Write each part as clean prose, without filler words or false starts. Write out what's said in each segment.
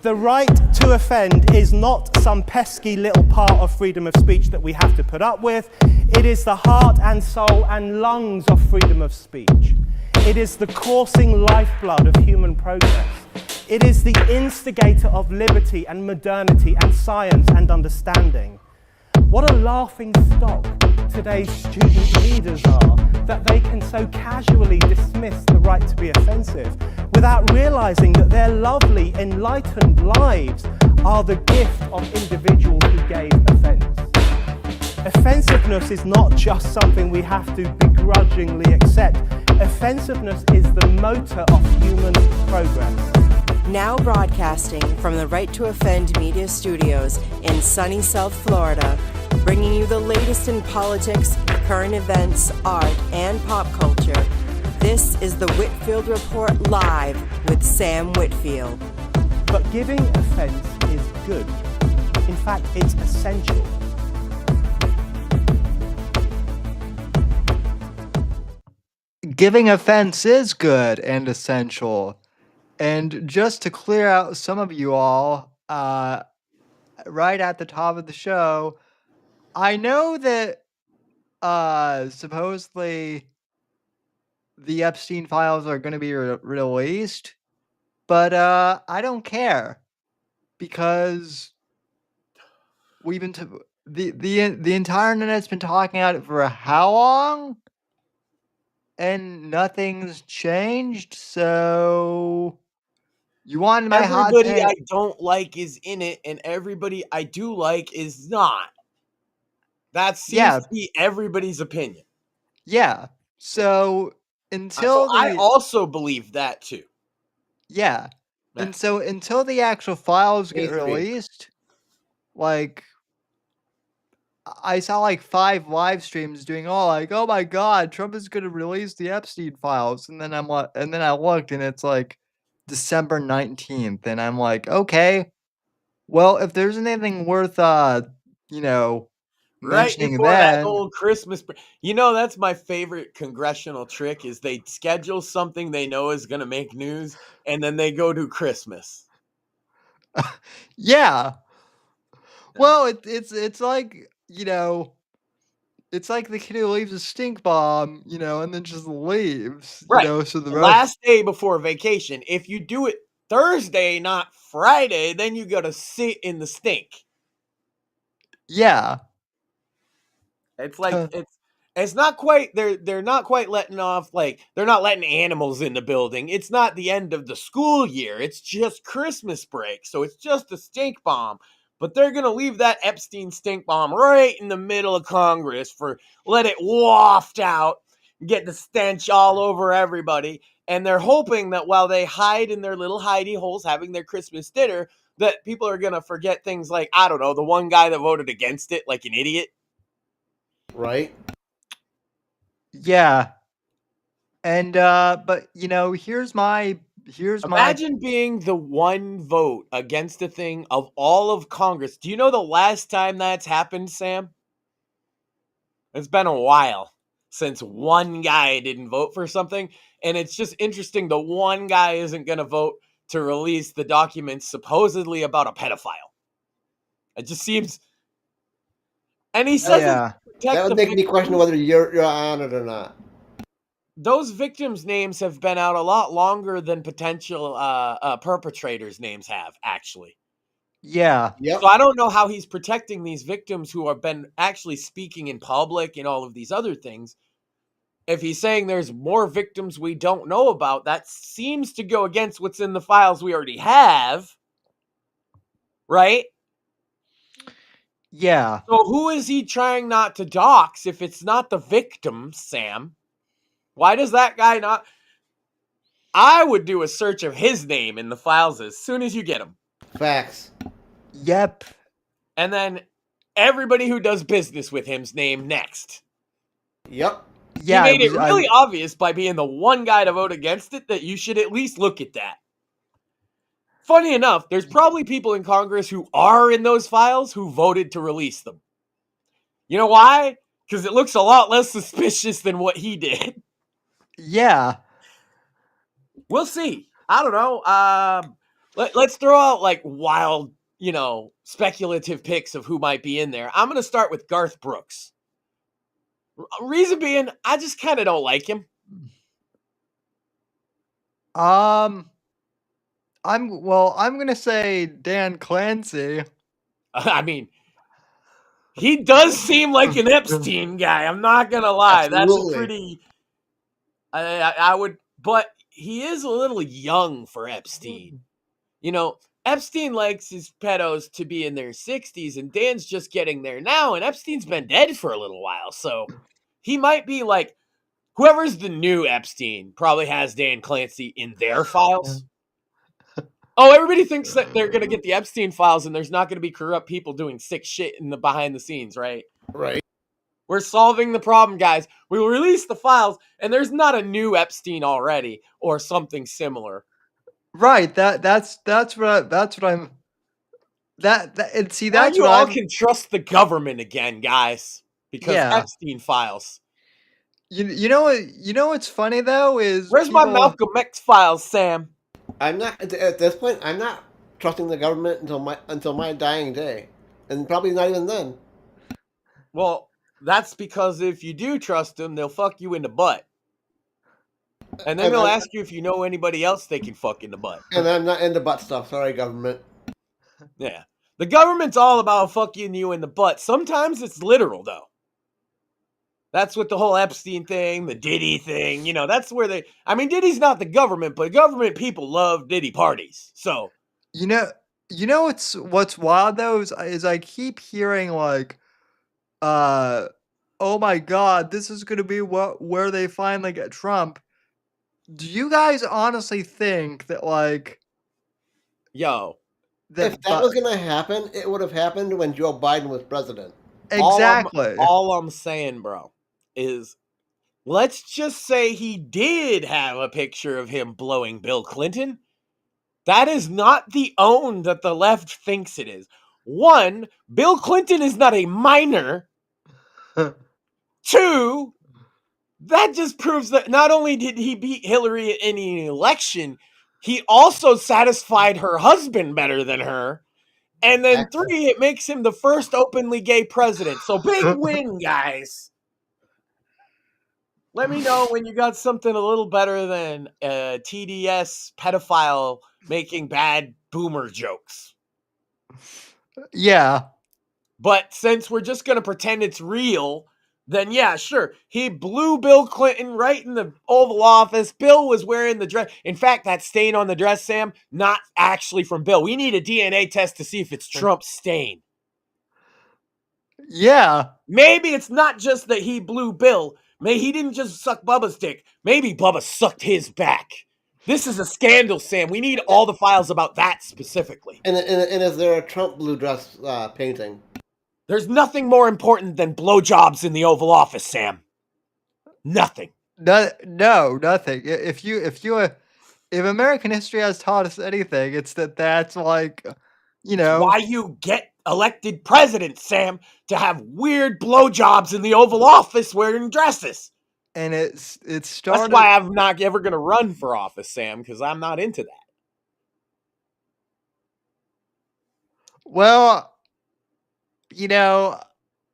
The right to offend is not some pesky little part of freedom of speech that we have to put up with. It is the heart and soul and lungs of freedom of speech. It is the coursing lifeblood of human progress. It is the instigator of liberty and modernity and science and understanding. What a laughing stock today's student leaders are, that they can so casually dismiss the right to be offensive without realizing that their lovely, enlightened lives are the gift of individuals who gave offense. Offensiveness is not just something we have to begrudgingly accept. Offensiveness is the motor of human progress. Now broadcasting from the Right to Offend Media Studios in sunny South Florida, bringing you the latest in politics, current events, art, and pop culture. This is the Whitfield Report Live with Sam Whitfield. But giving offense is good. In fact, it's essential. Giving offense is good and essential. And just to clear out some of you all, right at the top of the show, I know that supposedly the Epstein files are going to be released, but I don't care, because we've been the entire internet's been talking about it for how long, and nothing's changed. So you want my hot Everybody take? I don't like is in it, and everybody I do like is not. That seems to be everybody's opinion. Yeah. So until I also believe that too. Yeah. And so until the actual files get Me too. released, like, I saw like 5 live streams doing all like, oh my god, Trump is gonna release the Epstein files, and then I looked and it's like December 19th, and I'm like, okay, well, if there's anything worth Right mentioning before that then, old Christmas, that's my favorite congressional trick, is they schedule something they know is going to make news, and then they go to Christmas. yeah. Well, it's like, it's like the kid who leaves a stink bomb, and then just leaves, Right. so the last day before vacation. If you do it Thursday, not Friday, then you got to sit in the stink. Yeah. It's like it's not quite they're not quite letting off, like they're not letting animals in the building. It's not the end of the school year. It's just Christmas break. So it's just a stink bomb. But they're going to leave that Epstein stink bomb right in the middle of Congress let it waft out, get the stench all over everybody. And they're hoping that while they hide in their little hidey holes having their Christmas dinner, that people are going to forget things like, I don't know, the one guy that voted against it like an idiot. Right? Yeah. And but Imagine being the one vote against a thing of all of Congress. Do you know the last time that's happened, Sam? It's been a while since one guy didn't vote for something, and it's just interesting the one guy isn't going to vote to release the documents supposedly about a pedophile. It just seems, and he says that would make me question whether you're on it or not. Those victims' names have been out a lot longer than potential perpetrators' names have, actually. Yeah. Yep. So I don't know how he's protecting these victims who have been actually speaking in public and all of these other things. If he's saying there's more victims we don't know about, that seems to go against what's in the files we already have. Right? Yeah. So who is he trying not to dox if it's not the victims, Sam? Why does that guy not? I would do a search of his name in the files as soon as you get him. Facts. Yep. And then everybody who does business with him's name next. Yep. Yeah. He made it really obvious by being the one guy to vote against it that you should at least look at that. Funny enough, there's probably people in Congress who are in those files who voted to release them. You know why? Because it looks a lot less suspicious than what he did. Yeah. We'll see. I don't know. let's throw out like wild, speculative picks of who might be in there. I'm going to start with Garth Brooks. Reason being, I just kind of don't like him. I'm gonna say Dan Clancy. I mean, he does seem like an Epstein guy. I'm not gonna lie. Absolutely. That's a pretty. I would, but he is a little young for Epstein. Epstein likes his pedos to be in their 60s, and Dan's just getting there now, and Epstein's been dead for a little while, so he might be like whoever's the new Epstein probably has Dan Clancy in their files. Oh, everybody thinks that they're gonna get the Epstein files, and there's not gonna be corrupt people doing sick shit in the behind the scenes, right? Right. We're solving the problem, guys. We will release the files, and there's not a new Epstein already or something similar. Right. That's what I'm. And see, Now that's you what all I'm. can trust the government again, guys, because Yeah. Epstein files. You know what's funny though is Where's my people- Malcolm X files, Sam? I'm not at this point. I'm not trusting the government until my dying day, and probably not even then. Well, that's because if you do trust them, they'll fuck you in the butt. And then they'll ask you if you know anybody else they can fuck in the butt. And I'm not into butt stuff. Sorry, government. Yeah. The government's all about fucking you in the butt. Sometimes it's literal, though. That's what the whole Epstein thing, the Diddy thing, that's where Diddy's not the government, but government people love Diddy parties. So, you know what's wild though is I keep hearing like, oh my God, this is gonna be where they finally get Trump. Do you guys honestly think that like, yo, If that was going to happen, it would have happened when Joe Biden was president. exactly? All I'm saying, bro, is let's just say he did have a picture of him blowing Bill Clinton. That is not the own that the left thinks it is. One, Bill Clinton is not a minor. Two, that just proves that not only did he beat Hillary in an election, he also satisfied her husband better than her. And then three, it makes him the first openly gay president. So big win, guys. Let me know when you got something a little better than TDS pedophile making bad boomer jokes. Yeah. But since we're just going to pretend it's real, then yeah, sure. He blew Bill Clinton right in the Oval Office. Bill was wearing the dress. In fact, that stain on the dress, Sam, not actually from Bill. We need a DNA test to see if it's Trump's stain. Yeah. Maybe it's not just that he blew Bill. Maybe he didn't just suck Bubba's dick. Maybe Bubba sucked his back. This is a scandal, Sam. We need all the files about that specifically. And is there a Trump blue dress painting? There's nothing more important than blowjobs in the Oval Office, Sam. Nothing. No, nothing. If American history has taught us anything, it's that's like, why you get elected president, Sam, to have weird blowjobs in the Oval Office wearing dresses. And it started. That's why I'm not ever going to run for office, Sam, because I'm not into that. Well,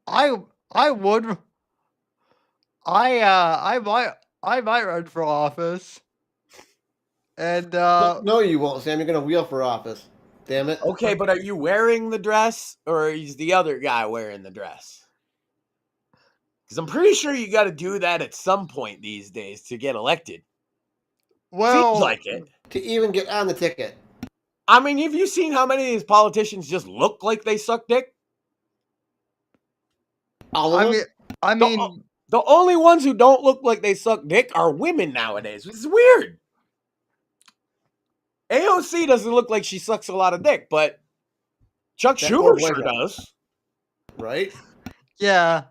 I would. I might run for office. And No, you won't, Sam. You're gonna wheel for office. Damn it. Okay, but are you wearing the dress, or is the other guy wearing the dress? Because I'm pretty sure you got to do that at some point these days to get elected. well, Seems like it. To even get on the ticket. I mean, have you seen how many of these politicians just look like they suck dick? All of them? I mean, The only ones who don't look like they suck dick are women nowadays. It's weird. AOC doesn't look like she sucks a lot of dick, but Chuck That Schumer poor sure boy does. Right? yeah.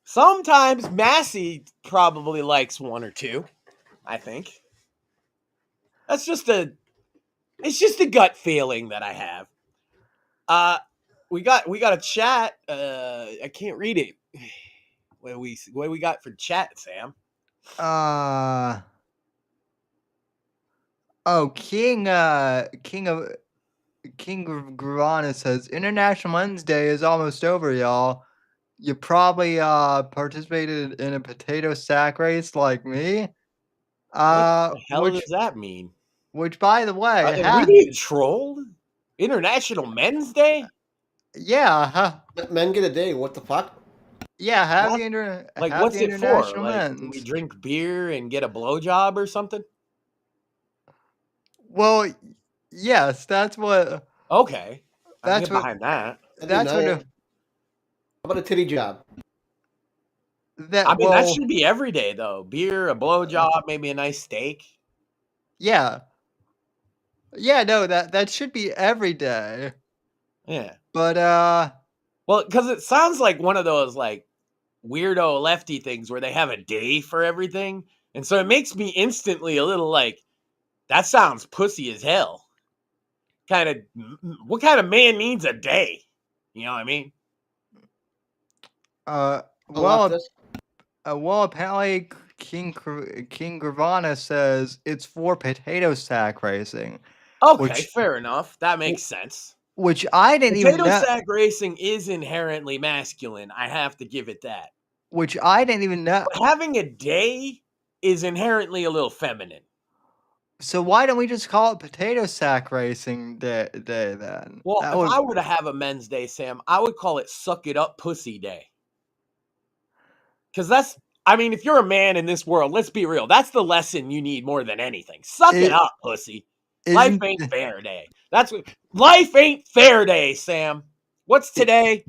Sometimes Massey probably likes one or two, I think. It's just a gut feeling that I have. We got a chat. I can't read it. What do we got for chat, Sam? Oh, King Gravana says International Men's Day is almost over, y'all. You probably participated in a potato sack race like me. What the hell Which does that mean? by the way, Are we being trolled? International Men's Day? yeah, Men get a day. What the fuck? yeah, have What? the Like, have what's the it for? International Like, do we Men's. drink beer and get a blowjob or something? Well, yes, that's what Okay, I can that's get what behind that. I do that's what none. How about a titty job? I that mean, that well, should be every day though. Beer, a blowjob, maybe a nice steak. yeah. Yeah, no, that should be every day. Yeah. But Well, because it sounds like one of those like weirdo lefty things where they have a day for everything, and so it makes me instantly a little like that sounds pussy as hell. Kind of, what kind of man needs a day? You know what I mean? A well, leftist? apparently King Gravana says it's for potato sack racing, Okay, which fair enough. That makes sense. which I didn't even Potato know. sack racing is inherently masculine. I have to give it that. Which I didn't even know. But having a day is inherently a little feminine. So why don't we just call it potato sack racing day then? Well, That if would I were to have a men's day, Sam, I would call it suck it up pussy day. Because that's, I mean, if you're a man in this world, let's be real. That's the lesson you need more than anything. Suck it it up, pussy. Life isn't ain't fair day. That's what life ain't fair day, Sam. What's today?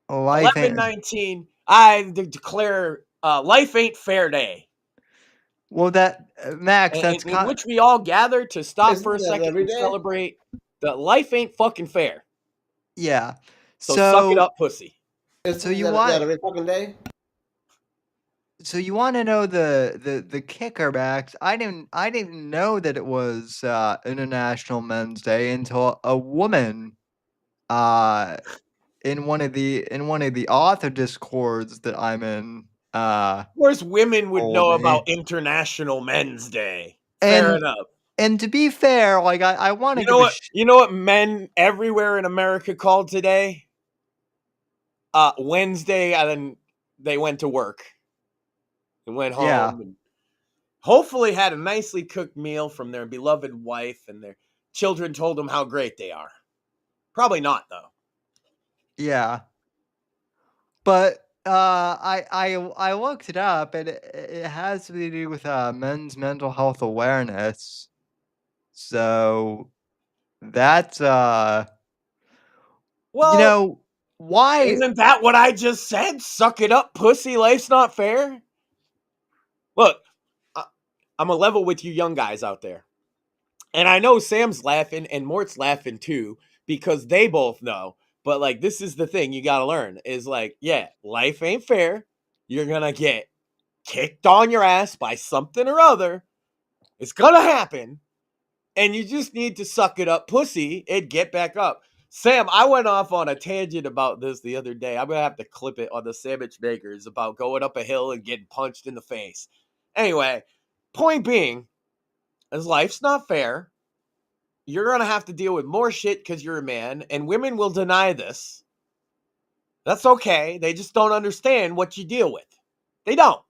life 11/19. I declare life ain't fair day. well that Max, that's In which we all gather to stop for a Isn't that second every and day? celebrate that life ain't fucking fair. yeah. So suck it up, pussy. Isn't you that, want- that every fucking day? So you want to know the kicker, Max? I didn't know that it was International Men's Day until a woman in one of the author discords that I'm in Of course, women would told know me. about International Men's Day. Fair And enough. and to be fair, like I want to You give know a what? You know what men everywhere in America called today? Wednesday, and then they went to work and went home yeah. and hopefully had a nicely cooked meal from their beloved wife, and their children told them how great they are. Probably not, though. Yeah. But I looked it up, and it has to do with men's mental health awareness. So that's Well, why isn't that what I just said? Suck it up, pussy. Life's not fair. Look, I'm a level with you young guys out there. And I know Sam's laughing and Mort's laughing too, because they both know. But like, this is the thing you got to learn is like, yeah, life ain't fair. You're going to get kicked on your ass by something or other. It's going to happen. And you just need to suck it up, pussy, and get back up. Sam, I went off on a tangent about this the other day. I'm going to have to clip it on the Sandwich Makers about going up a hill and getting punched in the face. Anyway, point being, as life's not fair, you're going to have to deal with more shit because you're a man, and women will deny this. That's okay. They just don't understand what you deal with. They don't.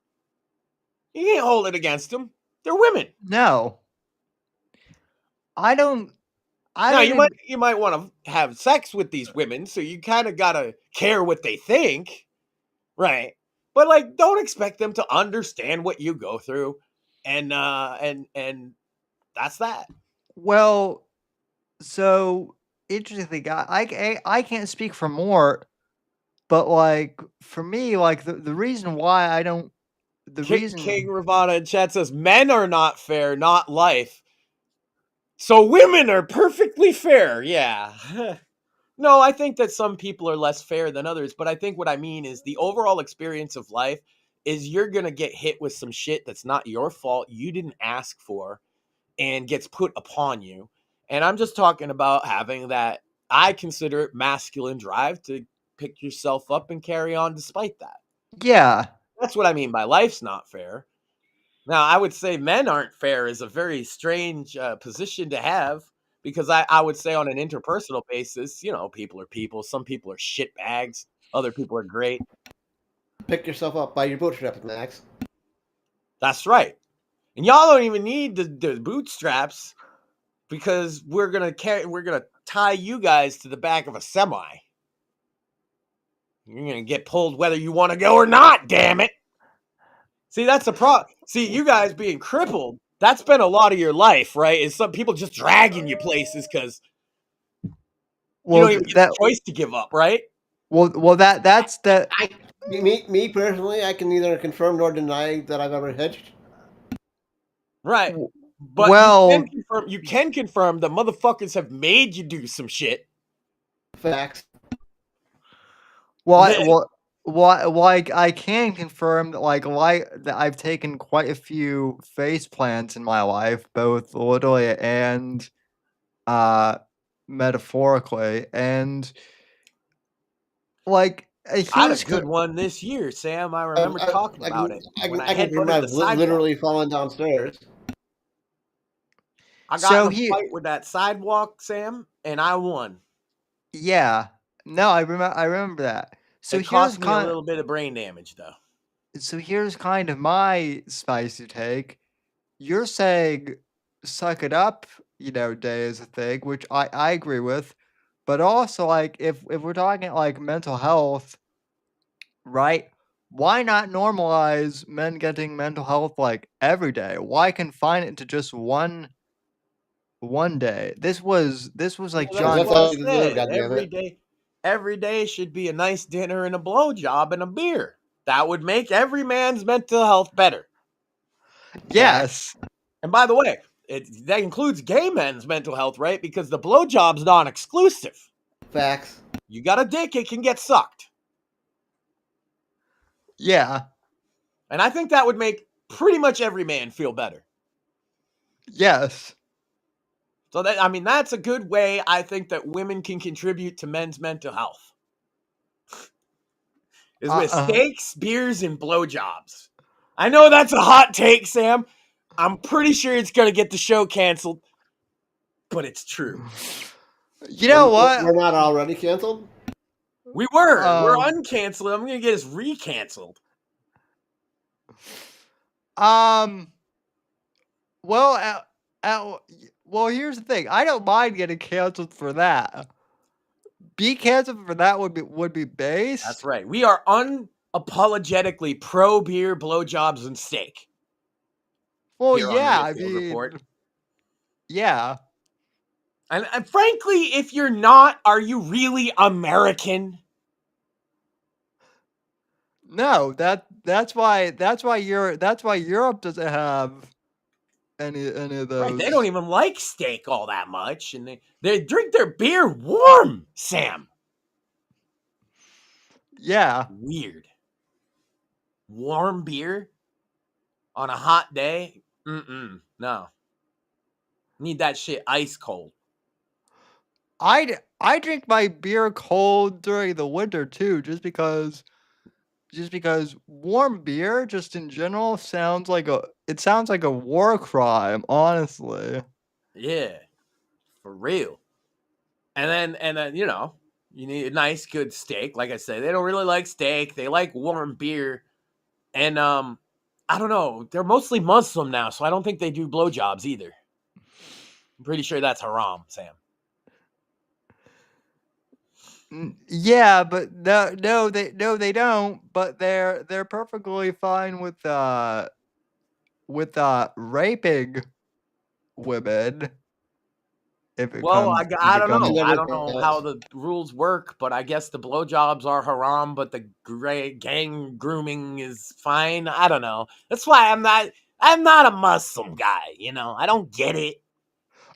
You can't hold it against them. They're women. no. I don't Now even, you might want to have sex with these women, so you kind of gotta care what they think, right? But like, don't expect them to understand what you go through, and that's that. well, so interestingly, I can't speak for more, but like for me, like the reason why I don't the reason King Ravana in chat says men are not fair, not life. So women are perfectly fair. Yeah. No, I think that some people are less fair than others, but I think what I mean is the overall experience of life is you're going to get hit with some shit that's not your fault, you didn't ask for, and gets put upon you. And I'm just talking about having that, I consider it masculine drive to pick yourself up and carry on despite that. yeah. That's what I mean by life's not fair. Now, I would say men aren't fair is a very strange position to have, because I would say on an interpersonal basis, people are people. Some people are shit bags. Other people are great. Pick yourself up by your bootstraps, Max. That's right. And y'all don't even need the bootstraps, because we're gonna tie you guys to the back of a semi. You're gonna get pulled whether you want to go or not. Damn it! See, that's the problem. See, you guys being crippled, that's been a lot of your life, right? Is some people just dragging you places because you don't even get the choice to give up, right? That's the Me personally, I can neither confirm nor deny that I've ever hitched. Right. But you can confirm that motherfuckers have made you do some shit. Facts. I can confirm that that I've taken quite a few face plants in my life, both literally and metaphorically, and I had a good one this year, Sam. I remember talking about it. When I headbutted the sidewalk. Literally fallen downstairs. I got in a fight with that sidewalk, Sam, and I won. Yeah. No, I remember that. So it cost me a little bit of brain damage, though. So here's kind of my spicy take. You're saying suck it up, day is a thing, which I agree with. But also, if we're talking mental health, right? Why not normalize men getting mental health every day? Why confine it to just one day? This was John. Every day should be a nice dinner and a blowjob and a beer. That would make every man's mental health better. Yes. And by the way, that includes gay men's mental health, right? Because the blowjob's non-exclusive. Facts. You got a dick, it can get sucked. Yeah. And I think that would make pretty much every man feel better. Yes. So that's a good way, I think, that women can contribute to men's mental health. Is with steaks, beers, and blowjobs. I know that's a hot take, Sam. I'm pretty sure it's going to get the show canceled, but it's true. You know what? We're not already canceled? We were. We're uncanceled. I'm going to get us recanceled. Well, here's the thing. I don't mind getting canceled for that. Be canceled for that would be base. That's right. We are unapologetically pro beer, blowjobs, and steak. Well, yeah, I mean, report. Yeah. And frankly, if you're not, are you really American? No, that's why Europe doesn't have any of those. Right, they don't even like steak all that much, and they drink their beer warm, Sam. Yeah. Weird. Warm beer on a hot day? No. Need that shit ice cold. I drink my beer cold during the winter too, just because warm beer just in general sounds like a war crime, honestly. Yeah. For real. And then you need a nice good steak. Like I said, they don't really like steak. They like warm beer. And I don't know. They're mostly Muslim now, so I don't think they do blowjobs either. I'm pretty sure that's haram, Sam. Yeah, but no, they don't. But they're perfectly fine with raping women. I don't know. I don't know how the rules work, but I guess the blowjobs are haram, but the gang grooming is fine. I don't know. That's why I'm not a Muslim guy. I don't get it.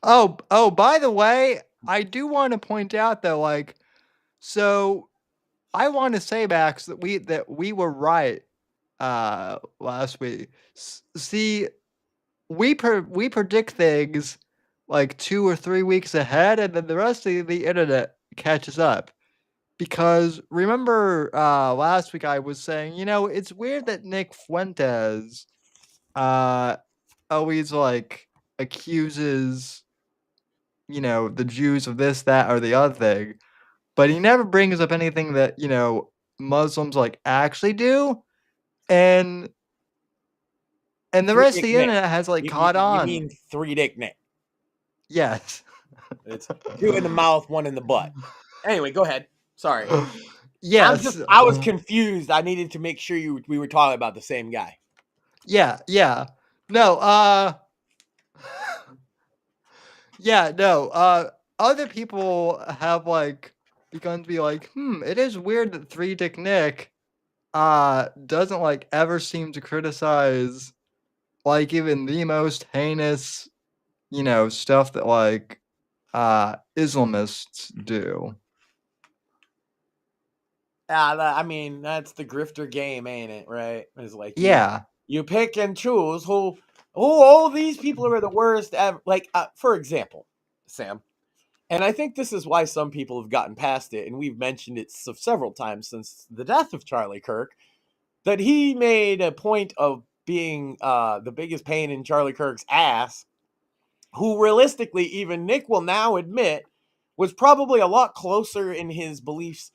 Oh, by the way, I do want to point out though, so I want to say, Max, that we were right last week. See, we predict things 2 or 3 weeks ahead, and then the rest of the internet catches up. Because remember last week I was saying, it's weird that Nick Fuentes always like accuses, the Jews of this, that, or the other thing, but he never brings up anything that, Muslims like actually do. And the Three rest of Dick the Nick. internet has like You, caught you, you on. mean Three Dick Nick? Yes. It's two in the mouth, one in the butt. Anyway, go ahead. Sorry. Yes. I was confused. I needed to make sure we were talking about the same guy. Yeah. No, yeah, no, other people have like begun to be like, it is weird that Three Dick Nick doesn't like ever seem to criticize like even the most heinous, stuff that like Islamists do. I mean, that's the grifter game, ain't it? Right? It's like Yeah. you pick and choose who all these people are the worst ever. Like, for example, Sam, and I think this is why some people have gotten past it, and we've mentioned it several times since the death of Charlie Kirk, that he made a point of being the biggest pain in Charlie Kirk's ass, who realistically, even Nick will now admit, was probably a lot closer in his beliefs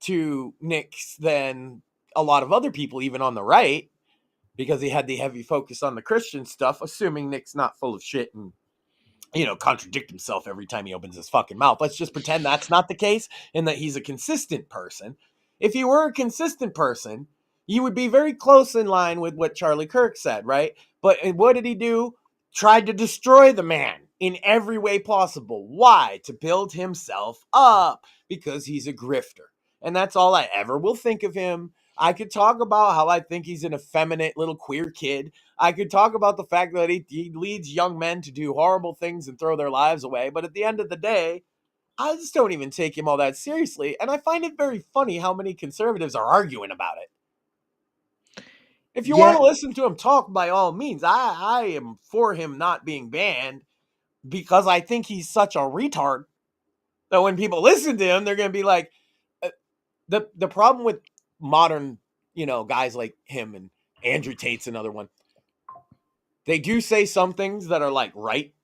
to Nick's than a lot of other people, even on the right, because he had the heavy focus on the Christian stuff, assuming Nick's not full of shit and, contradict himself every time he opens his fucking mouth. Let's just pretend that's not the case and that he's a consistent person. If you were a consistent person, you would be very close in line with what Charlie Kirk said, right? But what did he do? Tried to destroy the man in every way possible. Why? To build himself up, because he's a grifter. And that's all I ever will think of him. I could talk about how I think he's an effeminate little queer kid. I could talk about the fact that he leads young men to do horrible things and throw their lives away. But at the end of the day, I just don't even take him all that seriously. And I find it very funny how many conservatives are arguing about it. If you want to listen to him talk, by all means, I am for him not being banned, because I think he's such a retard that when people listen to him, they're going to be like, the problem with modern, guys like him, and Andrew Tate's another one. They do say some things that are like right.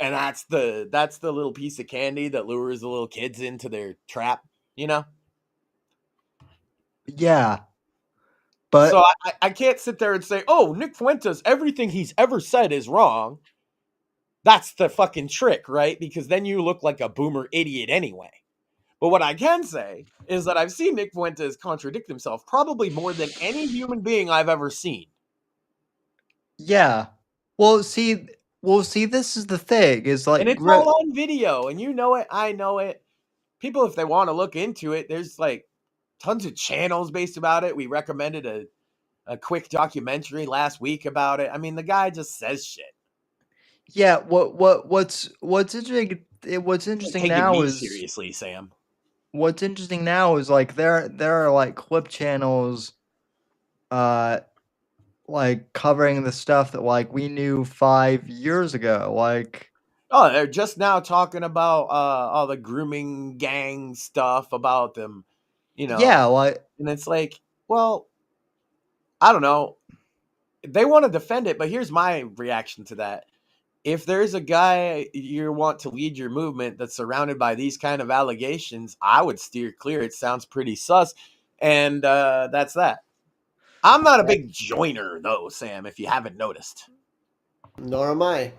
And that's the little piece of candy that lures the little kids into their trap, Yeah. But so I can't sit there and say, oh, Nick Fuentes, everything he's ever said is wrong. That's the fucking trick, right? Because then you look like a boomer idiot anyway. But what I can say is that I've seen Nick Fuentes contradict himself probably more than any human being I've ever seen. yeah. Well, see, this is the thing. Is like, and it's all on video, and you know it, I know it. People, if they want to look into it, there's like tons of channels based about it. We recommended a quick documentary last week about it. I mean, the guy just says shit. Yeah, what's interesting? What's interesting now is seriously, Sam. What's interesting now is like there are like clip channels, like covering the stuff that like we knew 5 years ago. Like, oh, they're just now talking about all the grooming gang stuff about them, Yeah, like, and it's like, well, I don't know. They want to defend it, but here's my reaction to that. If there's a guy you want to lead your movement that's surrounded by these kind of allegations, I would steer clear. It sounds pretty sus. And that's that. I'm not a big joiner, though, Sam, if you haven't noticed. Nor am I.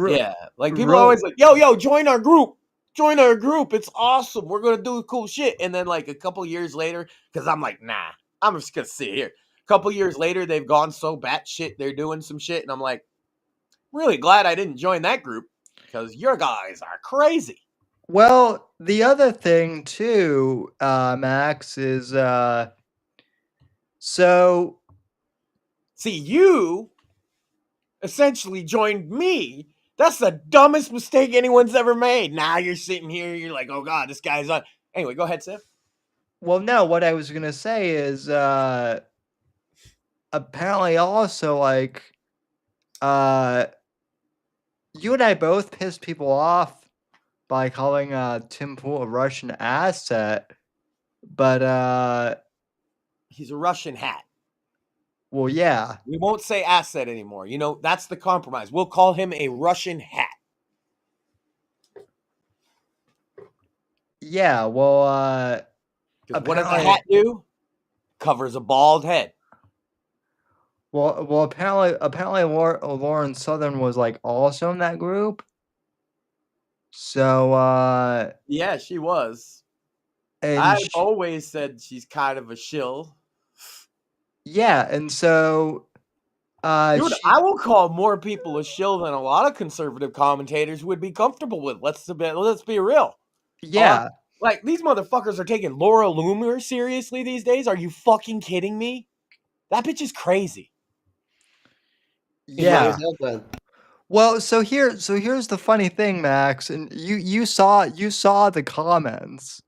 Yeah. Like, people are always like, yo, join our group. Join our group. It's awesome. We're going to do cool shit. And then, like, a couple years later, because I'm like, nah, I'm just going to sit here. A couple years later, they've gone so batshit, they're doing some shit. And I'm like, really glad I didn't join that group, because your guys are crazy. Well, the other thing too, Max, is so see, you essentially joined me. That's the dumbest mistake anyone's ever made. Now you're sitting here, you're like, oh god, this guy's on. Anyway, go ahead, Sam. Well, no, what I was gonna say is apparently also like you and I both pissed people off by calling Tim Pool a Russian asset, but he's a Russian hat. Well, yeah. We won't say asset anymore. You know, that's the compromise. We'll call him a Russian hat. Yeah, well, Because what does a apparently, hat do? Covers a bald head. apparently, Lauren Southern was like also in that group. So, Yeah, she was. and I've always said she's kind of a shill. yeah, and so, Dude, I will call more people a shill than a lot of conservative commentators would be comfortable with. Let's be real. yeah, Like, these motherfuckers are taking Laura Loomer seriously these days. Are you fucking kidding me? That bitch is crazy. yeah. Then. Well, so here's the funny thing, Max, and you saw the comments.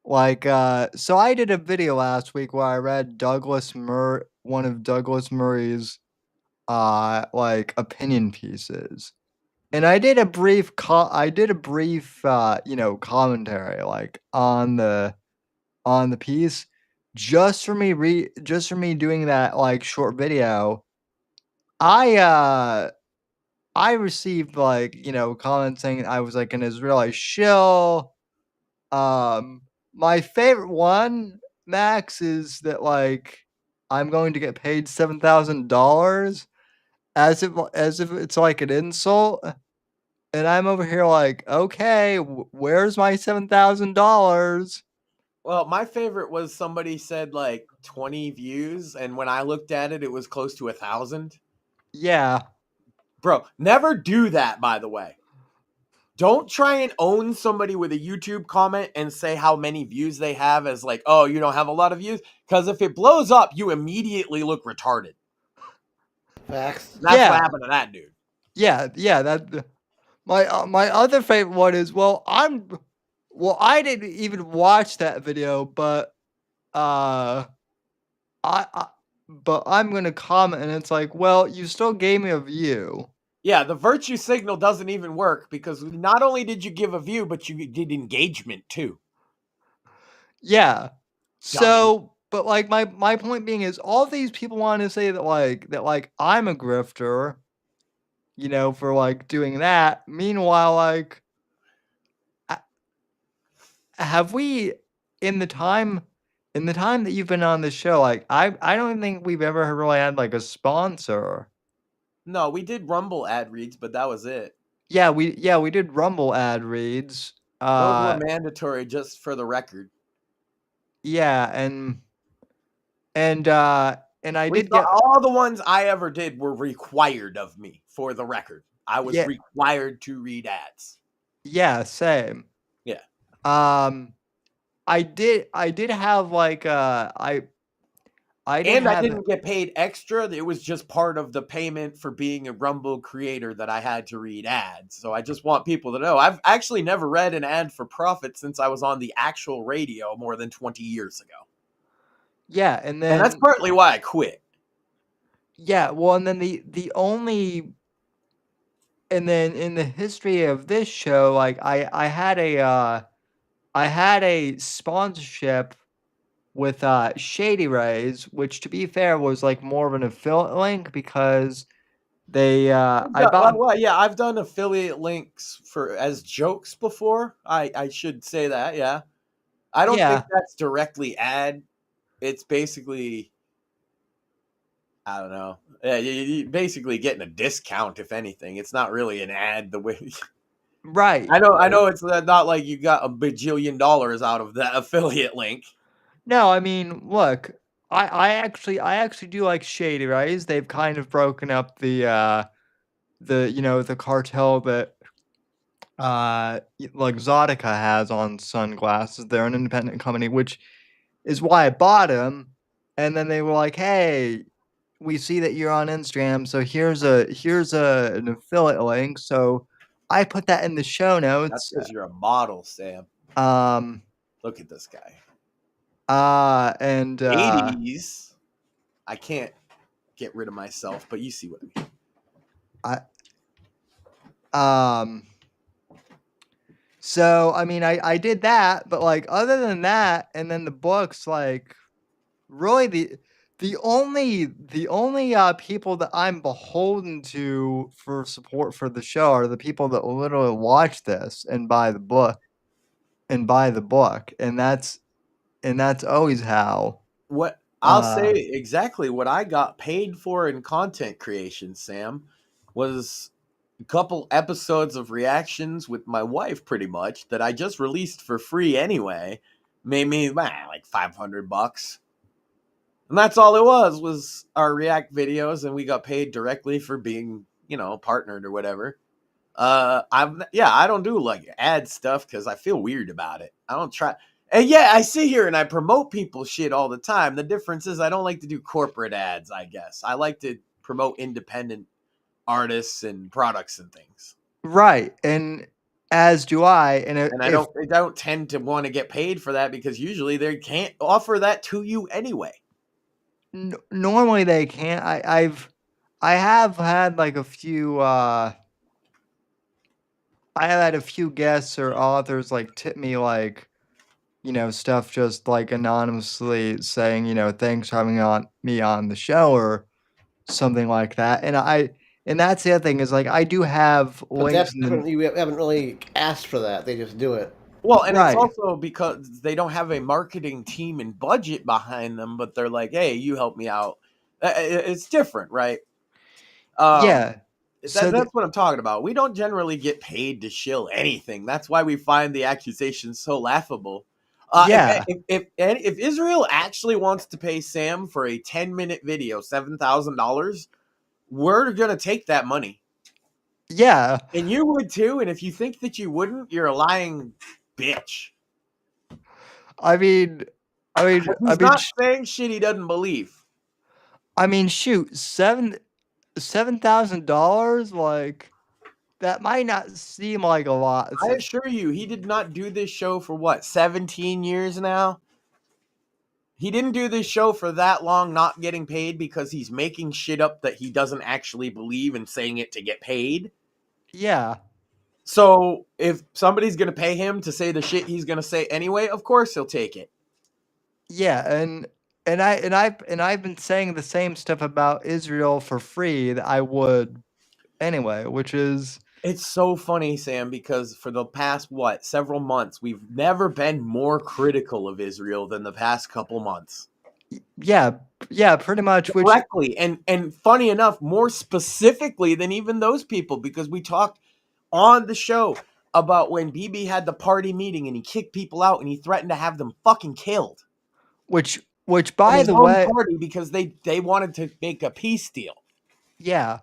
Like, so I did a video last week where I read one of Douglas Murray's like opinion pieces. And I did a brief commentary like on the piece just for me doing that like short video. I received like, comments saying I was like an Israeli shill. My favorite one, Max, is that like I'm going to get paid $7,000 as if it's like an insult. And I'm over here like, okay, where's my $7,000? Well, my favorite was somebody said like 20 views, and when I looked at it, it was close to 1,000. Yeah. Bro, never do that, by the way. Don't try and own somebody with a YouTube comment and say how many views they have as like, oh, you don't have a lot of views. Because if it blows up, you immediately look retarded. Facts. That's Yeah. what happened to that dude. Yeah, that my other favorite one is I didn't even watch that video, but but I'm gonna comment, and it's like, well, you still gave me a view. Yeah, the virtue signal doesn't even work because not only did you give a view, but you did engagement too. Yeah. So, but like my point being is, all these people want to say that I'm a grifter, for like doing that. Meanwhile, like, have we in the time that you've been on the show, like I don't think we've ever really had like a sponsor. No, we did Rumble ad reads, but that was it. Yeah, we did Rumble ad reads. Those were mandatory, just for the record. Yeah, and I did get all the ones I ever did were required of me, for the record. I was required to read ads. Yeah, same. Yeah. I did have like I didn't get paid extra. It was just part of the payment for being a Rumble creator that I had to read ads. So I just want people to know I've actually never read an ad for profit since I was on the actual radio more than 20 years ago. Yeah, and that's partly why I quit. Yeah, well, and then the only, and then in the history of this show, like I had a sponsorship with Shady Rays, which to be fair was like more of an affiliate link because they I've done affiliate links as jokes before. I should say that, yeah. I don't think that's directly ad. It's basically, I don't know. You're basically getting a discount, if anything. It's not really an ad the way. Right. I know it's not like you got $1 bajillion out of that affiliate link. No, I mean, look, I actually do like Shady Rays. They've kind of broken up the cartel that like Exotica has on sunglasses. They're an independent company, which is why I bought them. And then they were like, "Hey, we see that you're on Instagram, so here's an affiliate link." So I put that in the show notes. That's because you're a model, Sam. Look at this guy. And 80s. I can't get rid of myself, but you see what I mean. So I mean, I did that, but like other than that, and then the books, like really the The only people that I'm beholden to for support for the show are the people that literally watch this and buy the book, and that's always how. What I'll say Uh, exactly what I got paid for in content creation, Sam, was a couple episodes of reactions with my wife, pretty much, that I just released for free anyway. Made me like $500. And that's all it was our react videos, and we got paid directly for being, partnered or whatever. I don't do like ad stuff because I feel weird about it. I don't try. And yeah, I sit here and I promote people's shit all the time. The difference is I don't like to do corporate ads, I guess. I like to promote independent artists and products and things. right, and as do I. And And I don't tend to want to get paid for that because usually they can't offer that to you anyway. Normally they can't. I have had like a few. I have had a few guests or authors like tip me like, stuff just like anonymously saying, thanks for having me on the show or something like that. And that's the other thing is like I do have But that's links in different. the You haven't really asked for that. They just do it. Well, and it's right. also because they don't have a marketing team and budget behind them, but they're like, hey, you help me out. It's different, right? Yeah. So That's what I'm talking about. We don't generally get paid to shill anything. That's why we find the accusations so laughable. yeah. If Israel actually wants to pay Sam for a 10-minute video, $7,000, we're gonna take that money, Yeah. and you would too. And if you think that you wouldn't, you're a lying bitch. I mean, He's not saying shit he doesn't believe. shoot, $7,000, like that might not seem like a lot. I assure you, he did not do this show for what, 17 years now? He didn't do this show for that long not getting paid because he's making shit up that he doesn't actually believe and saying it to get paid. Yeah. So if somebody's going to pay him to say the shit he's going to say anyway, of course he'll take it. Yeah, I've been saying the same stuff about Israel for free that I would anyway, which is It's so funny, Sam, because for the past, several months, we've never been more critical of Israel than the past couple months. yeah, pretty much. Directly, and funny enough, more specifically than even those people, because we talked on the show about when Bibi had the party meeting and he kicked people out and he threatened to have them fucking killed. Which by the own way, party because they wanted to make a peace deal. yeah,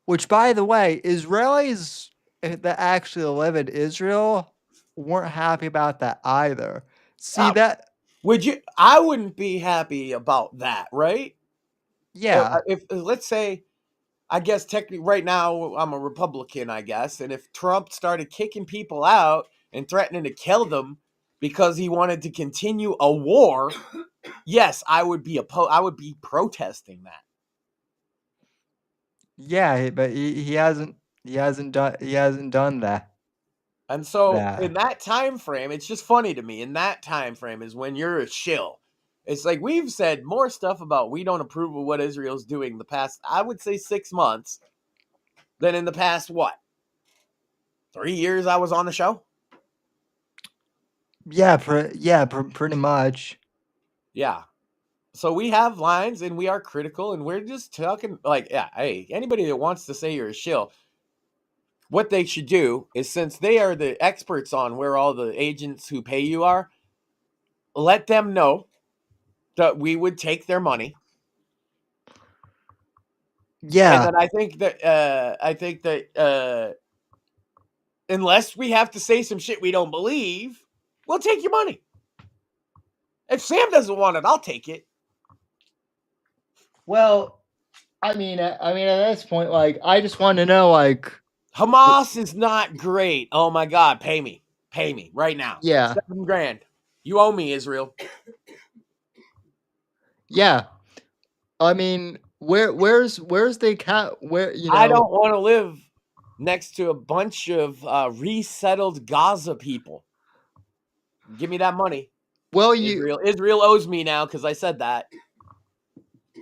which by the way, Israelis that actually live in Israel weren't happy about that either. See that? Would you? I wouldn't be happy about that, right? Yeah. If let's say, I guess technically right now I'm a Republican, I guess, and if Trump started kicking people out and threatening to kill them because he wanted to continue a war, yes, I would be protesting that. Yeah, but he hasn't done that. And so in that time frame, it's just funny to me. In that time frame is when you're a shill. It's like we've said more stuff about we don't approve of what Israel's doing the past, I would say 6 months, than in the past, 3 years I was on the show? Yeah, pretty much. Yeah. So we have lines and we are critical and we're just talking like, yeah, hey, anybody that wants to say you're a shill, what they should do is, since they are the experts on where all the agents who pay you are, let them know that we would take their money. Yeah. And then I think that unless we have to say some shit we don't believe, we'll take your money. If Sam doesn't want it, I'll take it. Well, I mean, at this point, like, I just want to know, like, Hamas is not great. Oh my God, pay me right now. Yeah. $7,000. You owe me, Israel. Yeah. I mean, where's the cat? Where I don't want to live next to a bunch of resettled Gaza people. Give me that money. Well, Israel owes me now because I said that.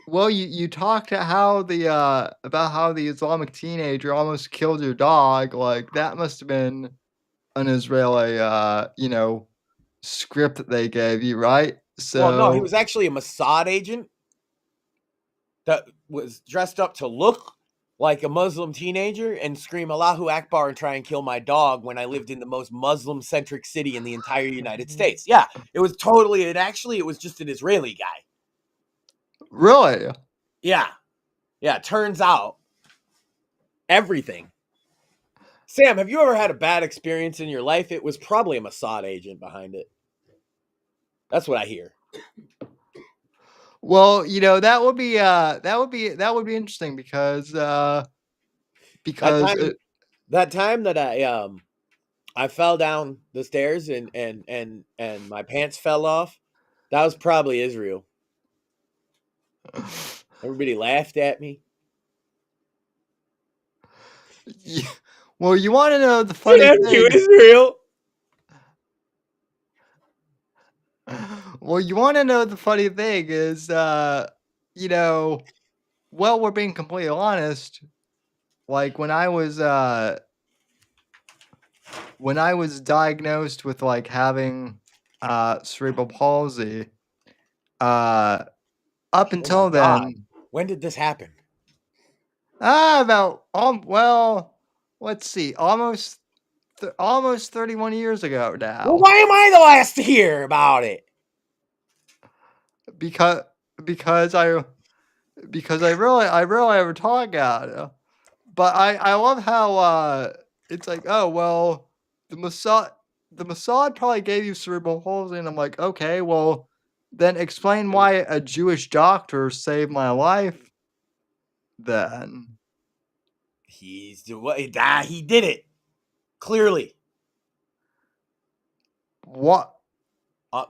Well, you talked about how the Islamic teenager almost killed your dog. Like that must have been an Israeli script that they gave you, right? Well, no, he So was actually a Mossad agent that was dressed up to look like a Muslim teenager and scream Allahu Akbar and try and kill my dog when I lived in the most Muslim-centric city in the entire United States. Yeah, it was just an Israeli guy. really, Yeah. Yeah, turns out everything. Sam, have you ever had a bad experience in your life? It was probably a Mossad agent behind it. That's what I hear. well, that would be interesting because That time that I fell down the stairs and my pants fell off, that was probably Israel. Everybody laughed at me. well, you want to know the funny Damn you, thing? Israel. Well, you want to know the funny thing is, well, we're being completely honest. Like when I was diagnosed with like having cerebral palsy, up Oh until my God. then, When did this happen? about well, let's see, almost 31 years ago now. Well, why am I the last to hear about it? because I really ever talk about it. But I love how it's like, oh well, the Mossad probably gave you cerebral palsy, and I'm like, okay, well, then explain why a Jewish doctor saved my life. Then He did it clearly what?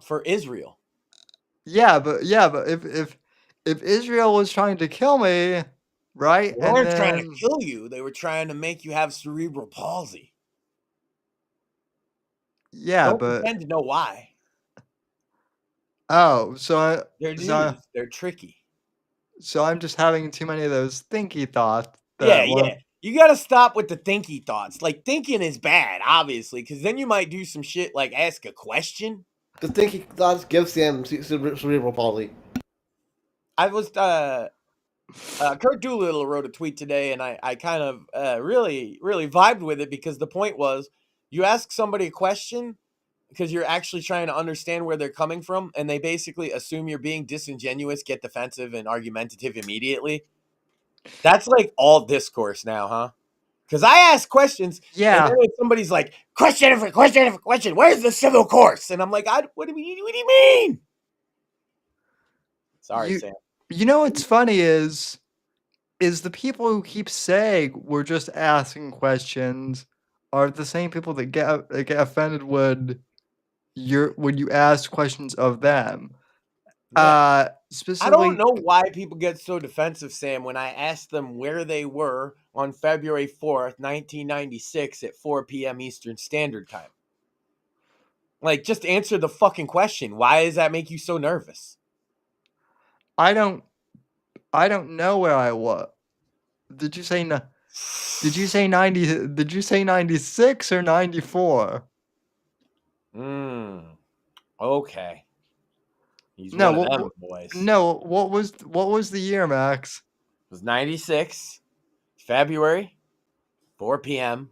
for Israel. Yeah, but if Israel was trying to kill me, right? They And weren't trying to then kill you. They were trying to make you have cerebral palsy. yeah, Don't but pretend to know why. oh, so They're so news. They're tricky. so I'm just having too many of those thinky thoughts Yeah, that yeah. You got to stop with the thinky thoughts. Like, thinking is bad, obviously, because then you might do some shit like ask a question. The thinking thoughts give Sam cerebral palsy. I was, Kurt Doolittle wrote a tweet today, and I kind of really, really vibed with it because the point was you ask somebody a question because you're actually trying to understand where they're coming from, and they basically assume you're being disingenuous, get defensive, and argumentative immediately. That's like all discourse now, huh? Because I ask questions, and yeah. then somebody's like, question after question after question, where's the civil course? And I'm like, what do you mean? Sorry, Sam. You know what's funny is the people who keep saying we're just asking questions are the same people that get offended when you ask questions of them. Yeah. I Specifically, don't know why people get so defensive, Sam, when I asked them where they were on February 4th, 1996 at 4 p.m. Eastern Standard Time. Like, just answer the fucking question. Why does that make you so nervous? I don't know where I was. Did you say 90? Did you say 96 or 94? Okay. He's No, one of them boys. No, what was the year, Max? It was 96, February, 4 p.m.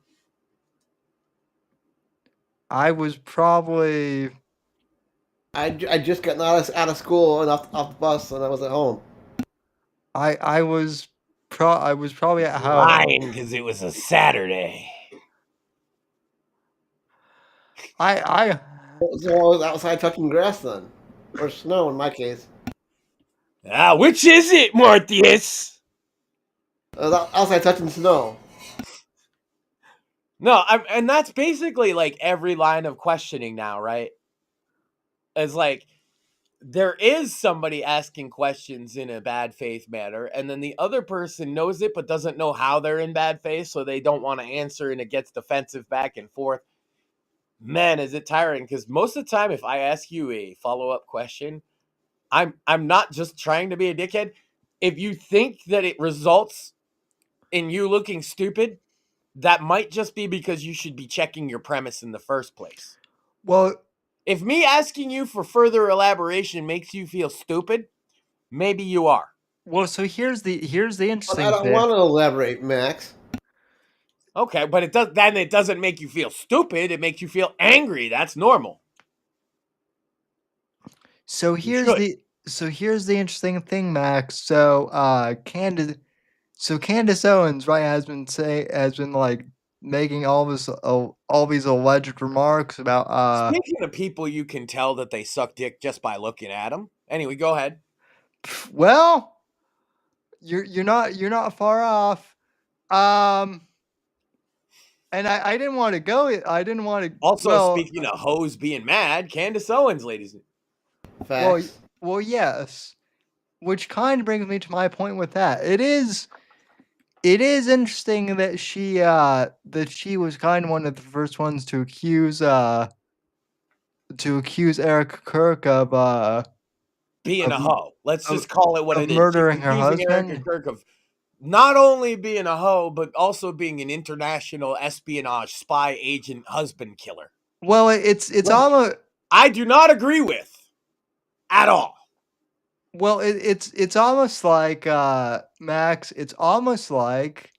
I was probably I just gotten out of school and off the bus and I was at home. I was probably at home. Lying because it was a Saturday. So I was outside touching grass then, or snow in my case. Which is it, Mortius? I was outside touching snow. No, and that's basically like every line of questioning now, right? It's like there is somebody asking questions in a bad faith manner, and then the other person knows it but doesn't know how they're in bad faith, so they don't want to answer, and it gets defensive back and forth. Man, is it tiring? Because most of the time, if I ask you a follow-up question, I'm not just trying to be a dickhead. if you think that it results in you looking stupid, that might just be because you should be checking your premise in the first place. Well, If me asking you for further elaboration makes you feel stupid, maybe you are. well. So here's the But interesting I don't thing. want to elaborate, Max. Okay, but it doesn't make you feel stupid. It makes you feel angry. That's normal. So here's the interesting thing, Max. So Candace Owens, right, has been like making all these alleged remarks about Speaking of people you can tell that they suck dick just by looking at them. Anyway, go ahead. well, you're not far off. And I didn't want to go. I didn't want to. Also, Well, speaking of hoes being mad, Candace Owens, ladies. Facts. well, yes. Which kind of brings me to my point with that. It is interesting that she was kind of one of the first ones to accuse Eric Kirk of Being a of, hoe. Let's just call it what of it is. murdering She's her accusing Erica husband. Kirk of not only being a hoe, but also being an international espionage spy agent husband killer. Well, it's Right. almost. I do not agree with at all. Well, it's almost like Max. It's almost like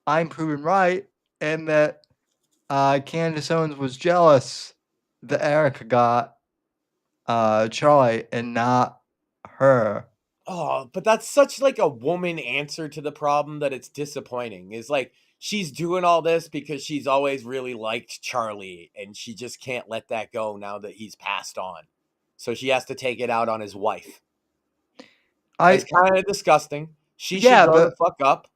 I'm proven right, and that Candace Owens was jealous that Erica got Charlie and not her. Oh, but that's such like a woman answer to the problem that it's disappointing. Is like she's doing all this because she's always really liked Charlie and she just can't let that go now that he's passed on. So she has to take it out on his wife. It's kind of disgusting. She should grow the fuck up.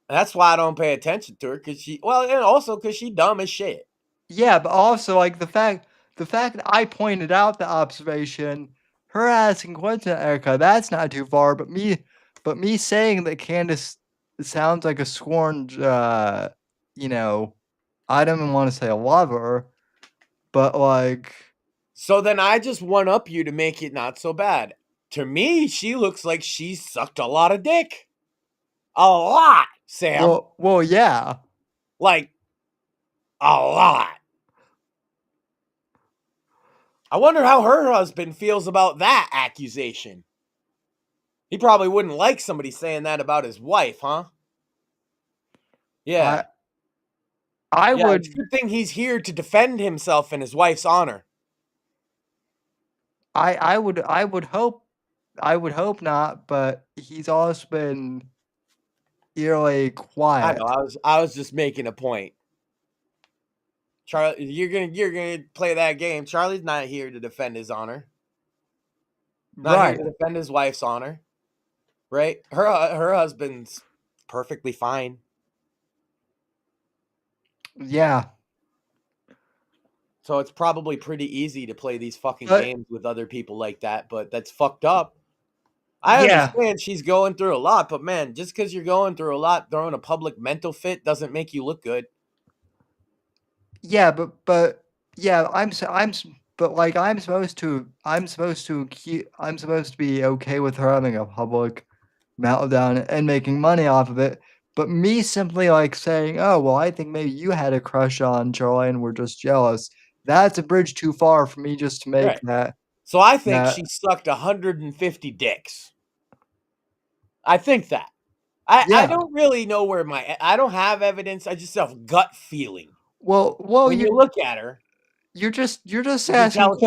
That's why I don't pay attention to her and also because she dumb as shit. Yeah, but also like the fact that I pointed out the observation, her asking questions to Erica, that's not too far. But me saying that Candace sounds like a scorned, you know, I don't even want to say a lover, but like. So then I just one up you to make it not so bad. To me, she looks like she sucked a lot of dick. A lot, Sam. Well, yeah. Like, a lot. I wonder how her husband feels about that accusation. He probably wouldn't like somebody saying that about his wife, huh? Yeah. I would. It's a good thing he's here to defend himself and his wife's honor. I would hope not, but he's always been eerily quiet. I know. I was just making a point. Charlie, you're gonna play that game. Charlie's not here to defend his honor. Not here to defend his wife's honor. Right? Her husband's perfectly fine. Yeah. So it's probably pretty easy to play these fucking games with other people like that, but that's fucked up. I understand she's going through a lot, but man, just because you're going through a lot, throwing a public mental fit doesn't make you look good. Yeah, but yeah, I'm supposed to be okay with her having a public meltdown and making money off of it. But me simply like saying, oh well, I think maybe you had a crush on Charlie and were just jealous. That's a bridge too far for me just to make that. So I think she sucked 150 dicks. I think that. I don't really know where I don't have evidence. I just have gut feeling. Well, when you look at her, you're just asking.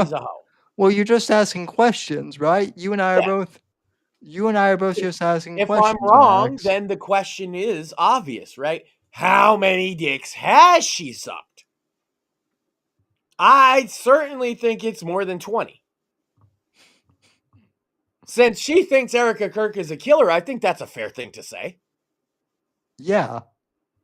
Well, you're just asking questions, right? You and I are both just asking if questions. If I'm wrong, Max. then the question is obvious, right? How many dicks has she sucked? I certainly think it's more than 20. Since she thinks Erica Kirk is a killer, I think that's a fair thing to say. Yeah.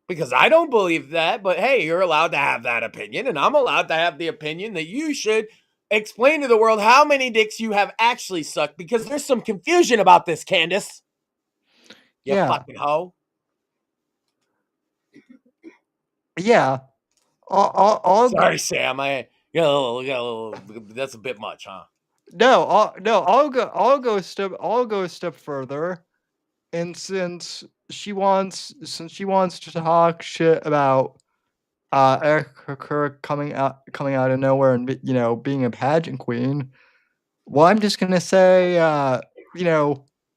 Because I don't believe that, but hey, you're allowed to have that opinion, and I'm allowed to have the opinion that you should explain to the world how many dicks you have actually sucked, because there's some confusion about this, Candace. You fucking hoe. Yeah. Sorry, Sam. That's a bit much, huh? No, I'll go a step further. And since she wants to talk shit about Eric Kirk coming out of nowhere and being a pageant queen, well, I'm just gonna say,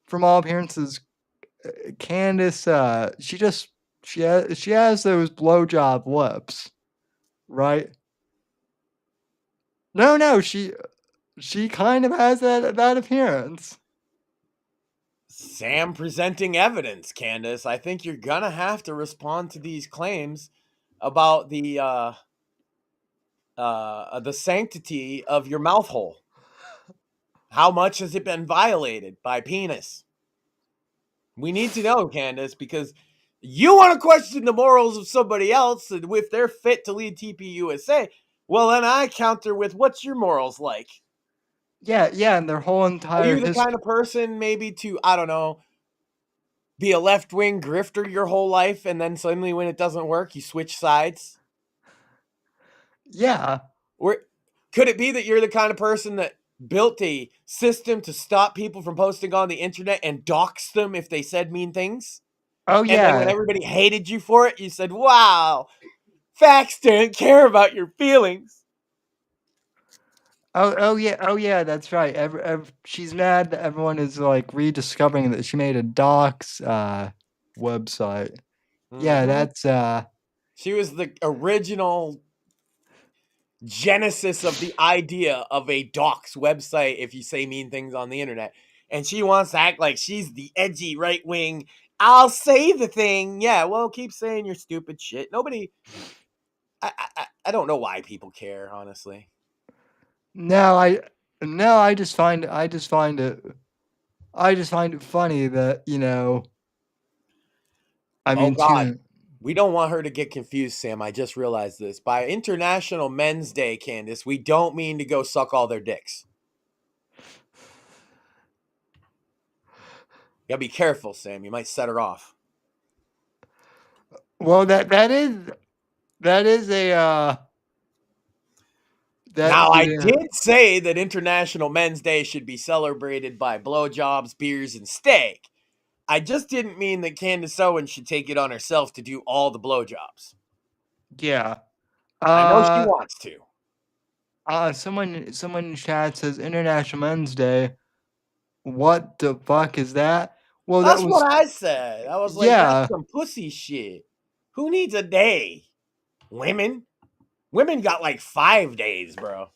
from all appearances, Candace, she has those blowjob lips, right? No, she kind of has that appearance. Sam presenting evidence, Candace. I think you're gonna have to respond to these claims about the sanctity of your mouth hole. How much has it been violated by penis? We need to know, Candace, because you want to question the morals of somebody else, and if they're fit to lead TPUSA, well, then I counter with, what's your morals like? Yeah, and their whole Are entire you the history. kind of person maybe to, I don't know, be a left-wing grifter your whole life, and then suddenly when it doesn't work, you switch sides? Yeah. Or could it be that you're the kind of person that built a system to stop people from posting on the internet and dox them if they said mean things? Oh And then when yeah. everybody hated you for it, you said, wow, facts don't care about your feelings. Oh yeah, that's right. She's mad that everyone is like rediscovering that she made a docs website. Yeah, that's She was the original genesis of the idea of a docs website if you say mean things on the internet. And she wants to act like she's the edgy right wing. I'll say the thing. Yeah, well, keep saying your stupid shit. Nobody. I don't know why people care, honestly. no, I just find it funny that, I Oh mean God, too. we don't want her to get confused, Sam. I just realized this. By International Men's Day, Candace, we don't mean to go suck all their dicks. You gotta be careful, Sam. You might set her off. Well, that is a Now, I yeah. did say that International Men's Day should be celebrated by blowjobs, beers, and steak. I just didn't mean that Candace Owens should take it on herself to do all the blowjobs. Yeah. I know she wants to. Someone in chat says International Men's Day. What the fuck is that? Well, that That's was what I said. I was like, that's yeah. some pussy shit. Who needs a day? Women? Women got like 5 days, bro.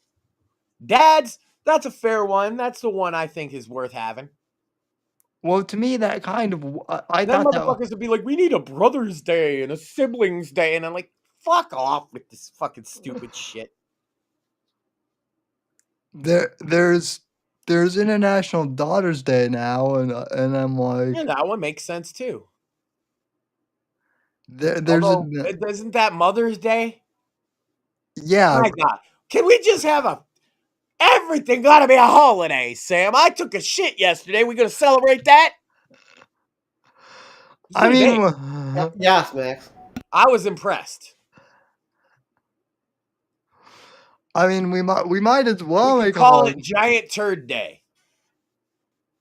Dads, that's a fair one. That's the one I think is worth having. Well, to me, that kind of I Then thought that motherfuckers would be like, we need a Brother's Day and a Siblings Day. And I'm like, fuck off with this fucking stupid shit. there's International Daughters Day now, and I'm like, Yeah, that one makes sense too. there's Although, isn't that Mother's Day? yeah. My God. Can we just have everything gotta be a holiday, Sam? I took a shit yesterday. We gonna celebrate that? I mean, Yes, Max. I was impressed. we might as We well can make a call it holiday. Giant Turd Day.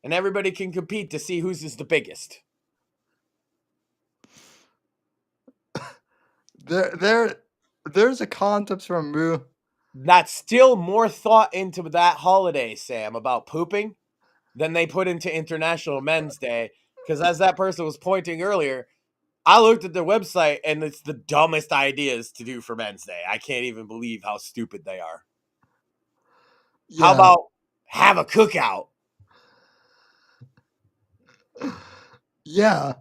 And everybody can compete to see whose is the biggest. There's a concept from That's still more thought into that holiday, Sam, about pooping than they put into International Men's Day. Because as that person was pointing earlier, I looked at their website and it's the dumbest ideas to do for Men's Day. I can't even believe how stupid they are. How about have a cookout? Yeah.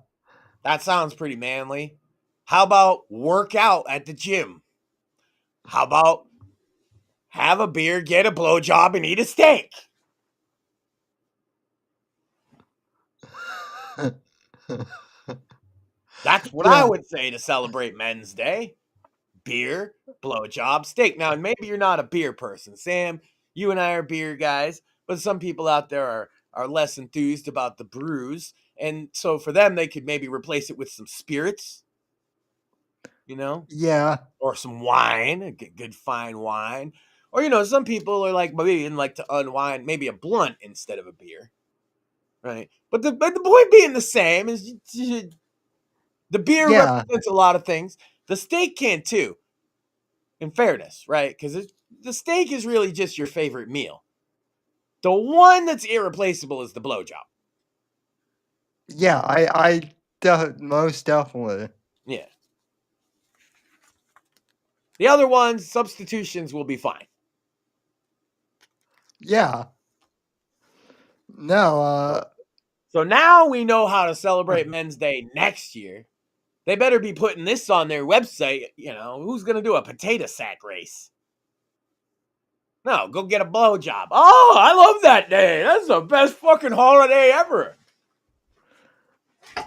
That sounds pretty manly. How about work out at the gym? How about have a beer, get a blowjob, and eat a steak? That's what I would say to celebrate Men's Day. Beer, blowjob, steak. Now, maybe you're not a beer person. Sam, you and I are beer guys, but some people out there are less enthused about the brews. And so for them, they could maybe replace it with some spirits, Yeah. or some wine, a good fine wine. Or, some people are like, maybe like to unwind, maybe a blunt instead of a beer. right? But the point being the same is the beer represents a lot of things. The steak can too, in fairness, right? Because the steak is really just your favorite meal. The one that's irreplaceable is the blowjob. Yeah, most definitely. Yeah. The other ones, substitutions will be fine. Yeah. No, So now we know how to celebrate Men's Day next year. They better be putting this on their website. You know, who's going to do a potato sack race? No, go get a blowjob. Oh, I love that day. That's the best fucking holiday ever.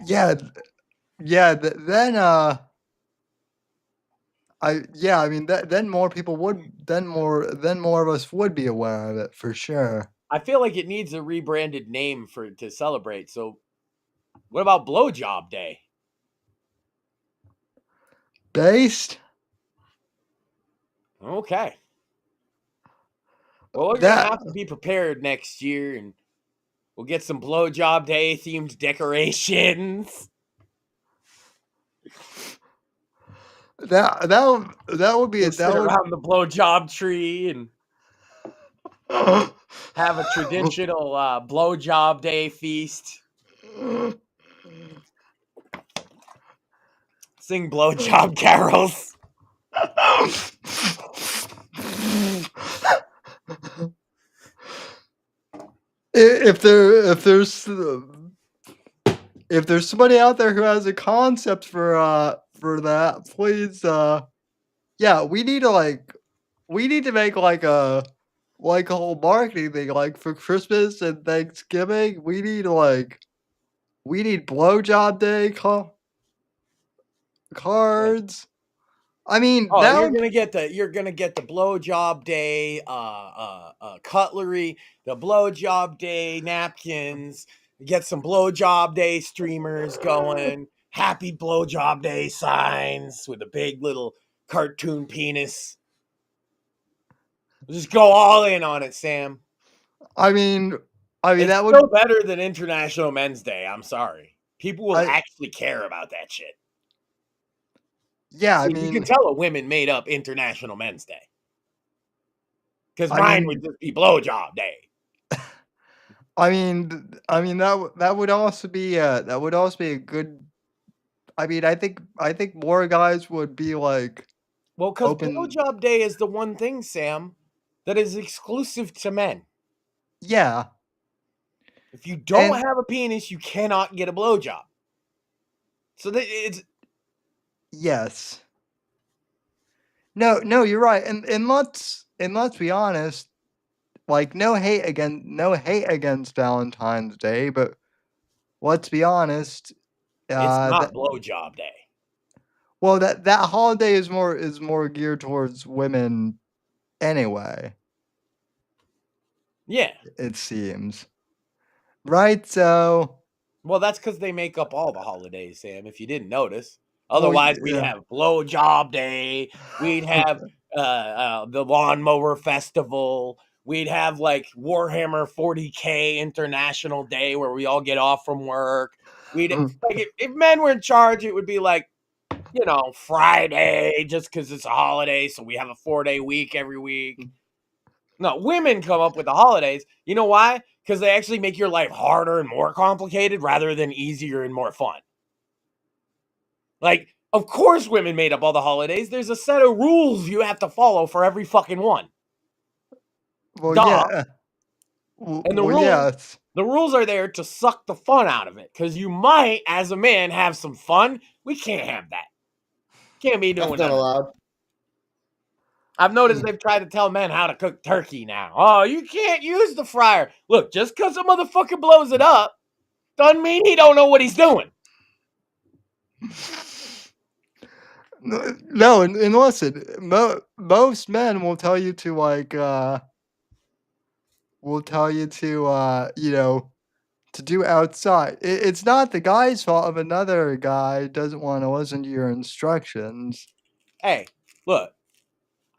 yeah, then then more people would, then more of us would be aware of it for sure. I feel like it needs a rebranded name to celebrate. So, what about blowjob day? Based? Okay. Well, we're gonna have to be prepared next year, and we'll get some blowjob day themed decorations. That would be We'll sit around the blowjob tree and have a traditional blowjob day feast. Sing blowjob carols. If there's somebody out there who has a concept for that, please yeah, we need to make like a whole marketing thing, like for Christmas and Thanksgiving. We need blowjob day cards. I mean, you're gonna get the blowjob day cutlery, the blowjob day napkins. Get some blowjob day streamers going. Happy blowjob day signs with a big little cartoon penis. Just go all in on it, Sam. I mean it's that still better than International Men's Day. I'm sorry. People will actually care about that shit. Yeah, I mean, you can tell a women made up International Men's Day. Because mine would just be blowjob day. I mean that would also be a good. I mean, I think more guys would be like. Well, because blowjob day is the one thing, Sam, that is exclusive to men. Yeah. If you don't have a penis, you cannot get a blowjob. So it's. Yes. No, you're right, and let's be honest. Like, no hate against Valentine's Day, but let's be honest. It's not blowjob day. Well, that holiday is more geared towards women, anyway. Yeah. It seems. Right, so. Well, that's because they make up all the holidays, Sam, if you didn't notice. Otherwise, we'd have blowjob day. We'd have the lawnmower festival. We'd have like Warhammer 40K International Day where we all get off from work. We'd like if men were in charge, it would be like, you know, Friday just because it's a holiday, so we have a 4-day week every week. No, women come up with the holidays. You know why? Because they actually make your life harder and more complicated rather than easier and more fun. Like, of course women made up all the holidays. There's a set of rules you have to follow for every fucking one. Well, yeah. And the the rules are there to suck the fun out of it. Because you might, as a man, have some fun. We can't have that. Can't be doing that. That's not allowed. I've noticed they've tried to tell men how to cook turkey now. Oh, you can't use the fryer. Look, just because a motherfucker blows it up doesn't mean he don't know what he's doing. No, and listen, most men will tell you to like, you know, to do outside. It's not the guy's fault if another guy doesn't want to listen to your instructions. Hey, look,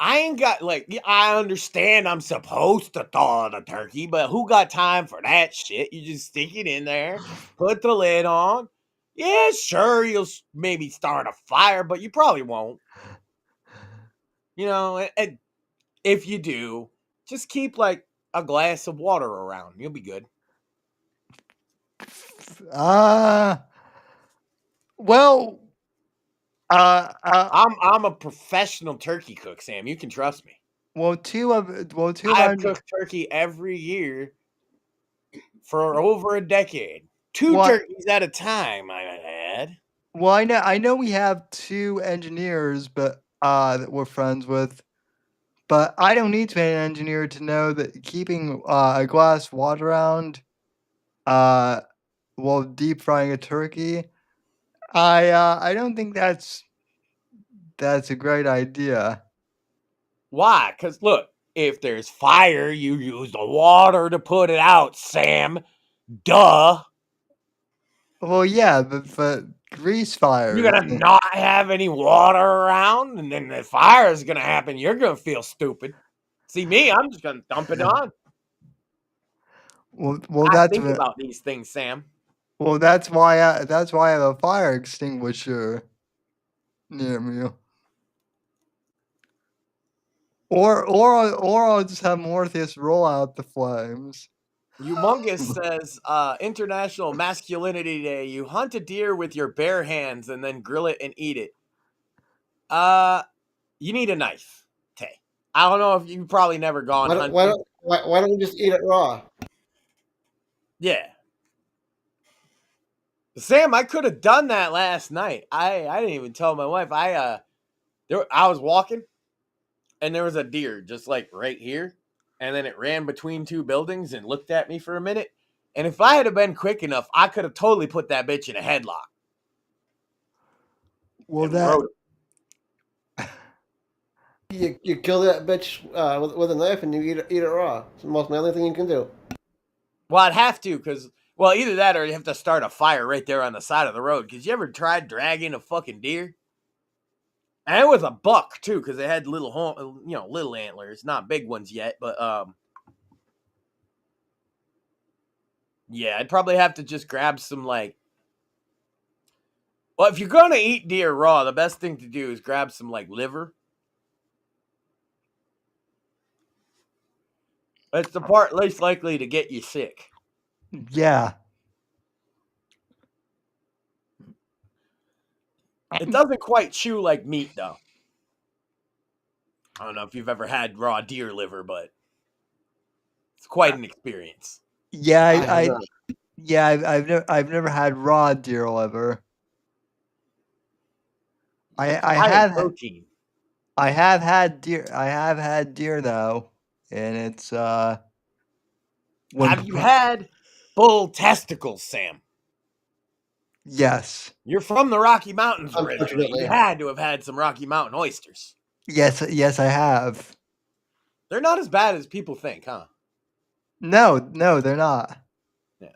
I ain't got I understand I'm supposed to thaw the turkey, but who got time for that shit? You just stick it in there, put the lid on. Yeah, sure, you'll maybe start a fire, but you probably won't. You know, and if you do, just keep like a glass of water around. You'll be good. Well, I'm a professional turkey cook, Sam. You can trust me. two of I've cooked turkey every year for over a decade. 2 What? turkeys at a time, I might add. Well, I know we have 2 engineers, but that we're friends with. But I don't need to be an engineer to know that keeping a glass of water around while deep frying a turkey, I don't think that's a great idea. Why? Because look, if there's fire, you use the water to put it out, Sam. Duh. Well, yeah, but grease fires. You're gonna not have any water around, and then the fire is gonna happen. You're gonna feel stupid. See me, I'm just gonna dump it on. Well, I that's think about these things, Sam. well, that's why I have a fire extinguisher near me. Or I'll just have Morpheus roll out the flames. Humongous says, International Masculinity Day. You hunt a deer with your bare hands and then grill it and eat it. You need a knife, Tay. I don't know if you've probably never gone hunting. Why don't we just eat it raw? Yeah. Sam, I could have done that last night. I didn't even tell my wife. I was walking and there was a deer just like right here. And then it ran between 2 buildings and looked at me for a minute. And if I had been quick enough, I could have totally put that bitch in a headlock. Well, You kill that bitch with a knife and you eat it raw. It's the most manly thing you can do. Well, I'd have to because, well, either that or you have to start a fire right there on the side of the road. Because you ever tried dragging a fucking deer? And it was a buck too, because it had little antlers, not big ones yet, but yeah, I'd probably have to just grab some well, if you're gonna eat deer raw, the best thing to do is grab some liver. It's the part least likely to get you sick. yeah. It doesn't quite chew like meat though. I don't know if you've ever had raw deer liver, but it's quite an experience. Yeah, I've never had raw deer liver. I have protein. I have had deer. I have had deer though, and it's Have you had bull testicles, Sam? Yes. You're from the Rocky Mountains originally. Unfortunately. You had to have had some Rocky Mountain oysters. Yes, I have. They're not as bad as people think, huh? No, they're not. Yeah.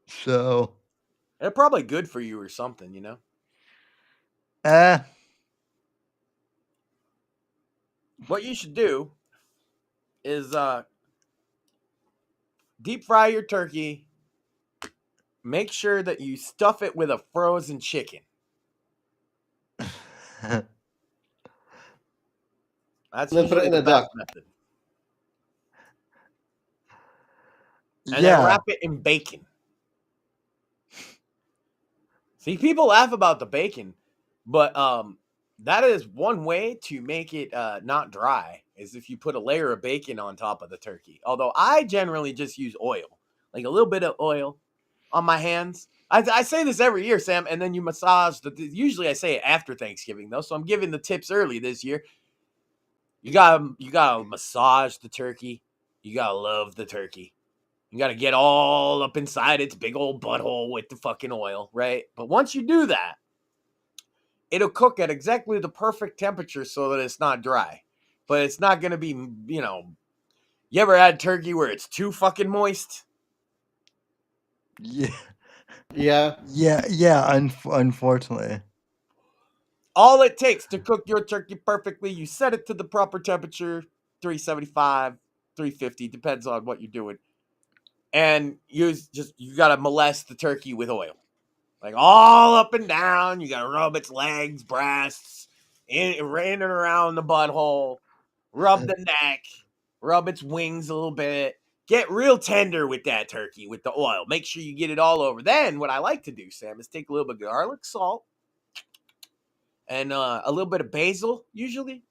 So, They're probably good for you or something, you know? What you should do is deep fry your turkey. Make sure that you stuff it with a frozen chicken. That's then put it in the a duck. method. And then wrap it in bacon. See, people laugh about the bacon, but that is one way to make it not dry, is if you put a layer of bacon on top of the turkey. Although I generally just use oil, like a little bit of oil on my hands. I say this every year, Sam, and then you massage usually I say it after Thanksgiving, though, so I'm giving the tips early this year. You gotta massage the turkey. You gotta love the turkey. You gotta get all up inside its big old butthole with the fucking oil, right? But once you do that, it'll cook at exactly the perfect temperature so that it's not dry. But it's not gonna be, you ever had turkey where it's too fucking moist? Yeah. Yeah. Yeah. Unfortunately. All it takes to cook your turkey perfectly, you set it to the proper temperature, 375, 350, depends on what you're doing. And you gotta molest the turkey with oil. Like all up and down. You gotta rub its legs, breasts, in and around the butthole, rub the neck, rub its wings a little bit. Get real tender with that turkey with the oil. Make sure you get it all over. Then what I like to do, Sam, is take a little bit of garlic, salt, and a little bit of basil, usually,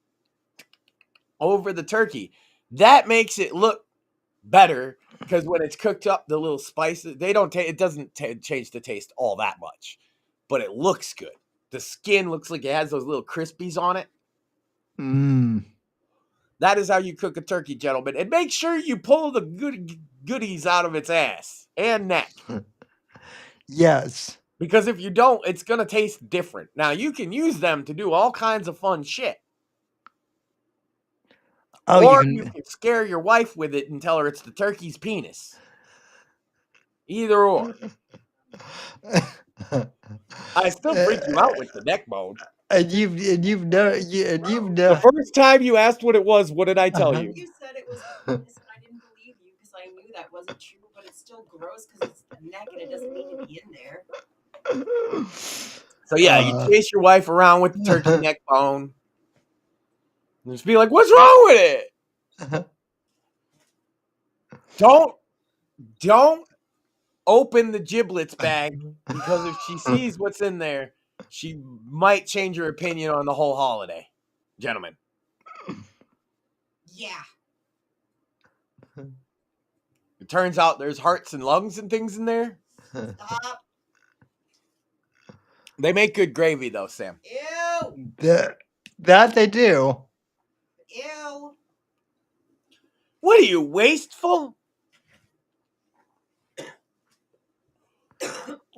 over the turkey. That makes it look better because when it's cooked up, the little spices, it doesn't change the taste all that much, but it looks good. The skin looks like it has those little crispies on it. That is how you cook a turkey, gentlemen. And make sure you pull the goodies out of its ass and neck. Yes. Because if you don't, it's going to taste different. Now, you can use them to do all kinds of fun shit. Oh, or you can scare your wife with it and tell her it's the turkey's penis. Either or. I still freak you out with the neck bone. And you've never The first time you asked what it was, what did I tell you? You said it was the penis, and I didn't believe you because I knew that wasn't true, but it's still gross because it's the neck and it doesn't need to be in there. So yeah, you chase your wife around with the turkey neck bone. And just be like, what's wrong with it? Don't open the giblets bag, because if she sees what's in there, she might change her opinion on the whole holiday. Gentlemen. Yeah. It turns out there's hearts and lungs and things in there. Stop. They make good gravy though, Sam. Ew. That they do. Ew. What are you, wasteful?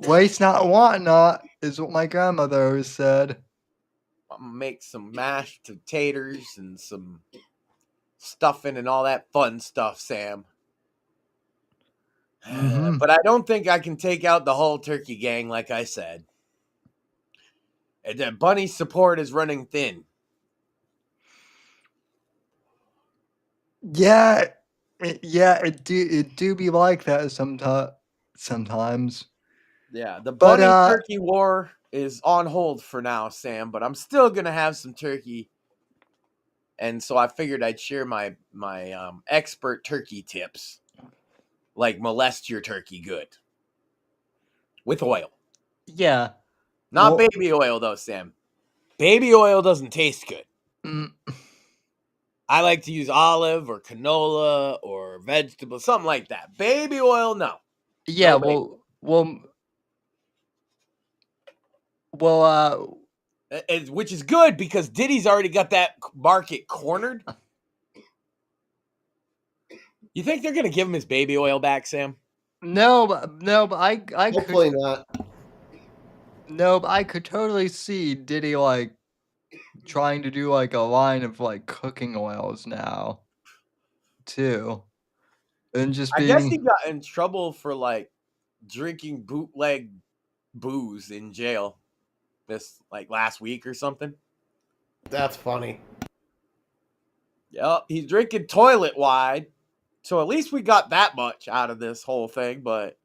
Waste not, want not, is what my grandmother always said. I'm gonna make some mashed potatoes and some stuffing and all that fun stuff, Sam. But I don't think I can take out the whole turkey gang, like I said. And Bunny's support is running thin. Yeah, it do be like that sometimes. Yeah, the But, bunny turkey war is on hold for now, Sam, but I'm still going to have some turkey. And so I figured I'd share my expert turkey tips, like molest your turkey good with oil. Yeah. Not baby oil, though, Sam. Baby oil doesn't taste good. I like to use olive or canola or vegetable, something like that. Baby oil, no. Yeah, No which is good because Diddy's already got that market cornered. You think they're going to give him his baby oil back, Sam? No, but I Hopefully not. No, but I could totally see Diddy like trying to do like a line of like cooking oils now, too, and just I guess he being. got in trouble for like drinking bootleg booze in jail this like last week or something. That's funny. Yep, he's drinking toilet wide. So at least we got that much out of this whole thing, but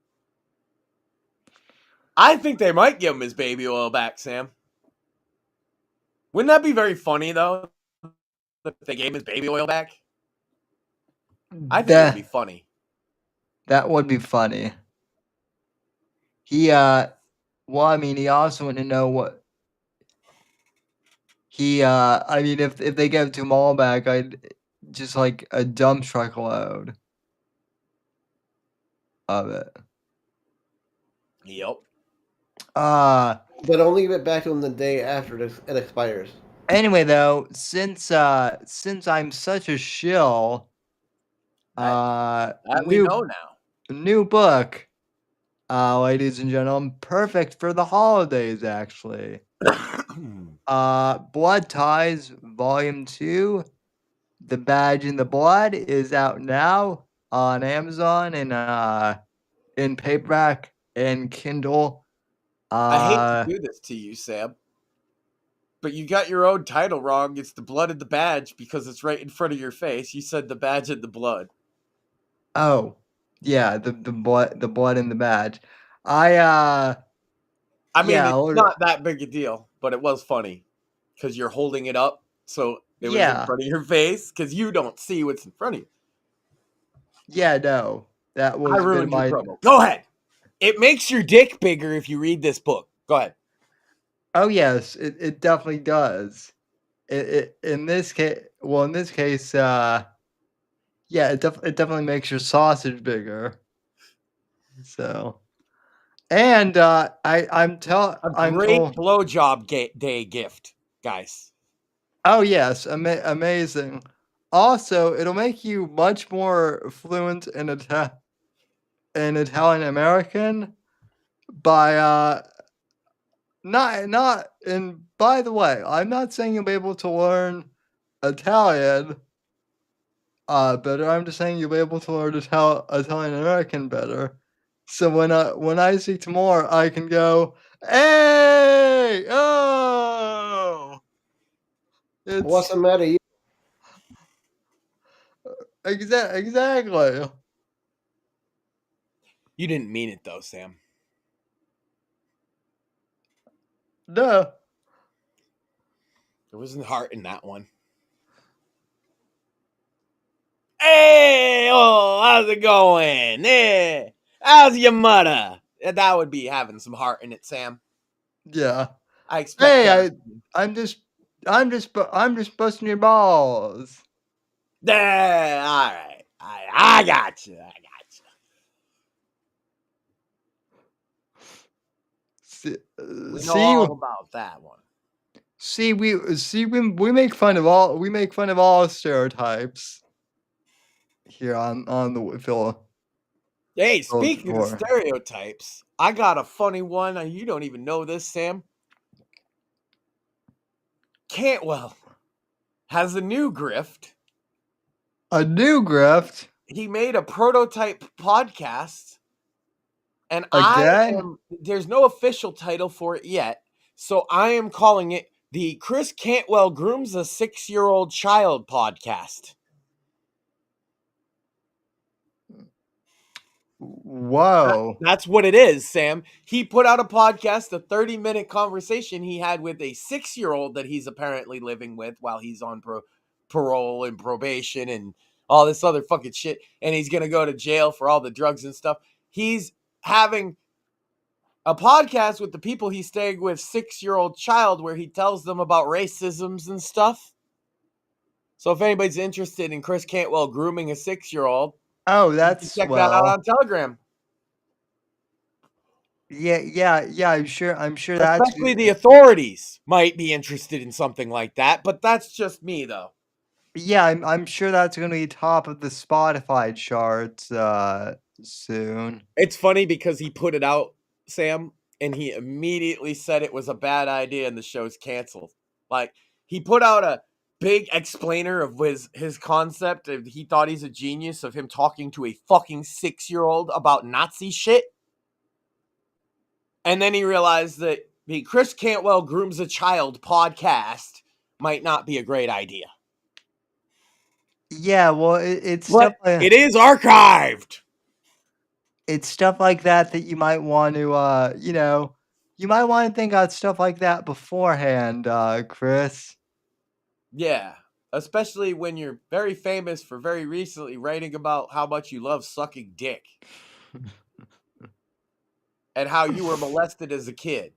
I think they might give him his baby oil back, Sam. Wouldn't that be very funny, though, if they gave him his baby oil back? I think it would be funny. That would be funny. He well, I mean, he also want to know what he I mean, if they give it to him all back, I'd just like a dump truck load of it. Yep. But only give it back to him the day after it expires. Anyway, though, since I'm such a shill, That we know now. New book, ladies and gentlemen, perfect for the holidays, actually. Blood Ties, Volume 2, The Badge in the Blood is out now on Amazon and in paperback and Kindle. I hate to do this to you, Sam. But you got your own title wrong. It's the blood and the badge because it's right in front of your face. You said the badge and the blood. Oh, yeah, the blood and the badge. I mean, yeah, it's not that big a deal, but it was funny because you're holding it up, so it was in yeah, front of your face because you don't see what's in front of you. yeah. No, that was I a bit of ruined your my. promo. Go ahead. It makes your dick bigger if you read this book. Go ahead. Oh yes, it definitely does. In this case, yeah, it definitely makes your sausage bigger. So, and I'm A great told. blowjob day gift, guys. Oh yes, amazing. Also, it'll make you much more fluent in Italian American by not and by the way, I'm not saying you'll be able to learn Italian better. I'm just saying you'll be able to learn Italian American better. So when I see tomorrow, I can go, hey, oh, What's it's the matter? You exactly. You didn't mean it though, Sam. No. There wasn't heart in that one. Hey, oh, how's it going? Hey, how's your mother? That would be having some heart in it, Sam. Yeah. I expect Hey, that. I'm just busting your balls. Yeah, all right. I got you. See, We know all about that one. we make fun of all stereotypes here on the Phil. Hey, Phil speaking of Tour. stereotypes, I got a funny one. You don't even know this, Sam. Cantwell has a new grift. A new grift He made a prototype podcast, and again. there's no official title for it yet, so I am calling it the Chris Cantwell Grooms a 6-year-old Child podcast. Whoa. That's what it is, Sam. He put out a podcast, a 30-minute conversation he had with a 6-year-old that he's apparently living with while he's on parole and probation and all this other fucking shit. And he's going to go to jail for all the drugs and stuff. He's having a podcast with the people he's staying with, 6-year-old child, where he tells them about racisms and stuff. So if anybody's interested in Chris Cantwell grooming a 6-year-old, Oh, you can that's check that out swell. on Telegram. Yeah. I'm sure that's Especially the authorities might be interested in something like that, but that's just me, though. yeah. I'm sure that's gonna be top of the Spotify charts soon. It's funny because he put it out, Sam, and he immediately said it was a bad idea and the show's canceled. Like, he put out a big explainer of his concept. He thought he's a genius of him talking to a fucking 6-year-old about Nazi shit. And then he realized that the Chris Cantwell Grooms a Child podcast might not be a great idea. Yeah, well, it's But it is archived. it's stuff like that that you might want to, you might want to think about stuff like that beforehand, Chris. Yeah. Especially when you're very famous for very recently writing about how much you love sucking dick. And how you were molested as a kid.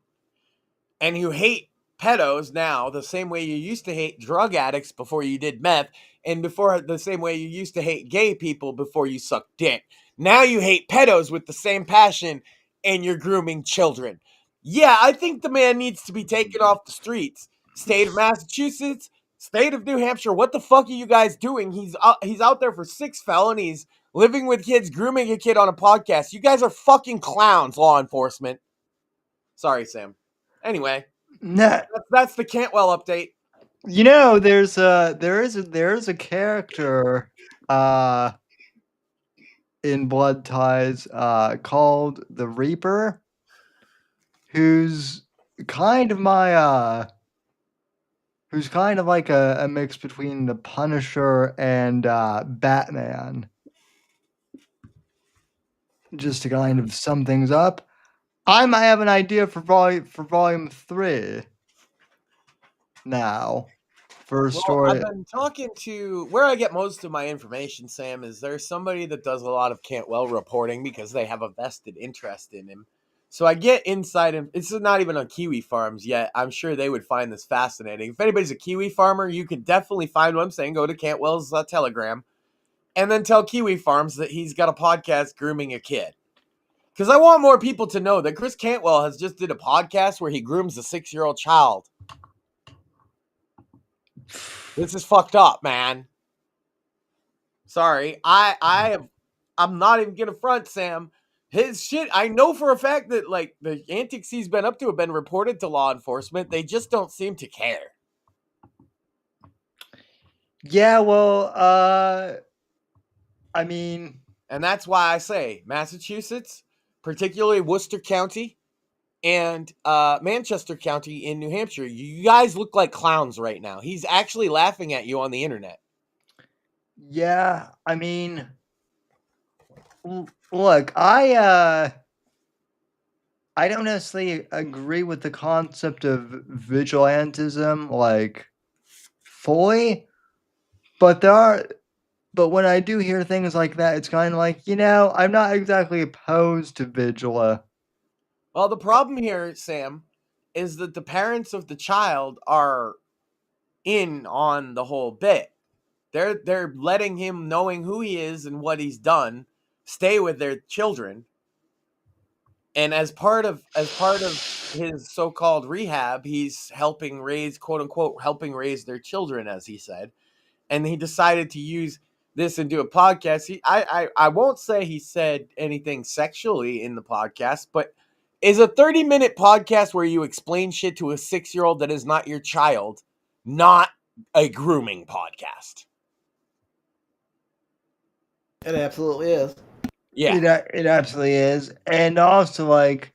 And you hate pedos now the same way you used to hate drug addicts before you did meth, and before the same way you used to hate gay people before you sucked dick. Now you hate pedos with the same passion, and you're grooming children. Yeah, I think the man needs to be taken off the streets. State of Massachusetts, state of New Hampshire, what the fuck are you guys doing? He's out there for 6 felonies, living with kids, grooming a kid on a podcast. You guys are fucking clowns, law enforcement. Sorry, Sam. Anyway, Nah, that's the Cantwell update. there's a character in Blood Ties called the Reaper, who's kind of my who's kind of like a mix between the Punisher and Batman. Just to kind of sum things up, I might have an idea for volume 3 now. For a Well, story. I've been talking to where I get most of my information, Sam, is there's somebody that does a lot of Cantwell reporting because they have a vested interest in him. So I get inside him. It's not even on Kiwi farms yet. I'm sure they would find this fascinating. If anybody's a Kiwi farmer, you can definitely find what I'm saying. Go to Cantwell's Telegram and then tell Kiwi Farms that he's got a podcast grooming a kid. Because I want more people to know that Chris Cantwell has just did a podcast where he grooms a 6-year-old child. This is fucked up, man. Sorry. I'm not even gonna front, Sam. His shit, I know for a fact that like the antics he's been up to have been reported to law enforcement. They just don't seem to care. Yeah, well, I mean, and that's why I say Massachusetts, particularly Worcester County and Manchester County in New Hampshire, you guys look like clowns right now. He's actually laughing at you on the internet. Yeah, I mean, look, I don't necessarily agree with the concept of vigilantism, like, fully, but when I do hear things like that, it's kind of like, I'm not exactly opposed to vigila. Well, the problem here, Sam, is that the parents of the child are in on the whole bit. They're letting him, knowing who he is and what he's done, stay with their children. And as part of his so-called rehab, he's helping raise, quote unquote, helping raise their children, as he said. And he decided to use this and do a podcast. I won't say he said anything sexually in the podcast, but is a 30-minute podcast where you explain shit to a 6-year-old that is not your child not a grooming podcast? It absolutely is. Yeah. It absolutely is. And also, like,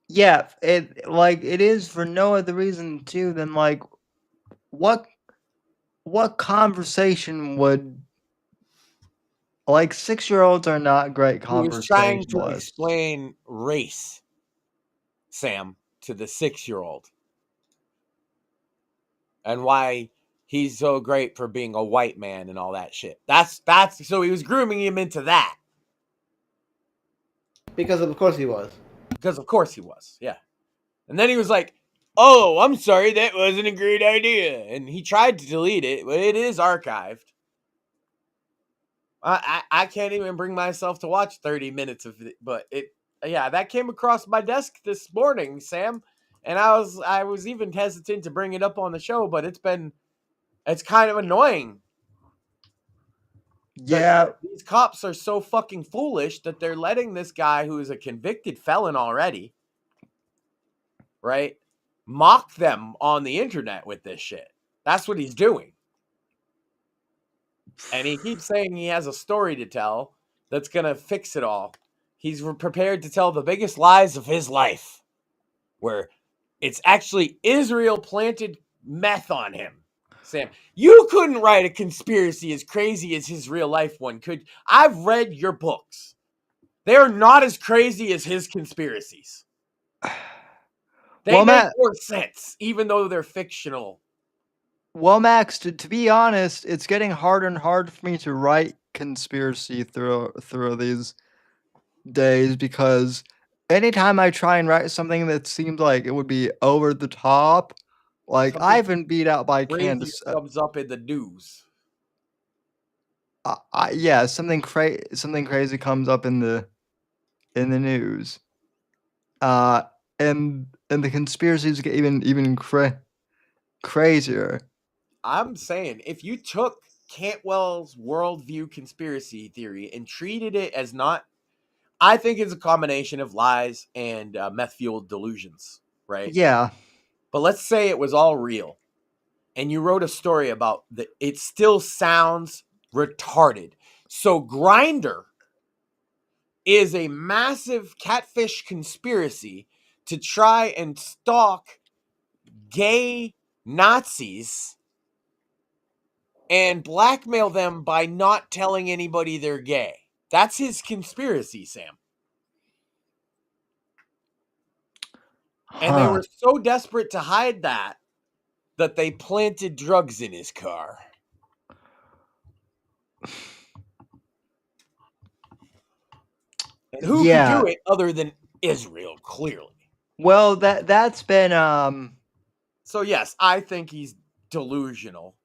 yeah, it is for no other reason, too, than, like, what conversation would, like, 6-year-olds are not great He was trying to conversationalists. explain race, Sam, to the 6-year-old. And why he's so great for being a white man and all that shit. That's so he was grooming him into that. Because of course he was. Because of course he was, yeah. And then he was like, "Oh, I'm sorry, that wasn't a great idea." And he tried to delete it, but it is archived. I can't even bring myself to watch 30 minutes of it, but that came across my desk this morning, Sam. And I was even hesitant to bring it up on the show, but it's kind of annoying. Yeah. These cops are so fucking foolish that they're letting this guy who is a convicted felon already, right, mock them on the internet with this shit. That's what he's doing. And he keeps saying he has a story to tell that's going to fix it all. He's prepared to tell the biggest lies of his life, where it's actually Israel planted meth on him. Sam, you couldn't write a conspiracy as crazy as his real life one, could? I've read your books. They're not as crazy as his conspiracies. They make more sense, even though they're fictional. Well, Max, to be honest, it's getting harder and harder for me to write conspiracy through these days, because anytime I try and write something that seems like it would be over the top, like Something I've been beat out by crazy Candace. Comes up in the news. Yeah, something crazy comes up in the news. And the conspiracies get even crazier. I'm saying, if you took Cantwell's worldview conspiracy theory and treated it as not, I think it's a combination of lies and meth-fueled delusions, right? Yeah. But let's say it was all real, and you wrote a story about that. It still sounds retarded. So Grindr is a massive catfish conspiracy to try and stalk gay Nazis and blackmail them by not telling anybody they're gay. That's his conspiracy, Sam. And they were so desperate to hide that they planted drugs in his car. And who could do it other than Israel, clearly? Well, that's been So yes, I think he's delusional.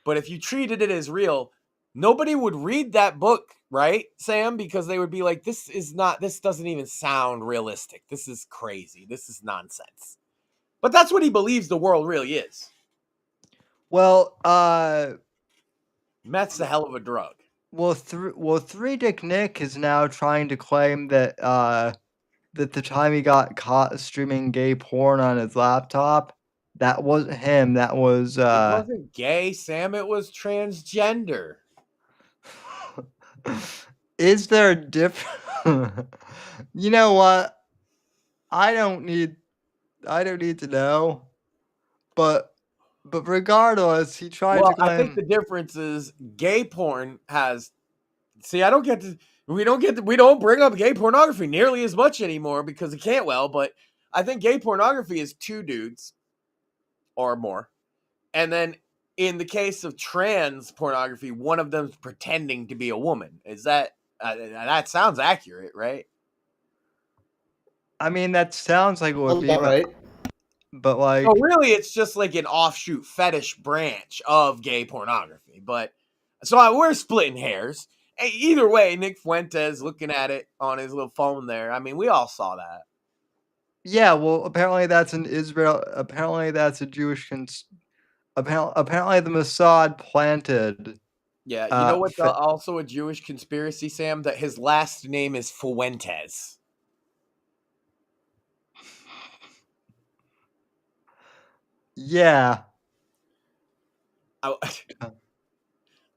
But if you treated it as real, nobody would read that book, right, Sam? Because they would be like, this doesn't even sound realistic. This is crazy. This is nonsense. But that's what he believes the world really is. Well, meth's a hell of a drug. Well, Three Dick Nick is now trying to claim that that the time he got caught streaming gay porn on his laptop, that wasn't him. That was It wasn't gay, Sam. It was transgender. Is there a difference? You know what? I don't need to know. But regardless, he tried to claim. I think the difference is gay porn has. See, we don't bring up gay pornography nearly as much anymore because it can't well. But I think gay pornography is two dudes or more, and then in the case of trans pornography, one of them's pretending to be a woman. Is that that sounds accurate, right? I mean, that sounds like it would be right. But like, so really, it's just like an offshoot fetish branch of gay pornography. But so we're splitting hairs. Either way, Nick Fuentes looking at it on his little phone there. I mean, we all saw that. Yeah, well, apparently that's an Israel. Apparently that's a Jewish. Apparently the Mossad planted. Yeah, you know what's also a Jewish conspiracy, Sam? That his last name is Fuentes. Yeah.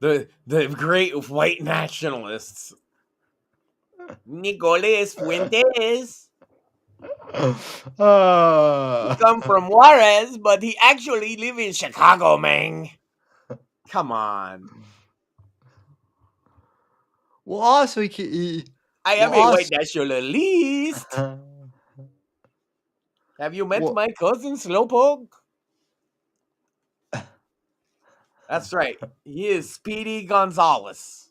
The great white nationalists. Nicolas Fuentes. He come from Juarez, but he actually live in Chicago, man. Come on. Well, also I am a white nationalist. Have you met my cousin Slowpoke? That's right. He is Speedy Gonzalez,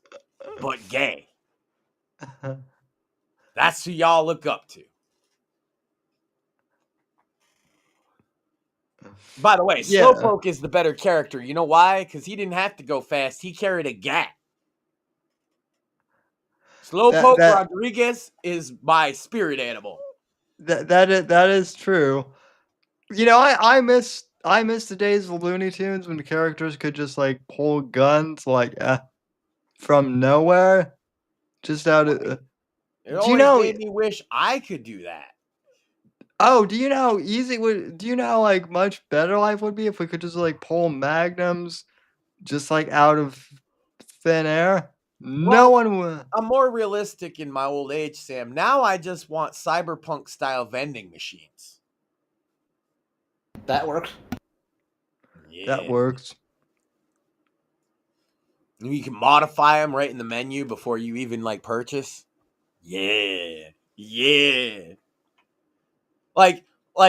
but gay. That's who y'all look up to. By the way, Slowpoke is the better character. You know why? Because he didn't have to go fast. He carried a gat. Slowpoke Rodriguez is my spirit animal. That is true. You know, I miss the days of Looney Tunes when the characters could just like pull guns like from nowhere, just out of. It always made me wish I could do that. Oh, do you know how easy do you know how like much better life would be if we could just like pull magnums just like out of thin air? No one would. I'm more realistic in my old age, Sam. Now I just want cyberpunk style vending machines. That works. Yeah. That works. You can modify them right in the menu before you even like purchase. Yeah. Like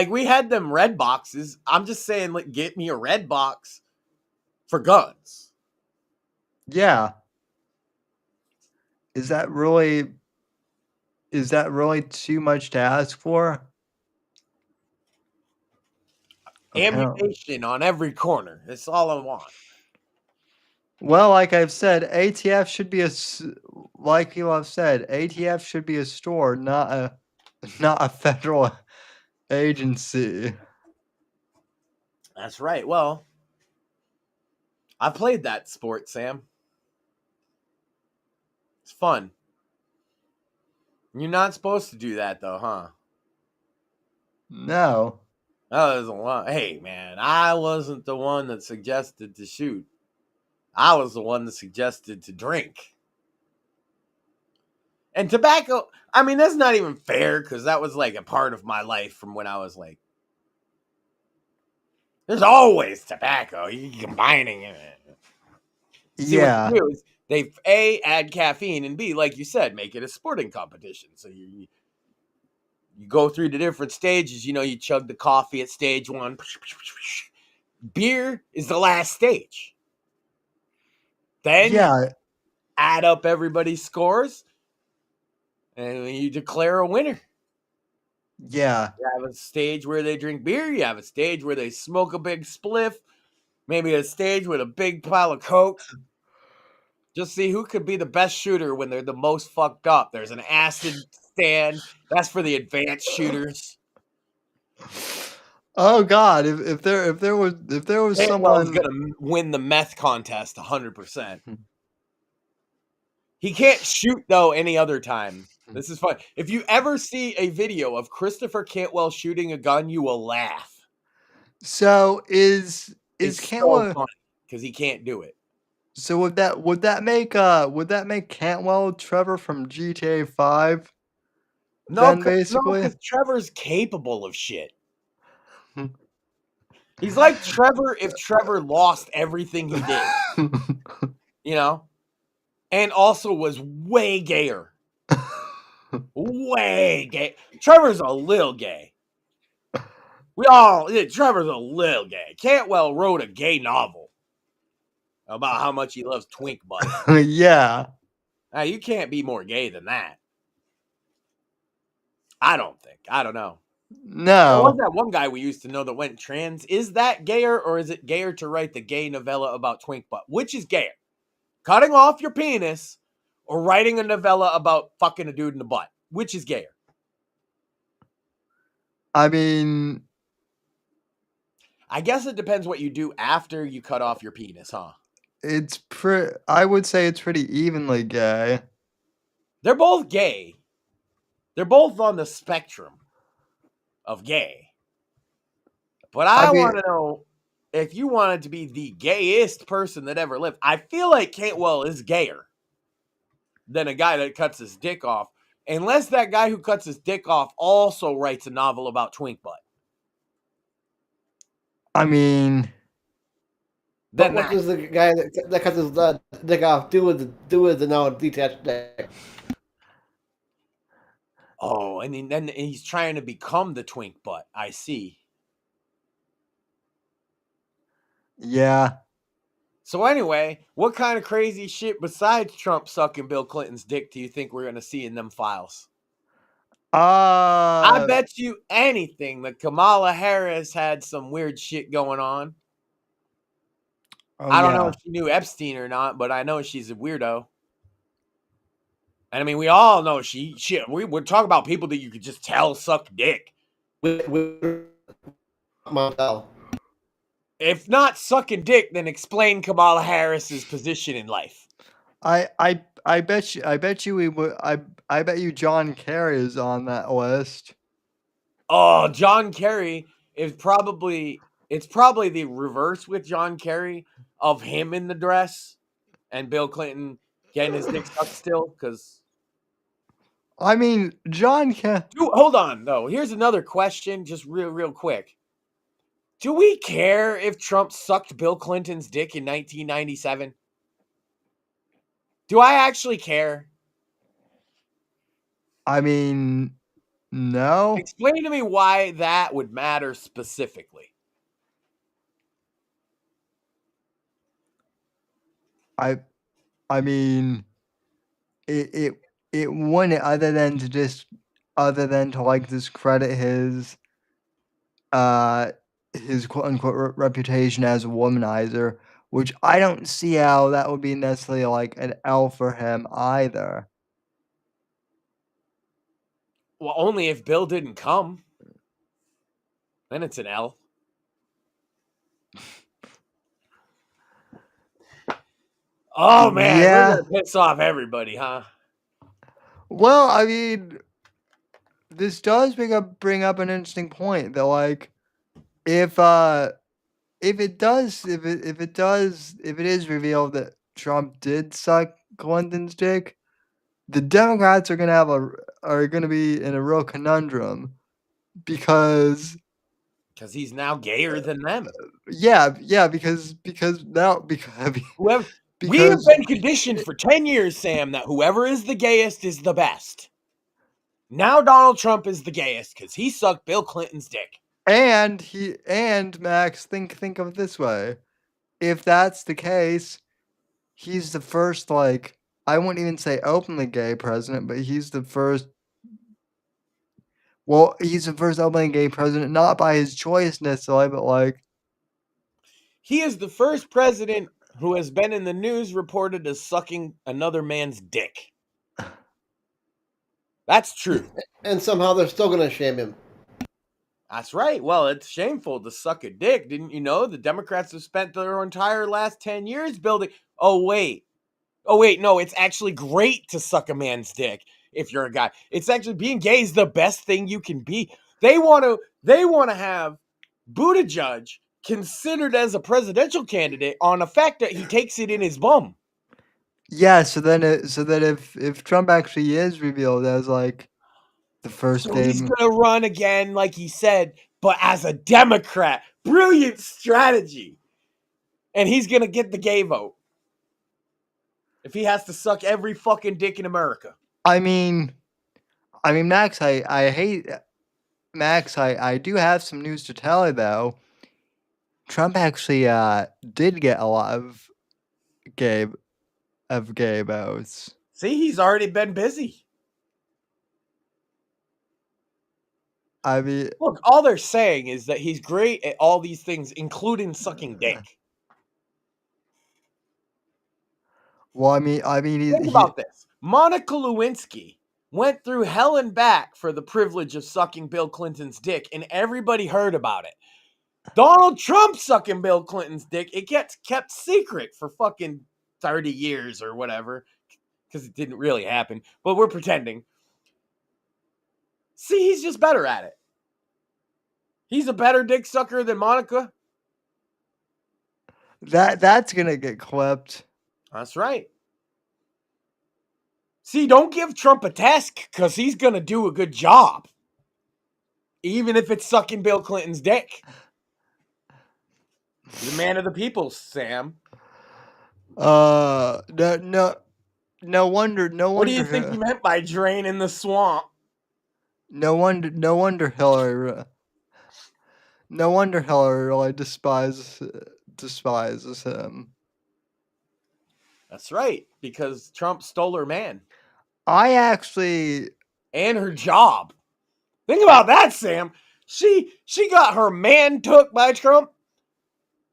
we had them red boxes. I'm just saying, like, get me a red box for guns. Yeah. Is that really too much to ask for? Ammunition on every corner. That's all I want. Well, like I've said, ATF should be like people have said, ATF should be a store, not a federal agency. That's right. Well, I played that sport, Sam. It's fun. You're not supposed to do that, though, huh? No. That was a lot. Hey, man, I wasn't the one that suggested to shoot. I was the one that suggested to drink. And tobacco, I mean, that's not even fair because that was like a part of my life from when I was like There's always tobacco. You're combining it. See, what Yeah. they do is they A, add caffeine, and B, like you said, make it a sporting competition. So you go through the different stages. You chug the coffee at stage 1. Beer is the last stage. Then Yeah. add up everybody's scores, and you declare a winner. Yeah. You have a stage where they drink beer. You have a stage where they smoke a big spliff. Maybe a stage with a big pile of coke. Just see who could be the best shooter when they're the most fucked up. There's an acid stand. That's for the advanced shooters. Oh God! If there was Cantwell's someone gonna win the meth contest 100%. He can't shoot though any other time. This is fun. If you ever see a video of Christopher Cantwell shooting a gun, you will laugh. So is It's Cantwell? so funny because he can't do it. So would that make Cantwell Trevor from GTA 5? No, Then basically, because Trevor's capable of shit. He's like Trevor if Trevor lost everything he did, and also was way gayer. Way gay. Trevor's a little gay. Trevor's a little gay. Cantwell wrote a gay novel about how much he loves twink butt. yeah. Now, you can't be more gay than that. I don't think. I don't know. There was No. that one guy we used to know that went trans. Is that gayer, or is it gayer to write the gay novella about twink butt? Which is gayer? Cutting off your penis or writing a novella about fucking a dude in the butt? Which is gayer? I mean, I guess it depends what you do after you cut off your penis, huh? I would say it's pretty evenly gay. They're both gay. They're both on the spectrum of gay. But I mean- want to know if you wanted to be the gayest person that ever lived. I feel like Cantwell is gayer than a guy that cuts his dick off. Unless that guy who cuts his dick off also writes a novel about twink butt. I mean, Then What does the guy that cuts his dick off do with the now detached dick? Oh, and then he's trying to become the twink butt. I see. yeah. So anyway, what kind of crazy shit besides Trump sucking Bill Clinton's dick do you think we're going to see in them files? I bet you anything that Kamala Harris had some weird shit going on. I don't know if she knew Epstein or not, but I know she's a weirdo. And I mean, we all know we're talking about people that you could just tell suck dick. Montel. If not sucking dick, then explain Kamala Harris's position in life. I bet you we would I bet you John Kerry is on that list. Oh, John Kerry is it's probably the reverse with John Kerry of him in the dress and Bill Clinton getting his dick sucked still, because I mean, John Kerry. hold on though. Here's another question, just real quick. Do we care if Trump sucked Bill Clinton's dick in 1997? Do I actually care? I mean, no. Explain to me why that would matter specifically. I mean, it wouldn't, other than to like discredit his quote unquote reputation as a womanizer, which I don't see how that would be necessarily like an L for him either. Well, only if Bill didn't come. Then it's an L. Oh man, Yeah. we're gonna piss off everybody, huh? Well, I mean, this does bring up an interesting point that, like, if it is revealed that Trump did suck Clinton's dick, the Democrats are gonna be in a real conundrum, because Because he's now gayer than them. Yeah, because now Whoever we have because been conditioned for 10 years, Sam, that whoever is the gayest is the best. Now Donald Trump is the gayest because he sucked Bill Clinton's dick. and Max, think of it this way. If that's the case, he's the first, like, I wouldn't even say openly gay president, but he's the first openly gay president, not by his choice necessarily, but like He is the first president who has been in the news reported as sucking another man's dick. That's true. And somehow they're still going to shame him. That's right. Well, it's shameful to suck a dick. Didn't you know the Democrats have spent their entire last 10 years building? Oh, wait, no, it's actually great to suck a man's dick if you're a guy. It's actually being gay is the best thing you can be. They want to have Buttigieg considered as a presidential candidate on the fact that he takes it in his bum. yeah. So that if Trump actually is revealed as like the first So gay, he's going to run again, like he said, but as a Democrat. Brilliant strategy. And he's going to get the gay vote. If he has to suck every fucking dick in America. I mean, Max, I hate Max. I do have some news to tell you though. Trump actually did get a lot of gay votes. See, he's already been busy. I mean, Look, all they're saying is that he's great at all these things, including sucking dick. well, I mean, Think about this. Monica Lewinsky went through hell and back for the privilege of sucking Bill Clinton's dick, and everybody heard about it. Donald Trump sucking Bill Clinton's dick, it gets kept secret for fucking 30 years or whatever, because it didn't really happen, but we're pretending. See, he's just better at it. He's a better dick sucker than Monica. that's gonna get clipped. That's right. See, don't give Trump a task because he's going to do a good job. Even if it's sucking Bill Clinton's dick. He's a man of the people, Sam. No wonder. What do you think he meant by draining the swamp? No wonder Hillary. No wonder Hillary really despises him. That's right, because Trump stole her man. And her job. Think about that, Sam. She got her man took by Trump,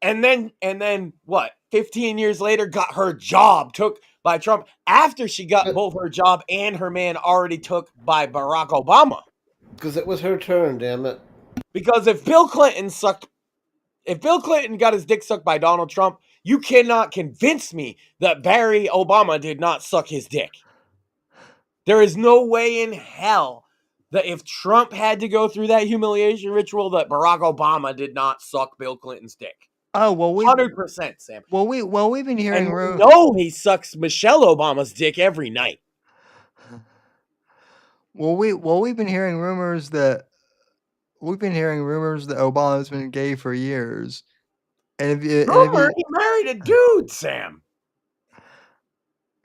and then what? 15 years later, got her job took by Trump after she got both her job and her man already took by Barack Obama. Because it was her turn, damn it. Because if Bill Clinton got his dick sucked by Donald Trump, you cannot convince me that Barry Obama did not suck his dick. There is no way in hell that if Trump had to go through that humiliation ritual, that Barack Obama did not suck Bill Clinton's dick. Oh well, 100%, Sam. We've been hearing rumors. No, he sucks Michelle Obama's dick every night. We've been hearing rumors that Obama's been gay for years. And he married a dude, Sam.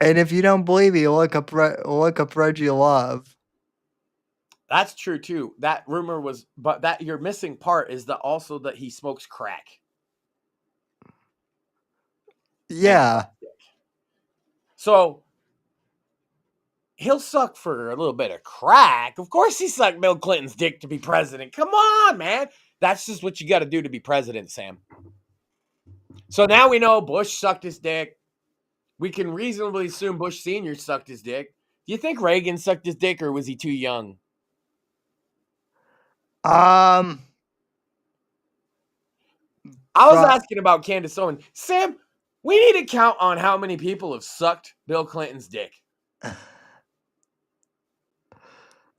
And if you don't believe me, look up Reggie Love. That's true too. That rumor was, but that your missing part is that also that he smokes crack. Yeah. So he'll suck for a little bit of crack. Of course he sucked Bill Clinton's dick to be president. Come on, man. That's just what you got to do to be president, Sam. So now we know Bush sucked his dick. We can reasonably assume Bush Sr. sucked his dick. Do you think Reagan sucked his dick, or was he too young? I was asking about Candace Owens. Sam, we need to count on how many people have sucked Bill Clinton's dick.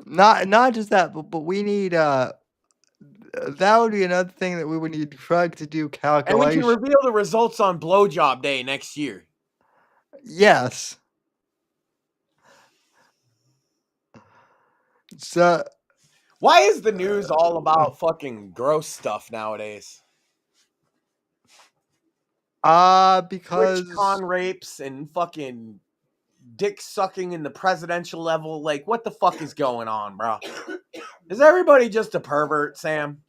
Not just that, but we need that would be another thing that we would need Craig to do calculation. And we can reveal the results on Blowjob Day next year. Yes. So Why is the news all about fucking gross stuff nowadays? Because TwitchCon rapes and fucking dick sucking in the presidential level. Like, what the fuck is going on, bro? Is everybody just a pervert, Sam?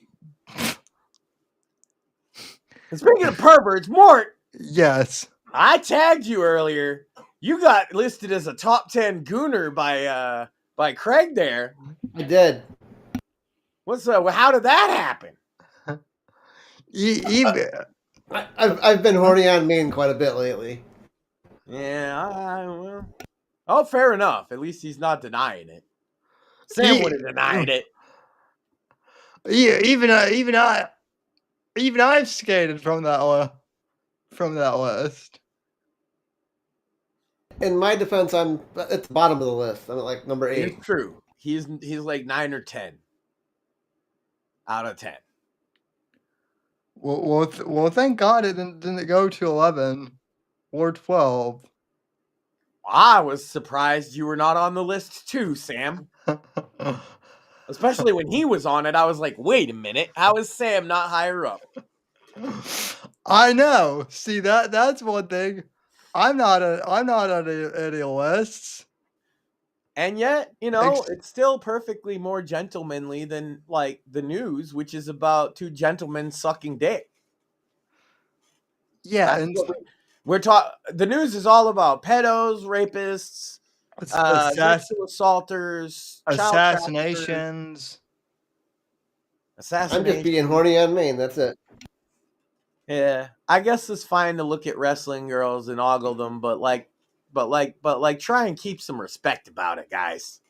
And speaking of perverts, Mort, yes. I tagged you earlier. You got listed as a top 10 gooner by Craig there. I did. How did that happen? Even I've been horny on Maine quite a bit lately. Yeah, well, fair enough. At least he's not denying it. Sam would have denied it. yeah, even I've skated from that list. In my defense, I'm at the bottom of the list. I'm at like number 8. It's true. He's like 9 or 10 out of 10. Well, thank God it didn't go to 11 or 12. I was surprised you were not on the list too, Sam. Especially when he was on it, I was like, wait a minute, how is Sam not higher up? I know. See, that's one thing. I'm not on any lists. And yet, it's still perfectly more gentlemanly than like the news, which is about two gentlemen sucking dick. Yeah, That's and what we're talking. The news is all about pedos, rapists, sexual assaulters, assassinations. I'm just being horny on Maine. That's it. Yeah, I guess it's fine to look at wrestling girls and ogle them, but try and keep some respect about it, guys.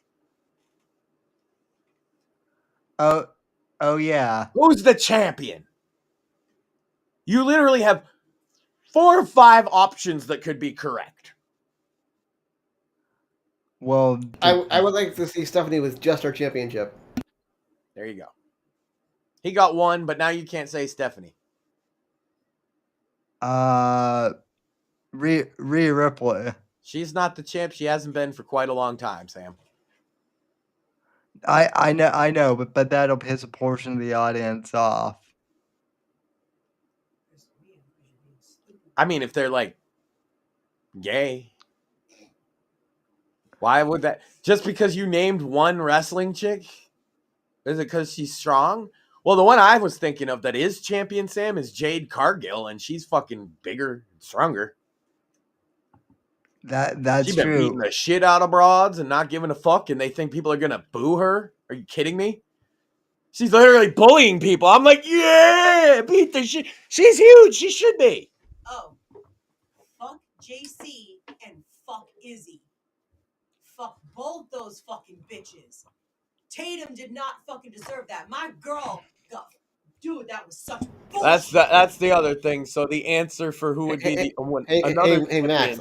Oh yeah. Who's the champion? You literally have 4 or 5 options that could be correct. Well, I would like to see Stephanie with just her championship. There you go. He got 1, but now you can't say Stephanie. Rhea Ripley. She's not the champ. She hasn't been for quite a long time, Sam. I know, but that'll piss a portion of the audience off. I mean, if they're like gay, why would that? Just because you named one wrestling chick? Is it because she's strong? Well, the one I was thinking of that is champion, Sam, is Jade Cargill, and she's fucking bigger, stronger. That's She's been true. beating the shit out of broads and not giving a fuck, and they think people are gonna boo her. Are you kidding me? She's literally bullying people. I'm like, yeah, beat the shit. She's huge. She should be. Oh, fuck JC and fuck Izzy. Fuck both those fucking bitches. Tatum did not fucking deserve that. My girl got, dude, that was such bullshit. That's the other thing. So the answer for who would be Hey, Max,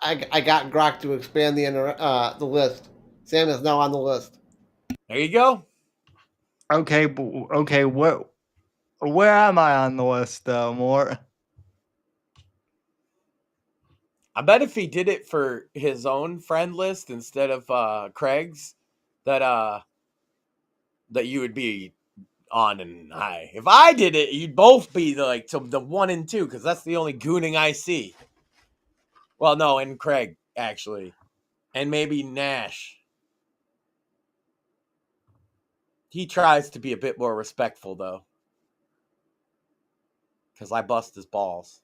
I got Grok to expand the list. Sam is now on the list. There you go. Okay, where am I on the list though, Mort? I bet if he did it for his own friend list instead of Craig's, that you would be on and high. If I did it, you'd both be the 1 and 2, because that's the only gooning I see. Well, no, and Craig actually, and maybe Nash. He tries to be a bit more respectful though, because I bust his balls.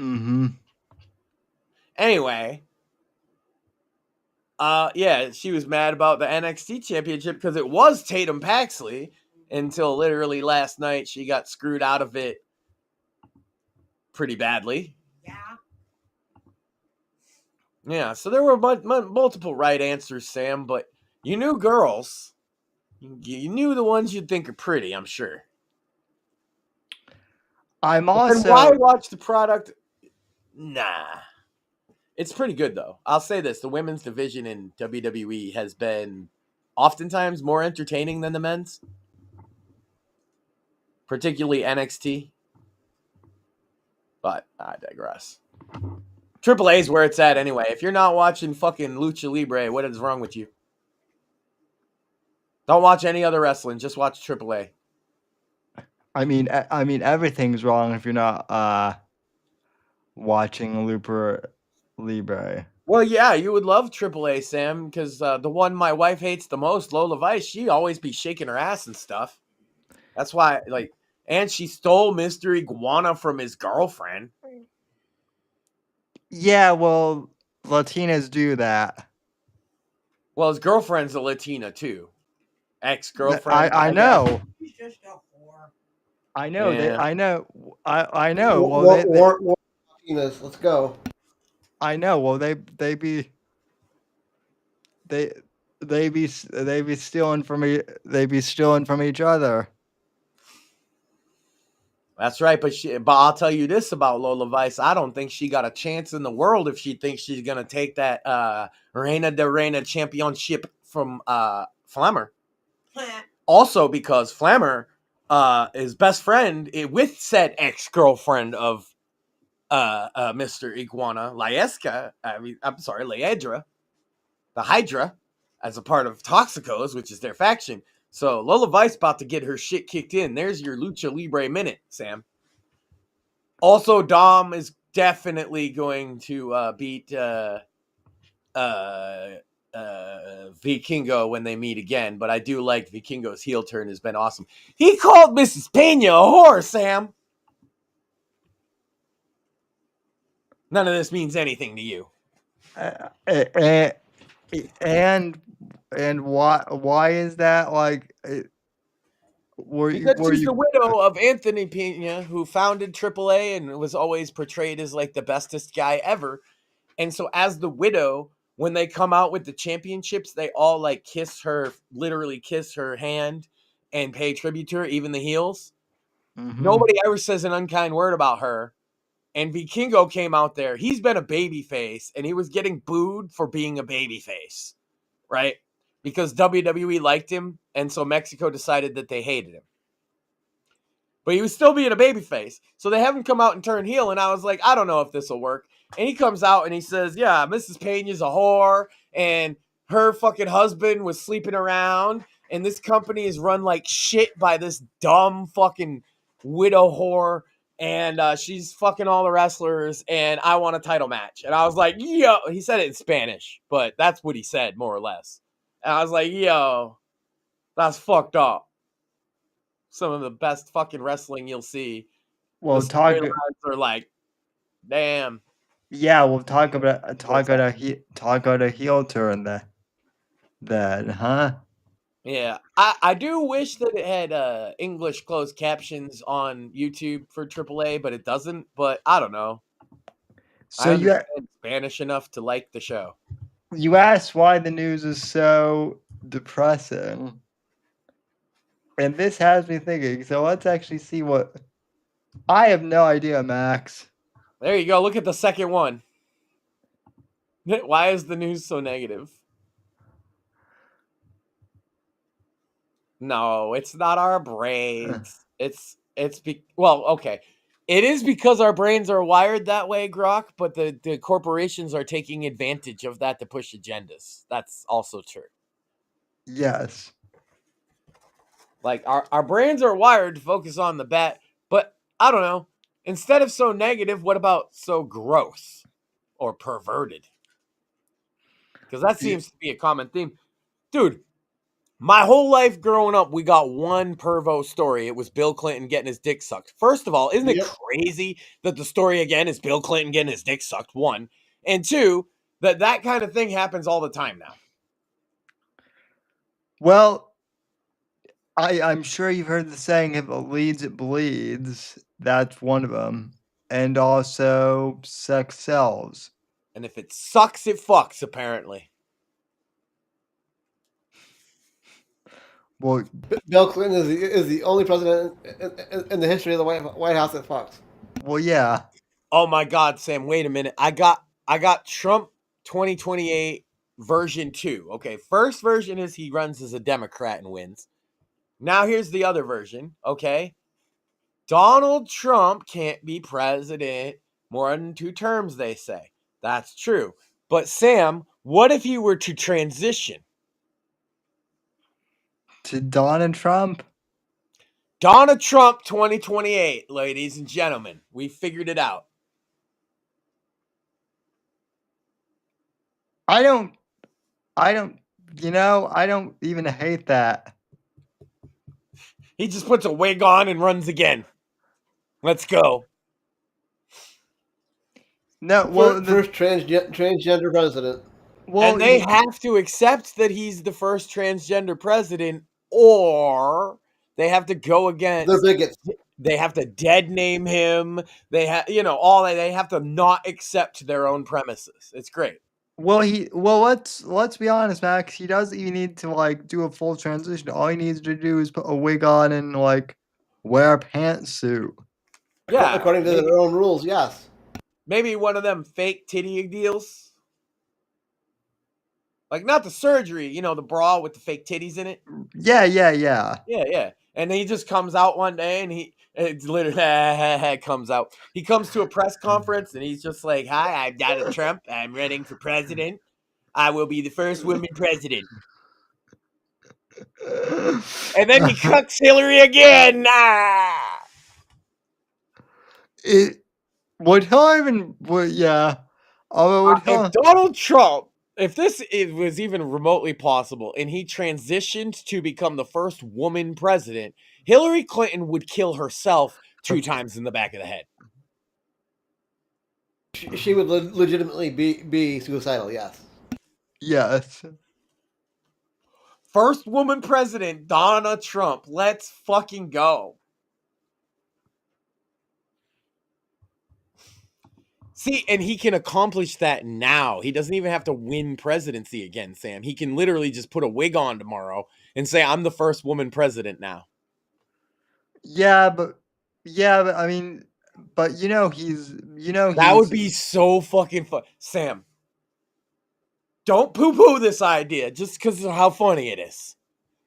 Mm-hmm. Anyway, yeah, she was mad about the NXT championship because it was Tatum Paxley until literally last night she got screwed out of it pretty badly. Yeah, so there were multiple right answers, Sam, but you knew girls. You knew the ones you'd think are pretty, I'm sure. I'm also... And why watch the product? Nah. It's pretty good, though. I'll say this. The women's division in WWE has been oftentimes more entertaining than the men's. Particularly NXT. But I digress. AAA is where it's at anyway. If you're not watching fucking Lucha Libre, what is wrong with you? Don't watch any other wrestling. Just watch AAA. I mean, everything's wrong if you're not watching Luper Libre. Well, yeah, you would love AAA, Sam, because the one my wife hates the most, Lola Vice, she always be shaking her ass and stuff. That's why, like, and she stole Mr. Iguana from his girlfriend. Yeah, well, Latinas do that. Well, his girlfriend's a Latina too, ex-girlfriend. I know. He's just a whore. I know. Yeah. I know. I know. Well, Latinas, let's go. I know. Well, they be stealing from each other. That's right, but I'll tell you this about Lola Vice. I don't think she got a chance in the world if she thinks she's gonna take that Reina de Reina championship from Flammer. Also, because Flammer is best friend with said ex-girlfriend of Mr. Iguana, Laesca. Laedra, the Hydra, as a part of Toxicos, which is their faction. So Lola Vice about to get her shit kicked in. There's your Lucha Libre minute, Sam. Also, Dom is definitely going to beat Vikingo when they meet again. But I do like Vikingo's heel turn has been awesome. He called Mrs. Pena a whore, Sam. None of this means anything to you. And why is that? Like, Because she's the widow of Anthony Pena, who founded AAA and was always portrayed as like the bestest guy ever. And so as the widow, when they come out with the championships, they all like literally kiss her hand and pay tribute to her, even the heels. Mm-hmm. Nobody ever says an unkind word about her. And Vikingo came out there. He's been a babyface, and he was getting booed for being a babyface, right? Because WWE liked him, and so Mexico decided that they hated him. But he was still being a babyface. So they have him come out and turn heel, and I was like, I don't know if this will work. And he comes out and he says, yeah, Mrs. Pena's a whore, and her fucking husband was sleeping around, and this company is run like shit by this dumb fucking widow whore, and she's fucking all the wrestlers, and I want a title match. And I was like, yo, he said it in Spanish, but that's what he said, more or less. And I was like, yo, that's fucked up. Some of the best fucking wrestling you'll see. Well, the storylines are like, damn. Yeah, we'll talk about a heel turn then, huh? Yeah, I do wish that it had English closed captions on YouTube for AAA, but it doesn't. But I don't know. So I understand Spanish enough to like the show. You asked why the news is so depressing, and this has me thinking. So let's actually see what. I have no idea, Max. There you go. Look at the second one. Why is the news so negative? No, it's not our brains. Okay. It is because our brains are wired that way, Grok, but the corporations are taking advantage of that to push agendas. That's also true. Yes. Like our brains are wired to focus on the bet, but I don't know. Instead of so negative, what about so gross or perverted? Because that seems to be a common theme. Dude, my whole life growing up, we got one pervo story. It was Bill Clinton getting his dick sucked. First of all, isn't it crazy that the story again is Bill Clinton getting his dick sucked? One. And two, that kind of thing happens all the time now. Well, I'm sure you've heard the saying, if it leads, it bleeds. That's one of them. And also, sex sells. And if it sucks, it fucks, apparently. Well, Bill Clinton is the only president in the history of the White House that fucks. Well, yeah. Oh my God, Sam! Wait a minute. I got Trump 2028 version 2. Okay, first version is he runs as a Democrat and wins. Now here's the other version. Okay, Donald Trump can't be president more than 2 terms. They say that's true. But Sam, what if he were to transition? To Donald Trump. Donald Trump 2028, ladies and gentlemen. We figured it out. I don't even hate that. He just puts a wig on and runs again. Let's go. No, well, first transgender president. well, And they have to accept that he's the first transgender president, or they have to go against. They're bigots. They have to dead name him. They have, all that. They have to not accept their own premises. It's great. well, let's be honest, Max. He doesn't even need to like do a full transition. All he needs to do is put a wig on and like wear a pantsuit. Yeah, according to their own rules. Yes. Maybe one of them fake titty deals. Like not the surgery, the bra with the fake titties in it. Yeah. Yeah. And then he just comes out one day and it's literally comes out. He comes to a press conference and he's just like, "Hi, I'm Donald Trump. I'm running for president. I will be the first woman president." And then he cucks Hillary again. It would he even? Yeah. If Donald Trump, if this was even remotely possible, and he transitioned to become the first woman president, Hillary Clinton would kill herself 2 times in the back of the head. She would legitimately be suicidal. Yes. Yes. First woman president, Donald Trump. Let's fucking go. See, and he can accomplish that now. He doesn't even have to win presidency again, Sam. He can literally just put a wig on tomorrow and say, "I'm the first woman president now." Yeah, but I mean, but he's that would be so fucking fun. Sam, don't poo-poo this idea just because of how funny it is.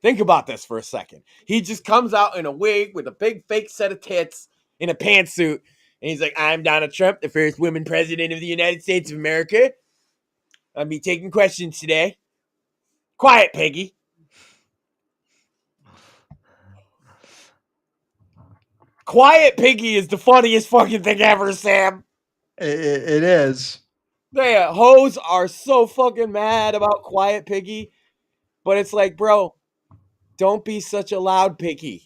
Think about this for a second. He just comes out in a wig with a big fake set of tits in a pantsuit. And he's like, "I'm Donald Trump, the first woman president of the United States of America. I'll be taking questions today. Quiet, Peggy." Quiet Piggy is the funniest fucking thing ever, Sam. It is. Yeah, hoes are so fucking mad about Quiet Piggy. But it's like, bro, don't be such a loud piggy.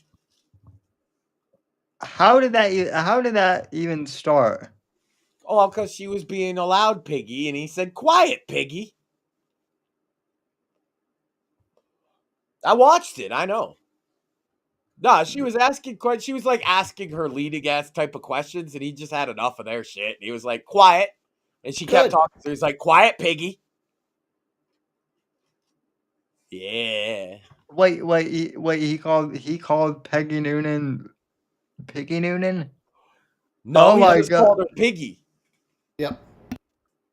How did that even start? Oh, because she was being a loud piggy, and he said, "Quiet, piggy." I watched it. I know. No, she was asking her leading ass type of questions, and he just had enough of their shit. And he was like, "Quiet," and she kept talking. So he's like, "Quiet, piggy." Yeah. Wait. He called Peggy Noonan Piggy Noonan? No, Oh he just called her Piggy. Yep.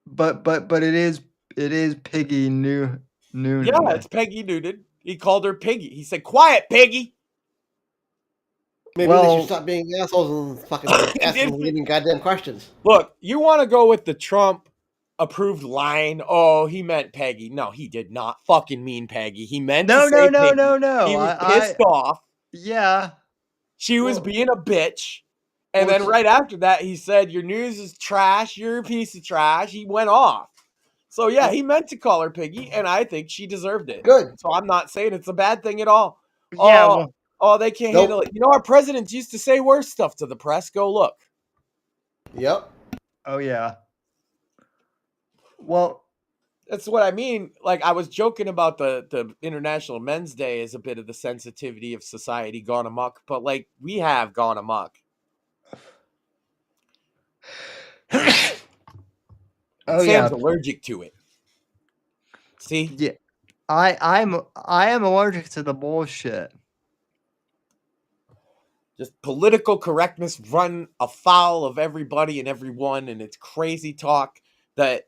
But it is Piggy Noonan. Yeah, it's Peggy Noonan. He called her Piggy. He said, "Quiet, Piggy." Maybe they should stop being assholes and fucking asking leading goddamn questions. Look, you want to go with the Trump approved line? Oh, he meant Peggy. No, he did not fucking mean Peggy. He meant no. He was pissed off. Yeah. She was being a bitch. And then right after that, he said, "Your news is trash. You're a piece of trash." He went off. So, yeah, he meant to call her Piggy, and I think she deserved it. Good. So I'm not saying it's a bad thing at all. Yeah. They can't handle it. Our presidents used to say worse stuff to the press. Go look. Yep. Oh, yeah. Well, that's what I mean. Like, I was joking about the International Men's Day as a bit of the sensitivity of society gone amok, but, like, we have gone amok. Sam's allergic to it. See? Yeah. I am allergic to the bullshit. Just political correctness run afoul of everybody and everyone, and it's crazy talk that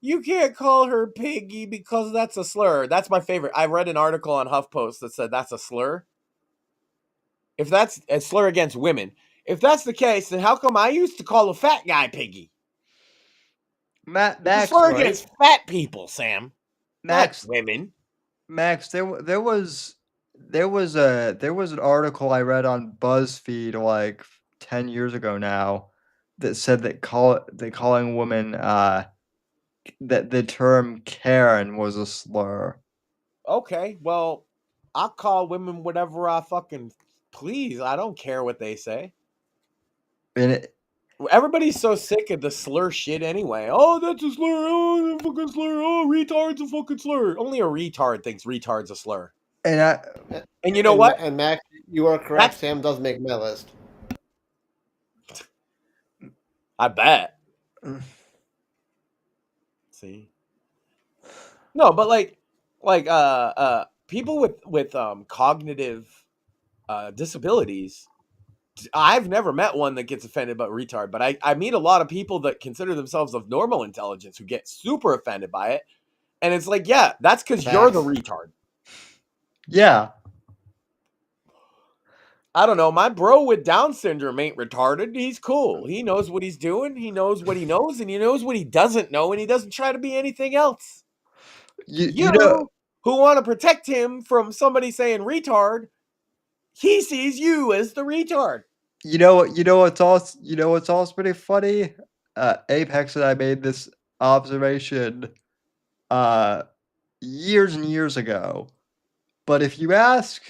you can't call her Piggy because that's a slur. That's my favorite. I read an article on HuffPost that said that's a slur. If that's a slur against women, if that's the case, then how come I used to call a fat guy Piggy? Max, it's a slur against fat people, Sam. Max, not women. Max, there was an article I read on BuzzFeed like 10 years ago now that said that calling women that the term Karen was a slur. Okay, well, I'll call women whatever I fucking please. I don't care what they say. And it, Everybody's so sick of the slur shit anyway. Oh, that's a slur. Oh, that's a fucking slur. Oh, retard's a fucking slur. Only a retard thinks retard's a slur. and I And you know what? And Max, you are correct. That's- Sam does make my list. I bet. See? No, but like people with cognitive disabilities, I've never met one that gets offended by retard, but I meet a lot of people that consider themselves of normal intelligence who get super offended by it. And it's like, yeah, that's because you're the retard. yeah. I don't know. My bro with Down syndrome ain't retarded. He's cool. He knows what he's doing. He knows what he knows, and he knows what he doesn't know, and he doesn't try to be anything else. You know Who want to protect him from somebody saying retard, he sees you as the retard. you know what's also pretty funny? Apex and I made this observation years and years ago. But if you ask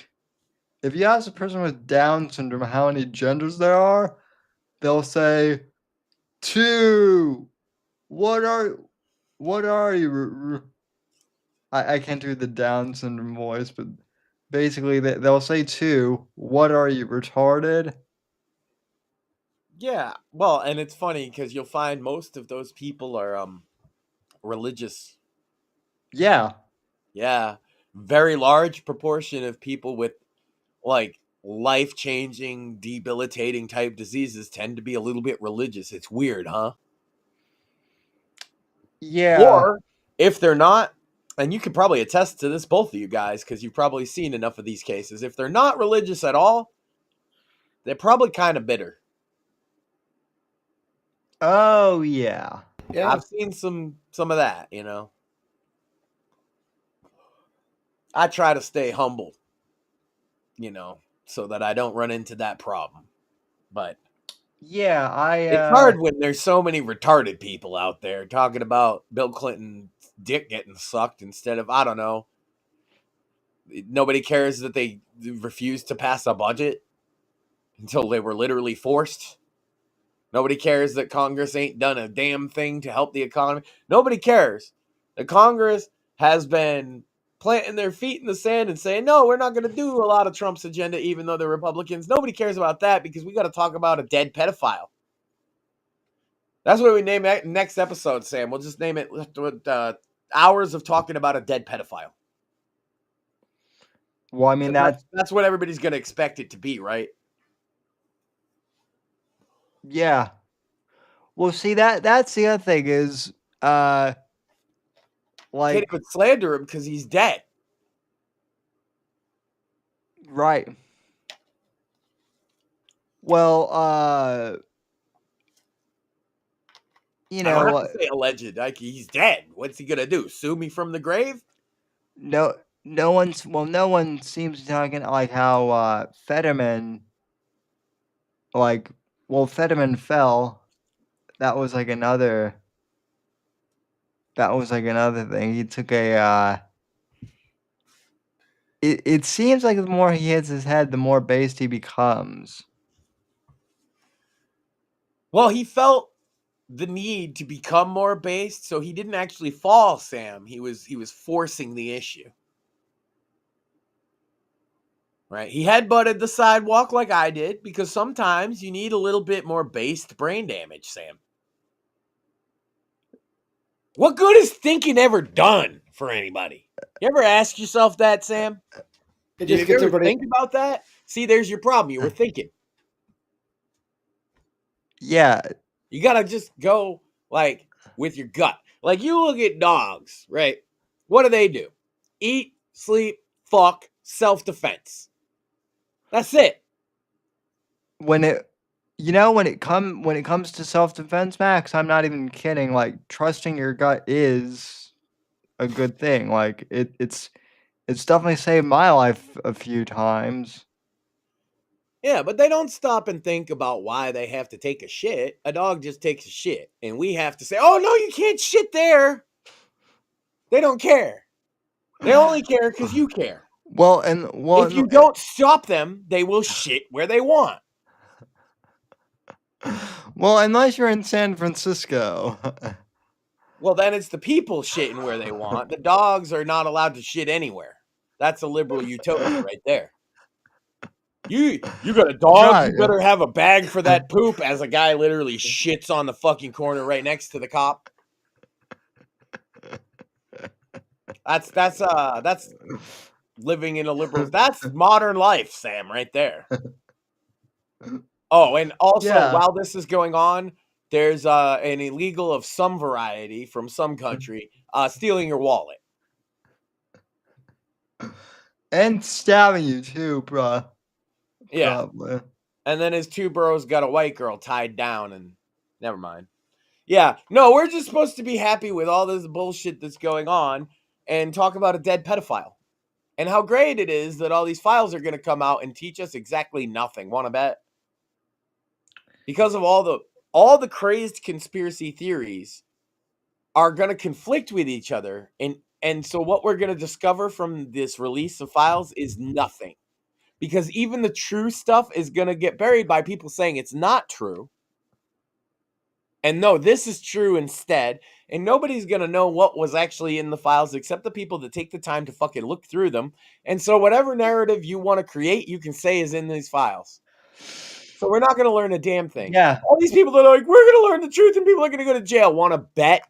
a person with Down syndrome how many genders there are, they'll say 2. What are you? I can't do the Down syndrome voice, but basically they'll say 2. What are you, retarded? Yeah. Well, and it's funny because you'll find most of those people are religious. Yeah. Yeah. Very large proportion of people with like life-changing, debilitating type diseases tend to be a little bit religious. It's weird, huh? Yeah. Or if they're not, and you could probably attest to this, both of you guys, because you've probably seen enough of these cases. If they're not religious at all, they're probably kind of bitter. Oh yeah. Yeah. I've seen some of that, you know. I try to stay humble, you know, so that I don't run into that problem. But Yeah, it's hard when there's so many retarded people out there talking about Bill Clinton's dick getting sucked instead of, I don't know. Nobody cares that they refused to pass a budget until they were literally forced. Nobody cares that Congress ain't done a damn thing to help the economy. Nobody cares. The Congress has been planting their feet in the sand and saying, no, we're not going to do a lot of Trump's agenda, even though they're Republicans. Nobody cares about that because we got to talk about a dead pedophile. That's what we name it next episode, Sam. We'll just name it hours of talking about a dead pedophile. Well, I mean that's what everybody's going to expect it to be, right? Yeah. Well, see that's the other thing is Can't like even slander him because he's dead. right. Well, you I don't know, have to say alleged. Like, he's dead. What's he gonna do? Sue me from the grave? no one seems to be talking like how Fetterman Fetterman fell. That was like another thing. He took a it seems like the more he hits his head, the more based he becomes. Well, he felt the need to become more based, so he didn't actually fall, Sam. He was forcing the issue. Right? He headbutted the sidewalk like I did because sometimes you need a little bit more based brain damage, Sam. What good is thinking ever done for anybody? You ever ask yourself that, Sam? It Did just you gets ever everybody. think about that? See, there's your problem. You were thinking. Yeah. You gotta just go like with your gut. Like you look at dogs, right? What do? Eat, sleep, fuck, self-defense. That's it. When it comes to self-defense, Max, I'm not even kidding. Like trusting your gut is a good thing. Like It's definitely saved my life a few times. Yeah, but they don't stop and think about why they have to take a shit. A dog just takes a shit, and we have to say, "Oh no, you can't shit there." They don't care. They only care because you care. Well, If you don't stop them, they will shit where they want. well, unless you're in San Francisco. Well, then it's the people shitting where they want. The dogs are not allowed to shit anywhere. That's a liberal utopia right there. You got a dog, Right. you better have a bag for that poop, as a guy literally shits on the fucking corner right next to the cop. That's living in a liberal. That's modern life, Sam, right there. Oh, and also Yeah. while this is going on, there's an illegal of some variety from some country stealing your wallet. And stabbing you too, bruh. Yeah. Probably. And then his two bros got a white girl tied down, and never mind. Yeah, no, we're just supposed to be happy with all this bullshit that's going on and talk about a dead pedophile and how great it is that all these files are going to come out and teach us exactly nothing. Want to bet? Because of all the crazed conspiracy theories are going to conflict with each other, and so what we're going to discover from this release of files is nothing. Because even the true stuff is going to get buried by people saying it's not true. And no, this is true instead. And nobody's going to know what was actually in the files except the people that take the time to fucking look through them. And so whatever narrative you want to create, you can say is in these files. So we're not going to learn a damn thing. Yeah. All these people that are like, we're going to learn the truth and people are going to go to jail. Want to bet?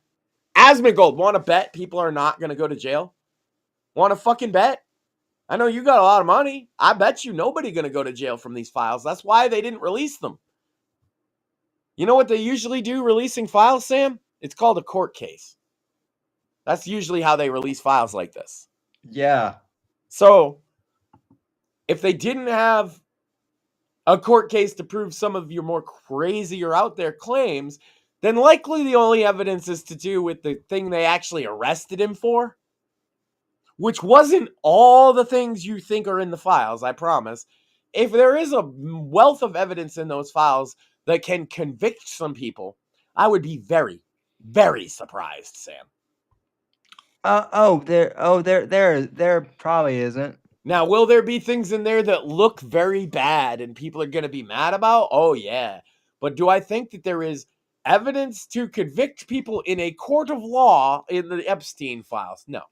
Asmongold, want to bet people are not going to go to jail? Want to fucking bet? I know you got a lot of money. I bet you nobody going to go to jail from these files. That's why they didn't release them. You know what they usually do releasing files, Sam? It's called a court case. That's usually how they release files like this. Yeah. So, if they didn't have a court case to prove some of your more crazy or out there claims, then likely the only evidence is to do with the thing they actually arrested him for, which wasn't all the things you think are in the files, I promise. If there is a wealth of evidence in those files that can convict some people, I would be very, very surprised, Sam. There probably isn't. Now, will there be things in there that look very bad and people are going to be mad about? Oh, yeah. But do I think that there is evidence to convict people in a court of law in the Epstein files? No.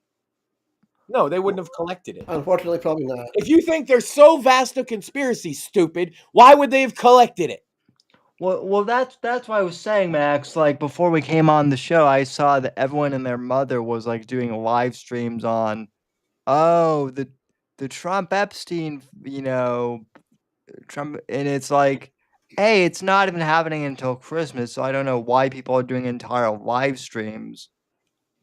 No, they wouldn't have collected it. Unfortunately, probably not. If you think there's so vast a conspiracy, stupid, why would they have collected it? Well, that's why I was saying, Max. Like before we came on the show, I saw that everyone and their mother was like doing live streams on, the Trump Epstein, Trump, and it's like, hey, it's not even happening until Christmas, so I don't know why people are doing entire live streams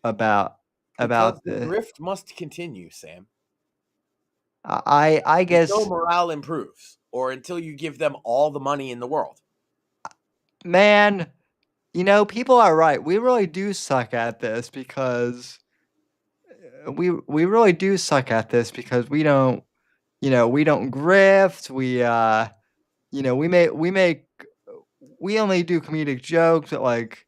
about Because the the. grift must continue, Sam. I guess, Until morale improves, or until you give them all the money in the world. man, people are right. We really do suck at this because we really do suck at this because we don't grift. We only do comedic jokes at like,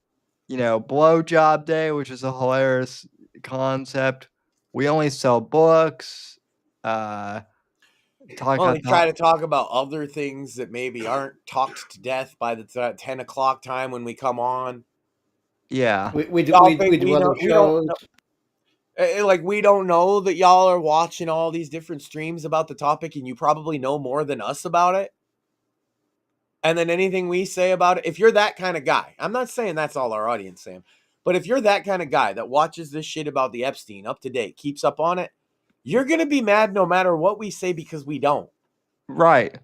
blowjob day, which is a hilarious concept. We only sell books. Talk Only about try to talk about other things that maybe aren't talked to death by the 10 o'clock time when we come on. yeah. We do Y'all we think do we other don't- we don't shows. Like, we don't know that y'all are watching all these different streams about the topic, and you probably know more than us about it. And then anything we say about it, if you're that kind of guy, I'm not saying that's all our audience, Sam, but if you're that kind of guy that watches this shit about the Epstein up to date, keeps up on it, you're going to be mad no matter what we say because we don't. Right.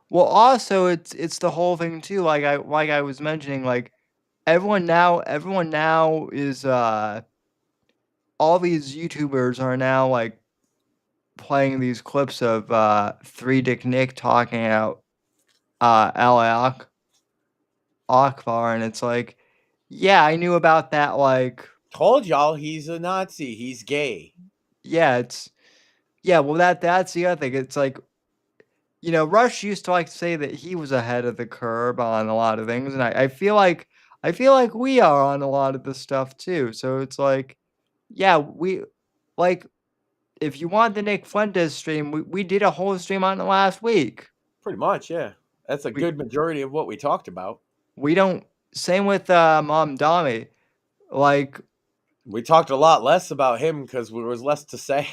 Well, also it's the whole thing too. Like I was mentioning, like everyone now is all these YouTubers are now like playing these clips of Three Dick Nick talking out Allah Akbar, and it's like, yeah, I knew about that. Like, Told y'all he's a Nazi. He's gay. yeah, it's Yeah, well, that's the other thing. It's like, Rush used to like to say that he was ahead of the curve on a lot of things, and I feel like we are on a lot of this stuff too. So it's like, yeah, we like if you want the Nick Fuentes stream, we did a whole stream on it last week. Pretty much, yeah. That's a We good majority of what we talked about. we don't same with Mom Dami. Like We talked a lot less about him because there was less to say.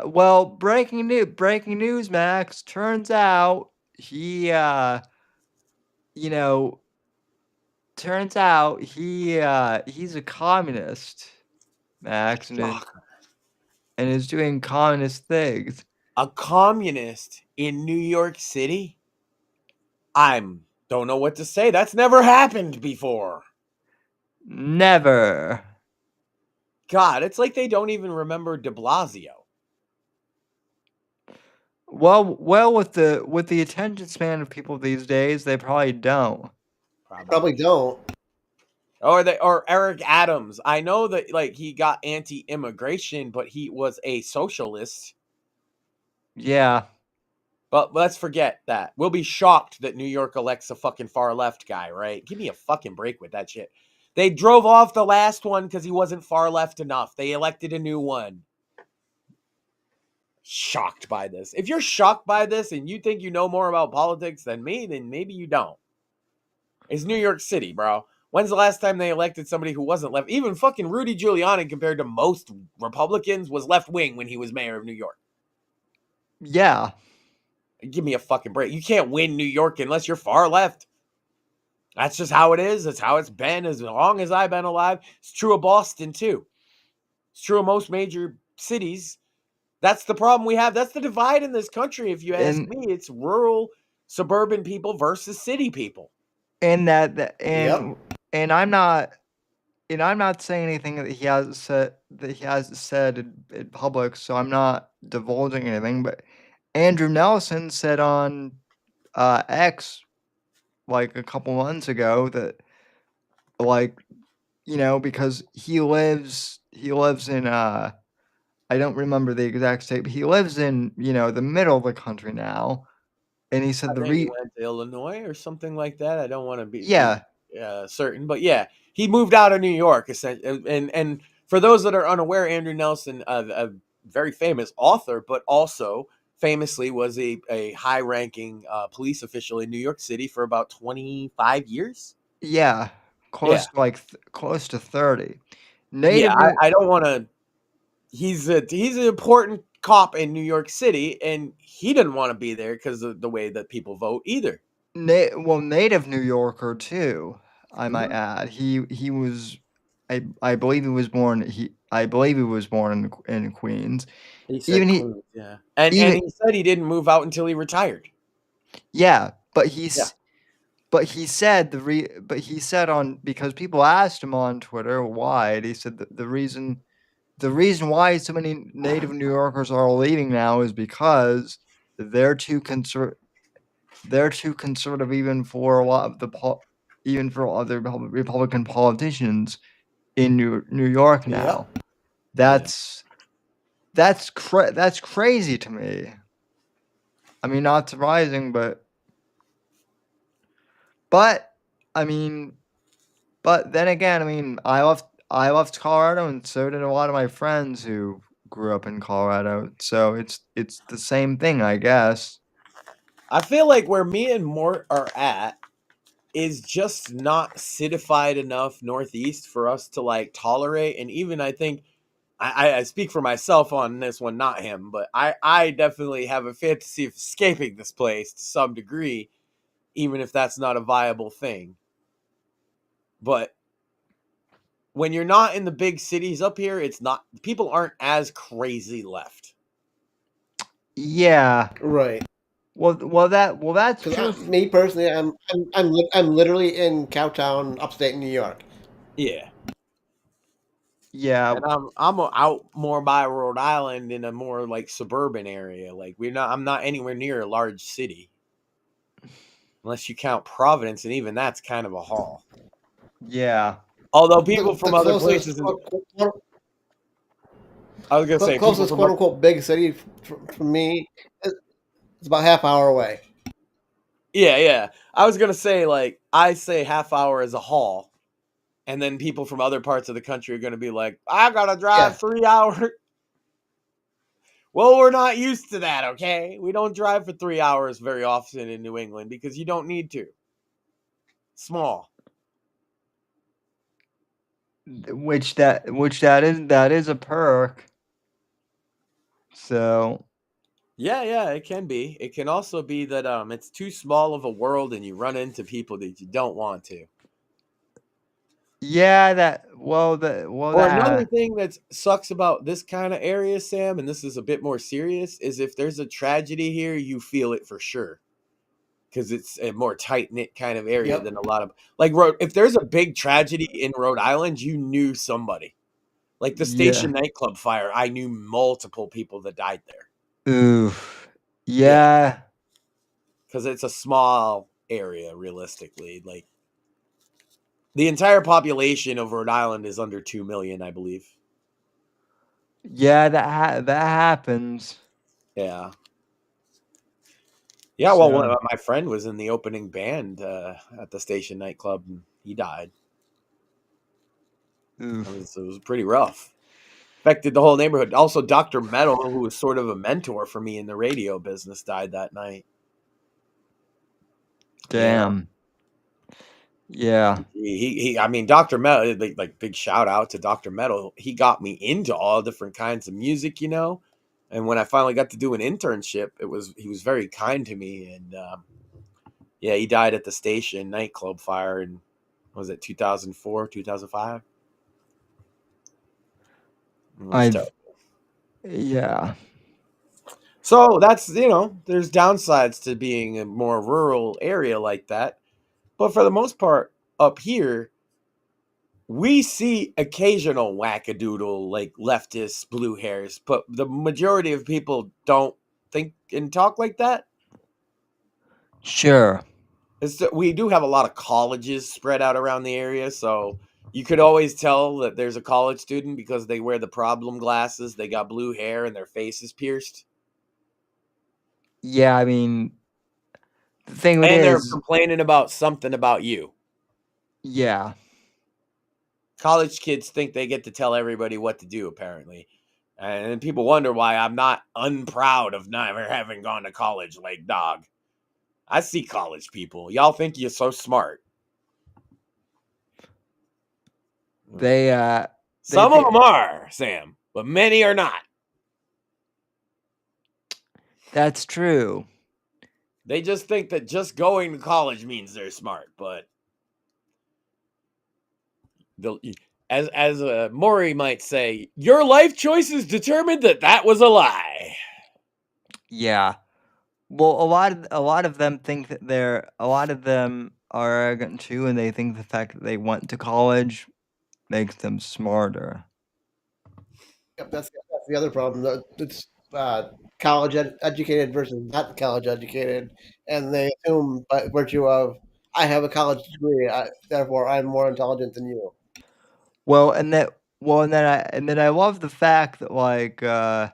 well, breaking news, Max. Turns out he you know he's a communist, Max, and is doing communist things. A communist in New York City? Don't know what to say. That's never happened before. Never. God, it's like they don't even remember de Blasio. Well, with the attention span of people these days, they probably don't. Probably don't. Or Eric Adams. I know that like he got anti-immigration, but he was a socialist. Yeah. But let's forget that. We'll be shocked that New York elects a fucking far left guy, right? Give me a fucking break with that shit. They drove off the last one because he wasn't far left enough. They elected a new one. Shocked by this. If you're shocked by this and you think you know more about politics than me, then maybe you don't. It's New York City, bro. When's the last time they elected somebody who wasn't left? Even fucking Rudy Giuliani, compared to most Republicans, was left wing when he was mayor of New York. Yeah. Give me a fucking break. You can't win New York unless you're far left. That's just how it is. That's how it's been as long as I've been alive. It's true of Boston, too. It's true of most major cities. That's the problem we have. That's the divide in this country, if you ask me. It's rural, suburban people versus city people. And I'm not saying anything that he hasn't said in public, so I'm not divulging anything, but Andrew Nelson said on X like a couple months ago that because he lives in I don't remember the exact state, but he lives in the middle of the country now, and he said I think he went to Illinois or something like that. I don't want to be certain, but yeah, he moved out of New York, and for those that are unaware, Andrew Nelson, a very famous author, but also famously was a high-ranking police official in New York City for about 25 years. Yeah, close to 30. I don't want to. He's an important cop in New York City, and he didn't want to be there because of the way that people vote either. Native New Yorker too, I might add. He was, I believe he was born. I believe he was born in Queens. He said Queens, yeah, and he said he didn't move out until he retired. Yeah, but he said because people asked him on Twitter why, and he said that the reason why so many native New Yorkers are leaving now is because they're too conservative even for a lot of even for other Republican politicians in New York now. That's crazy to me. I mean, not surprising, but then again, I mean, I left Colorado, and so did a lot of my friends who grew up in Colorado. So it's the same thing, I guess. I feel like where me and Mort are at is just not citified enough Northeast for us to like tolerate. And even I think I speak for myself on this one, not him, but I definitely have a fantasy of escaping this place to some degree, even if that's not a viable thing. But when you're not in the big cities up here, people aren't as crazy left. Yeah. Right. Well, that's true. Me personally, I'm literally in Cowtown, upstate New York. Yeah. Yeah. And I'm out more by Rhode Island in a more like suburban area. Like I'm not anywhere near a large city. Unless you count Providence, and even that's kind of a haul. Yeah. Although people from other places I was gonna say people closest from quote unquote big city for me is about half hour away. yeah. I was gonna say like I say half hour as a haul, and then people from other parts of the country are gonna be like, I gotta drive Yeah. 3 hours. Well, we're not used to that, okay? We don't drive for 3 hours very often in New England because you don't need to. Small. Which that is a perk. So Yeah, it can be. It can also be that it's too small of a world and you run into people that you don't want to. yeah, Or another thing that sucks about this kind of area, Sam, and this is a bit more serious, is if there's a tragedy here, you feel it for sure. Because it's a more tight-knit kind of area Yep. than a lot of if there's a big tragedy in Rhode Island, you knew somebody. Like the Station nightclub fire, I knew multiple people that died there. Oof. Yeah. Yeah. Because it's a small area, realistically. Like the entire population of Rhode Island is under 2 million, I believe. Yeah, that happens. Yeah. Yeah, well, So, my friend was in the opening band at the Station nightclub, and he died. oof. It was pretty rough. Affected the whole neighborhood. Also, Dr. Metal, who was sort of a mentor for me in the radio business, died that night. Damn. Yeah. He I mean, Dr. Metal, like big shout out to Dr. Metal. He got me into all different kinds of music, you know. And when I finally got to do an internship, he was very kind to me. And yeah, he died at the Station nightclub fire in, was it 2004, 2005? Yeah. So that's, there's downsides to being a more rural area like that. But for the most part, up here, we see occasional wackadoodle, like leftist blue hairs, but the majority of people don't think and talk like that. Sure. We do have a lot of colleges spread out around the area, so you could always tell that there's a college student because they wear the problem glasses, they got blue hair, and their face is pierced. Yeah, I mean, the thing with And it they're is, complaining about something about you. yeah. College kids think they get to tell everybody what to do, apparently. And people wonder why I'm not unproud of never having gone to college like dog. I see college people. Y'all think you're so smart. Some of them are, Sam, but many are not. That's true. They just think that just going to college means they're smart, but as Maury might say, your life choices determined that was a lie. Yeah. Well, a lot of them think that a lot of them are arrogant too, and they think the fact that they went to college makes them smarter. Yep, that's the other problem. It's college educated versus not college educated, and they assume by virtue of I have a college degree, therefore I'm more intelligent than you. And then I love the fact that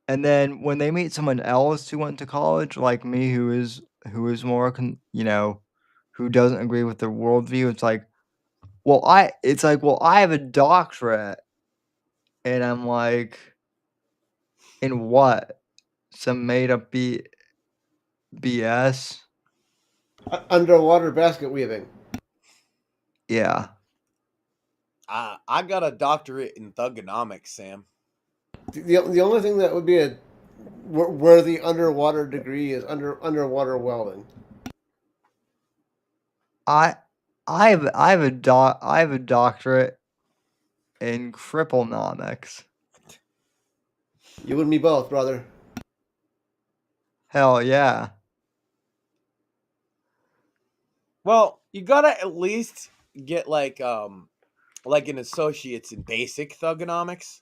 and then when they meet someone else who went to college, like me, who is more who doesn't agree with their worldview, well, I have a doctorate, and I'm like, in what? Some made up BS? Underwater basket weaving. Yeah. I got a doctorate in thugonomics, Sam. The only thing that would be a worthy underwater degree is underwater welding. I I have a doctorate in cripplenomics. You and me both, brother. Hell yeah. Well, you gotta at least get like an associate's in basic thugonomics.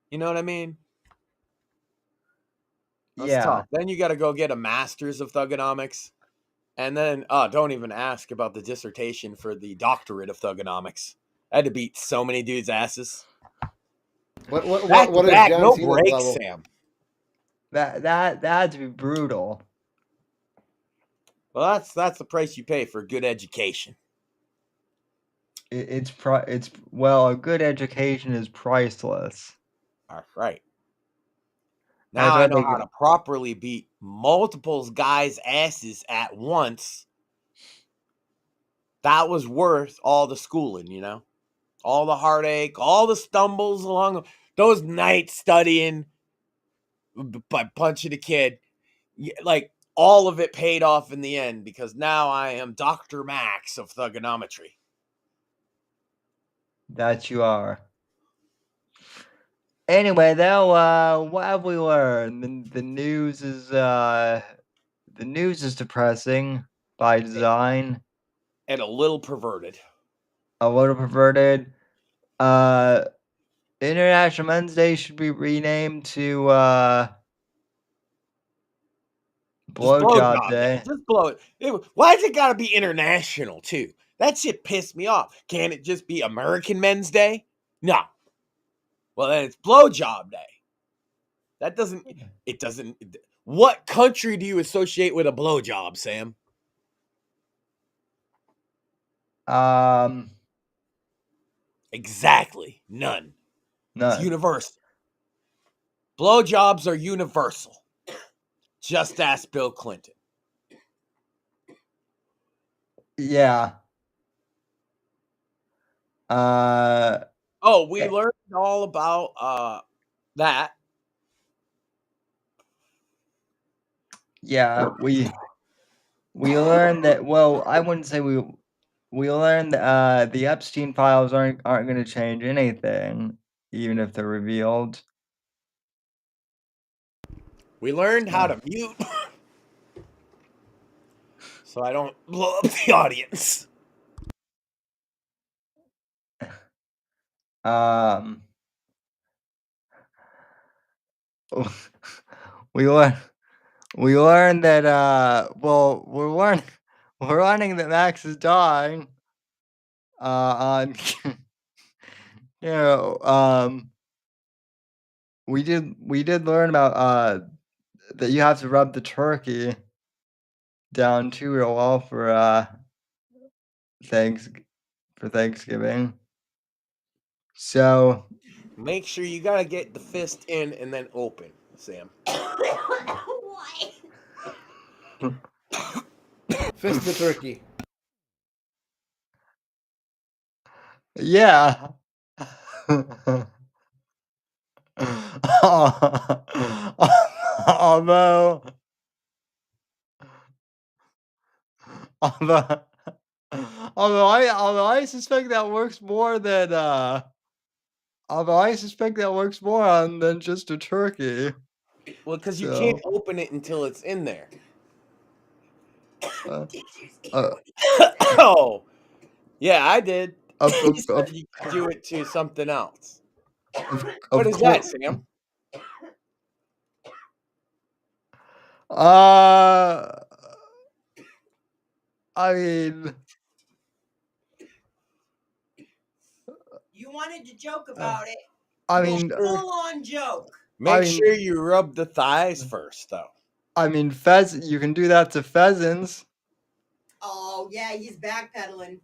You know what I mean? That's tough. Then you gotta go get a master's of thugonomics. And then don't even ask about the dissertation for the doctorate of thugonomics. I had to beat so many dudes' asses. Back to what is back, John no Cena's break, level? Sam. That'd be brutal. Well, that's the price you pay for good education. It's a good education is priceless. All right. That's Now why I know they how to properly beat multiple guys' asses at once. That was worth all the schooling, you know? All the heartache, all the stumbles along those nights studying by punching a kid. Like, all of it paid off in the end because now I am Dr. Max of thugonometry. that you are. Anyway, though, what have we learned? The news is depressing by design, And a little perverted. a little perverted. International Men's Day should be renamed to Just Blowjob Day. Just blow it. Why's it got to be international, too? That shit pissed me off. Can't it just be American Men's Day? No. Well, then it's Blowjob Day. That doesn't. It doesn't. What country do you associate with a blowjob, Sam? Exactly. None. It's No, universal. Blowjobs are universal. Just ask Bill Clinton. yeah. Oh, we learned all about that. Yeah, we learned that. Well, I wouldn't say we learned that the Epstein files aren't going to change anything, even if they're revealed. We learned how to mute so I don't blow up the audience. We learned that well, we're learning that Max is dying. On you know, we did learn about that you have to rub the turkey down too real well for Thanksgiving. So Make sure you gotta get the fist in and then open, Sam. Fist the turkey. yeah. although although although I suspect that works more than on than just a turkey. Well, because you So, can't open it until it's in there. Oh, yeah, I did. of, You of, said of, you could do it to something else. of, What of is that, course. Sam? I mean, You wanted to joke about it. I mean, Full on joke. Make sure you rub the thighs first, though. I mean, you can do that to pheasants. Oh, yeah, he's backpedaling.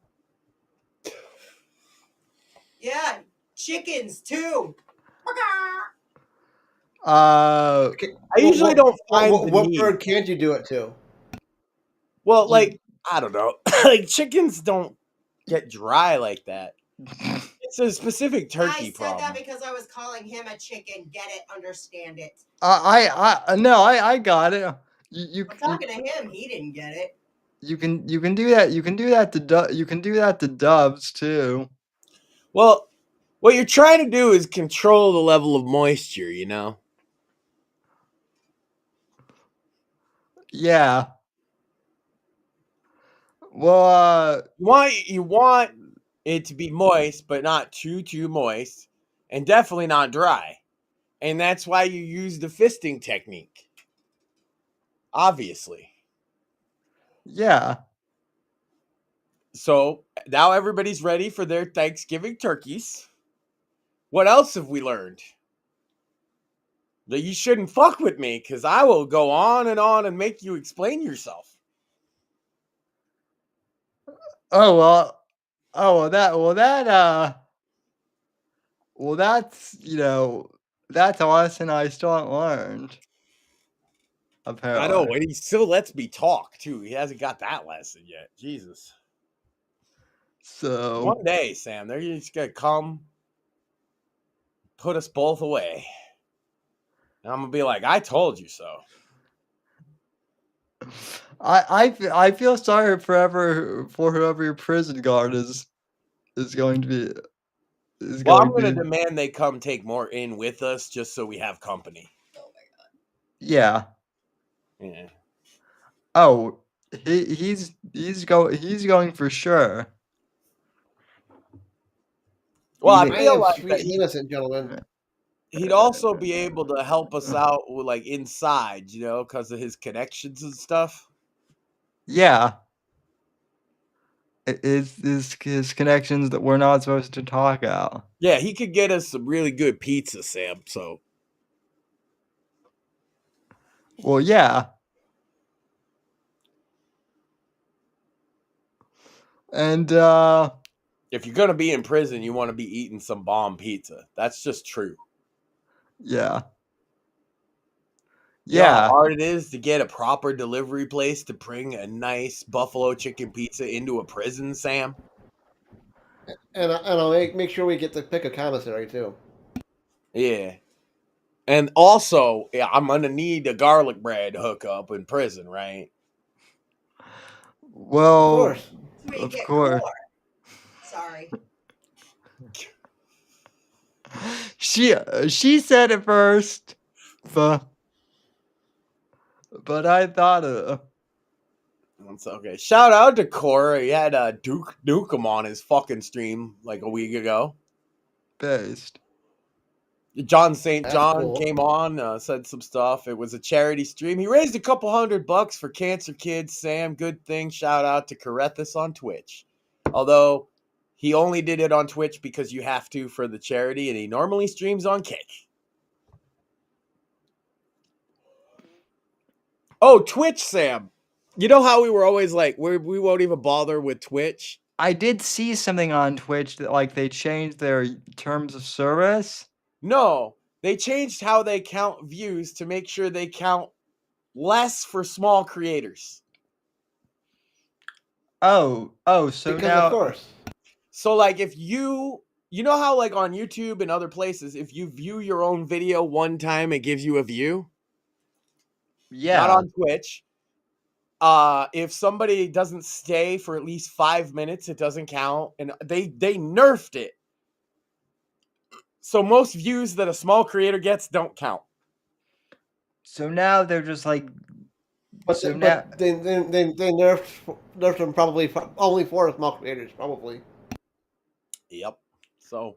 Yeah, chickens too. Uh, I usually don't find the what need. bird can't you do it to? Well, like, I don't know. Like, chickens don't get dry like that. It's a specific turkey problem. I said that because I was calling him a chicken. Get it? Understand it? I got it. I'm talking to him. He didn't get it. You can do that. You can do that to doves too. Well, what you're trying to do is control the level of moisture, you know? Yeah. Well, You want it to be moist, but not too moist, and definitely not dry. And that's why you use the fisting technique. Obviously. yeah. So now everybody's ready for their Thanksgiving turkeys. What else have we learned? That you shouldn't fuck with me because I will go on and make you explain yourself. That's that's a lesson I still haven't learned. Apparently. I know, and he still lets me talk too. He hasn't got that lesson yet. Jesus. So one day, Sam, they're just gonna come, put us both away, and I'm gonna be like, "I told you so." I feel sorry for whoever your prison guard is going to be. Well, I'm gonna demand they come take more in with us just so we have company. Yeah. Yeah. Oh, he's going for sure. Well, I I feel am like sweet and innocent, gentlemen. he'd also be able to help us out with, like, inside, because of his connections and stuff. Yeah. His connections that we're not supposed to talk about. Yeah, he could get us some really good pizza, Sam. So. Well, yeah. And if you're gonna be in prison, you want to be eating some bomb pizza. That's just true. Yeah. You know how hard it is to get a proper delivery place to bring a nice buffalo chicken pizza into a prison, Sam? And I'll make sure we get to pick a commissary, too. Yeah. And also, I'm going to need a garlic bread hookup in prison, right? Well, Of of course. Sorry. She said it first, but I thought That's okay. Shout out to Cora. He had Duke Nukem on his fucking stream like a week ago. based. John St. John cool. came on, said some stuff. It was a charity stream. He raised a couple $100 for cancer kids. Sam, good thing. Shout out to Carethus on Twitch. Although he only did it on Twitch because you have to for the charity, and he normally streams on Kick. Oh, Twitch, Sam. You know how we were always like, we won't even bother with Twitch? I did see something on Twitch that like they changed their terms of service. No, they changed how they count views to make sure they count less for small creators. So because now, of course. So, like, if you know how, like, on YouTube and other places, if you view your own video one time, it gives you a view? yeah. Not on Twitch. If somebody doesn't stay for at least 5 minutes, it doesn't count. And they nerfed it. So most views that a small creator gets don't count. So now they're just like. But, So but they nerfed them probably only for small creators, probably. Yep. So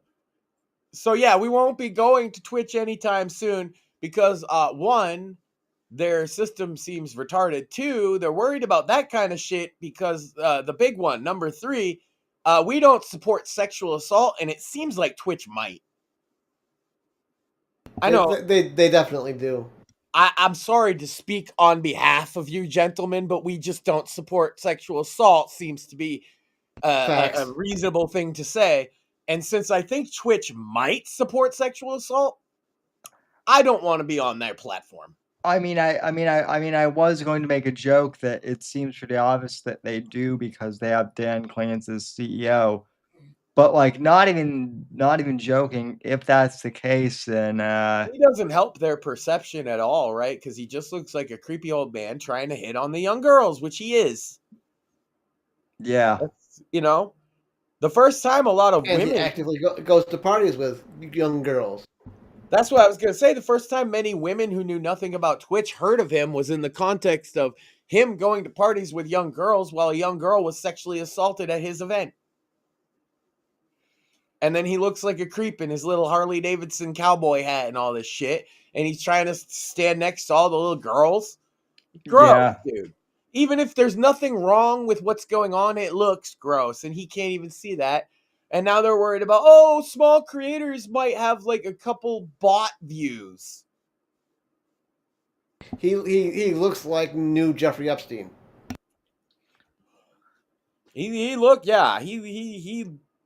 yeah, we won't be going to Twitch anytime soon because one, their system seems retarded. Two, they're worried about that kind of shit because the big one, number 3, we don't support sexual assault, and it seems like Twitch might. I know. They definitely do. I'm sorry to speak on behalf of you gentlemen, but we just don't support sexual assault. Seems to be a reasonable thing to say. And since I think Twitch might support sexual assault, I don't want to be on their platform. I mean, I was going to make a joke that it seems pretty obvious that they do because they have Dan Clance as CEO. But like, not even joking. If that's the case, then he doesn't help their perception at all, right? Because he just looks like a creepy old man trying to hit on the young girls, which he is. Yeah. That's, the first time a lot of women he actively goes to parties with young girls. That's what I was going to say. The first time many women who knew nothing about Twitch heard of him was in the context of him going to parties with young girls while a young girl was sexually assaulted at his event. And then he looks like a creep in his little Harley Davidson cowboy hat and all this shit. And he's trying to stand next to all the little girls. Gross, dude. Even if there's nothing wrong with what's going on, it looks gross. And he can't even see that. And now they're worried about, oh, small creators might have like a couple bot views. He looks like new Jeffrey Epstein. He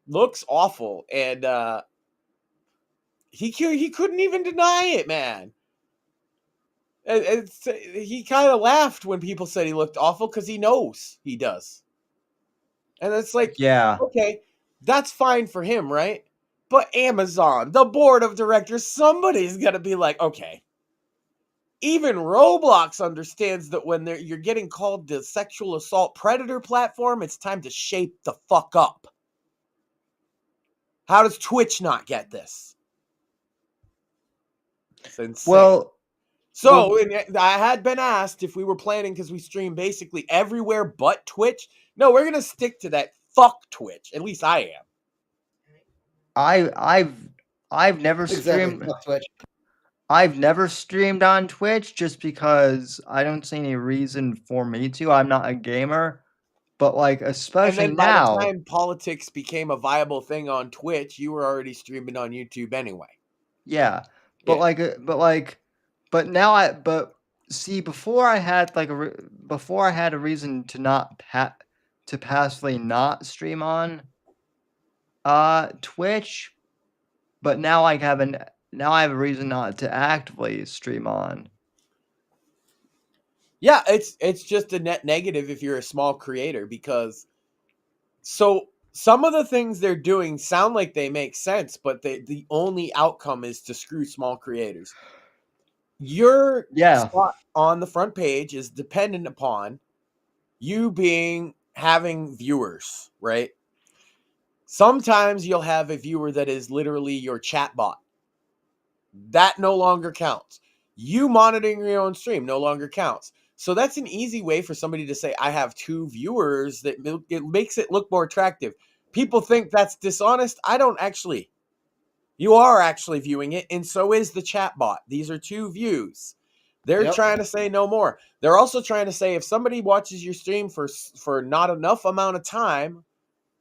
looks awful, and he couldn't even deny it, man. He kind of laughed when people said he looked awful because he knows he does. And it's like, Yeah. okay, that's fine for him, right? But Amazon, the board of directors, somebody's gonna be like, okay. Even Roblox understands that when you're getting called the sexual assault predator platform, it's time to shape the fuck up. How does Twitch not get this? It's insane. Well, so I had been asked if we were planning, because we stream basically everywhere but Twitch. No, we're gonna stick to that. Fuck Twitch. At least I am. I've never streamed. Exactly. Fuck Twitch. I've never streamed on Twitch just because I don't see any reason for me to. I'm not a gamer, but like especially And then now. by the time politics became a viable thing on Twitch, you were already streaming on YouTube anyway. Yeah, but Yeah. but now see, before I had before I had a reason to not to passively not stream on Twitch, but now I have a reason not to actively stream on. Yeah, it's just a net negative if you're a small creator, because so some of the things they're doing sound like they make sense, but the only outcome is to screw small creators. Your spot on the front page is dependent upon you having viewers, right? Sometimes you'll have a viewer that is literally your chat bot. That no longer counts. You monitoring your own stream no longer counts. So that's an easy way for somebody to say, I have 2 viewers. That it makes it look more attractive. People think that's dishonest. I don't actually. You are actually viewing it, and so is the chat bot. These are 2 views. They're trying to say no more. They're also trying to say if somebody watches your stream for not enough amount of time,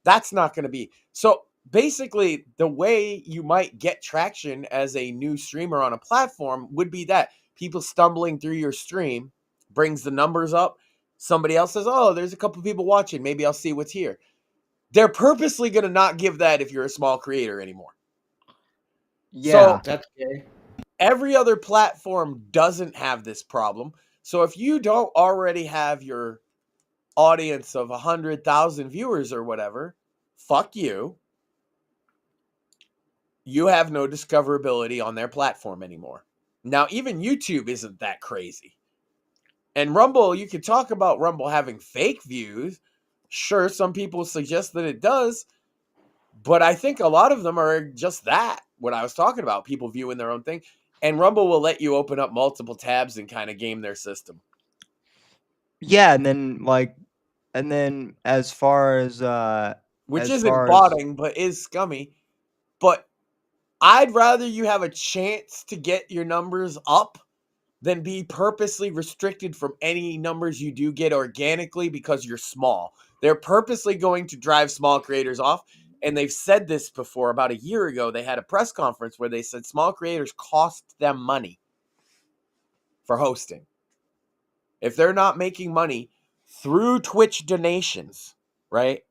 that's not going to be. So basically, the way you might get traction as a new streamer on a platform would be that people stumbling through your stream brings the numbers up. Somebody else says, oh, there's a couple people watching. Maybe I'll see what's here. They're purposely going to not give that if you're a small creator anymore. Yeah. So that's okay. Every other platform doesn't have this problem. So if you don't already have your audience of 100,000 viewers or whatever, fuck you. You have no discoverability on their platform anymore. Now, even YouTube isn't that crazy. And Rumble, you could talk about Rumble having fake views. Sure, some people suggest that it does, but I think a lot of them are just that, what I was talking about, people viewing their own thing. And Rumble will let you open up multiple tabs and kind of game their system. Yeah, and then as far as which isn't botting, but is scummy. But I'd rather you have a chance to get your numbers up than be purposely restricted from any numbers you do get organically because you're small. They're purposely going to drive small creators off. And they've said this before. About a year ago, they had a press conference where they said small creators cost them money for hosting. If they're not making money through Twitch donations, right?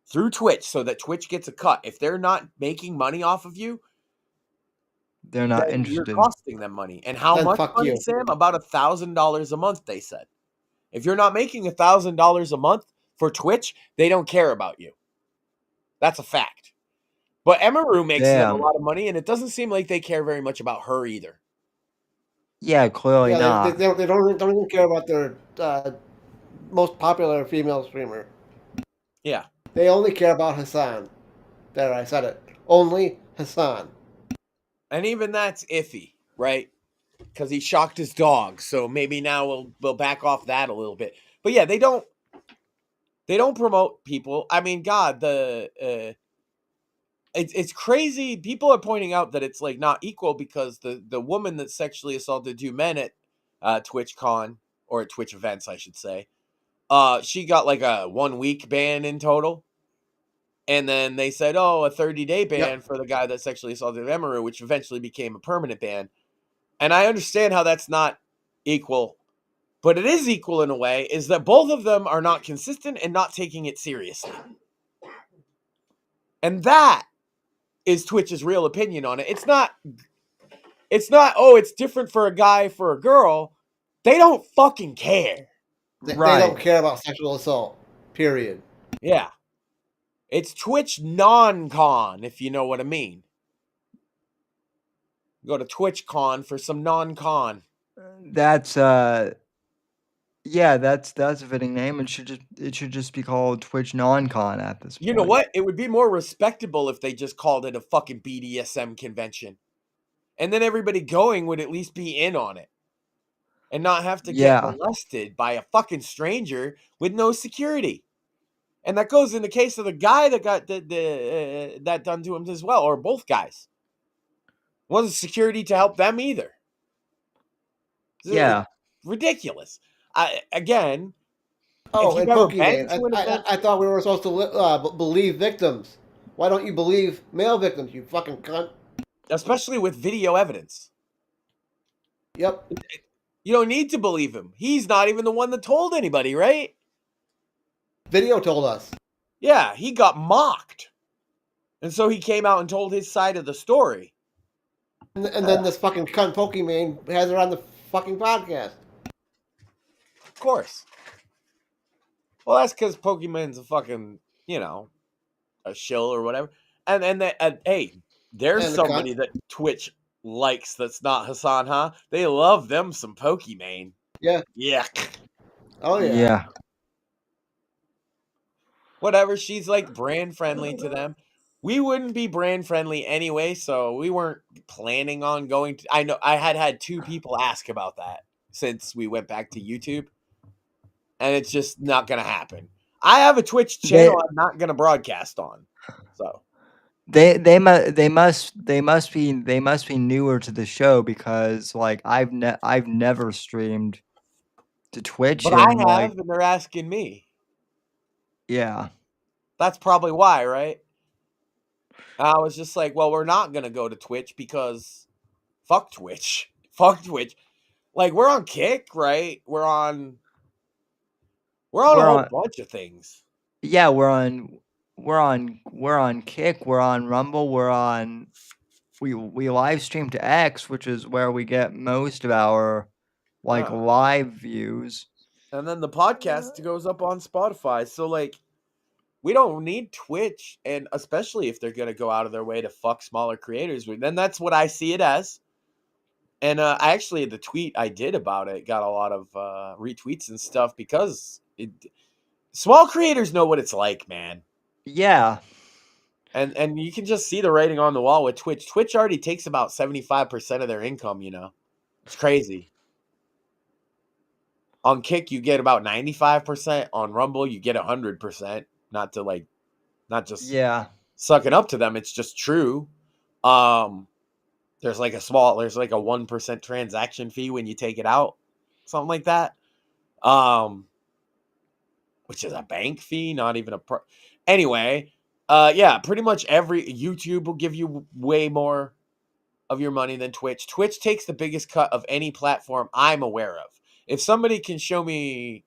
Through Twitch, so that Twitch gets a cut. If they're not making money off of you, they're not interested. You're costing them money. And how much money, Sam? About $1,000 a month, they said. If you're not making $1,000 a month for Twitch, they don't care about you. That's a fact. But Emaru makes them a lot of money, and it doesn't seem like they care very much about her either. Yeah, clearly not. They don't even care about their most popular female streamer. Yeah. They only care about Hassan. There, I said it. Only Hassan. And even that's iffy, right? Because he shocked his dog, so maybe now we'll back off that a little bit. But yeah, they don't promote people. I mean, God, it's crazy. People are pointing out that it's like not equal because the woman that sexually assaulted 2 men at TwitchCon, or at Twitch events, I should say, she got like a 1 week ban in total. And then they said, oh, a 30-day ban for the guy that sexually assaulted Emery, which eventually became a permanent ban. And I understand how that's not equal, but it is equal in a way, is that both of them are not consistent and not taking it seriously. And that is Twitch's real opinion on it. It's not, oh, it's different for a guy, for a girl. They don't fucking care. They don't care about sexual assault, period. Yeah. It's Twitch non-con, if you know what I mean. Go to TwitchCon for some non-con. That's that's a fitting name. It should just be called Twitch non-con at this point. You know what? It would be more respectable if they just called it a fucking BDSM convention. And then everybody going would at least be in on it. And not have to get molested by a fucking stranger with no security. And that goes in the case of the guy that got that done to him as well, or both guys. Wasn't security to help them either. Yeah. Ridiculous. Again. Oh, and Pokemon. I thought we were supposed to believe victims. Why don't you believe male victims, you fucking cunt? Especially with video evidence. Yep. You don't need to believe him. He's not even the one that told anybody, right? Video told us. Yeah, he got mocked. And so he came out and told his side of the story. And then this fucking cunt Pokemon has her on the fucking podcast. Of course. Well, that's because Pokemon's a fucking, a shill or whatever. And hey, there's somebody that Twitch likes that's not Hassan, huh? They love them some Pokemon. Yeah. Yuck. Oh, yeah. Yeah. Whatever, she's like brand friendly to them. We wouldn't be brand friendly anyway, so we weren't planning on going to... I know I had 2 people ask about that since we went back to YouTube. And it's just not going to happen. I have a Twitch channel I'm not going to broadcast on. So they must be newer to the show, because like I've never streamed to Twitch. But I have, and they're asking me. Yeah. That's probably why, right? I was just like, well, we're not going to go to Twitch because fuck Twitch. Fuck Twitch. Like, we're on Kick, right? We're on a whole bunch of things. Yeah, we're on Kick, we're on Rumble, we live stream to X, which is where we get most of our live views. And then the podcast goes up on Spotify. So like, we don't need Twitch, and especially if they're going to go out of their way to fuck smaller creators, then that's what I see it as. And the tweet I did about it got a lot of retweets and stuff, because small creators know what it's like, man. Yeah. And you can just see the writing on the wall with Twitch. Twitch already takes about 75% of their income, It's crazy. On Kick, you get about 95%. On Rumble, you get 100%. Not just sucking up to them. It's just true. There's like a 1% transaction fee when you take it out. Something like that. Which is a bank fee, not even anyway, pretty much every YouTube will give you way more of your money than Twitch. Twitch takes the biggest cut of any platform I'm aware of. If somebody can show me,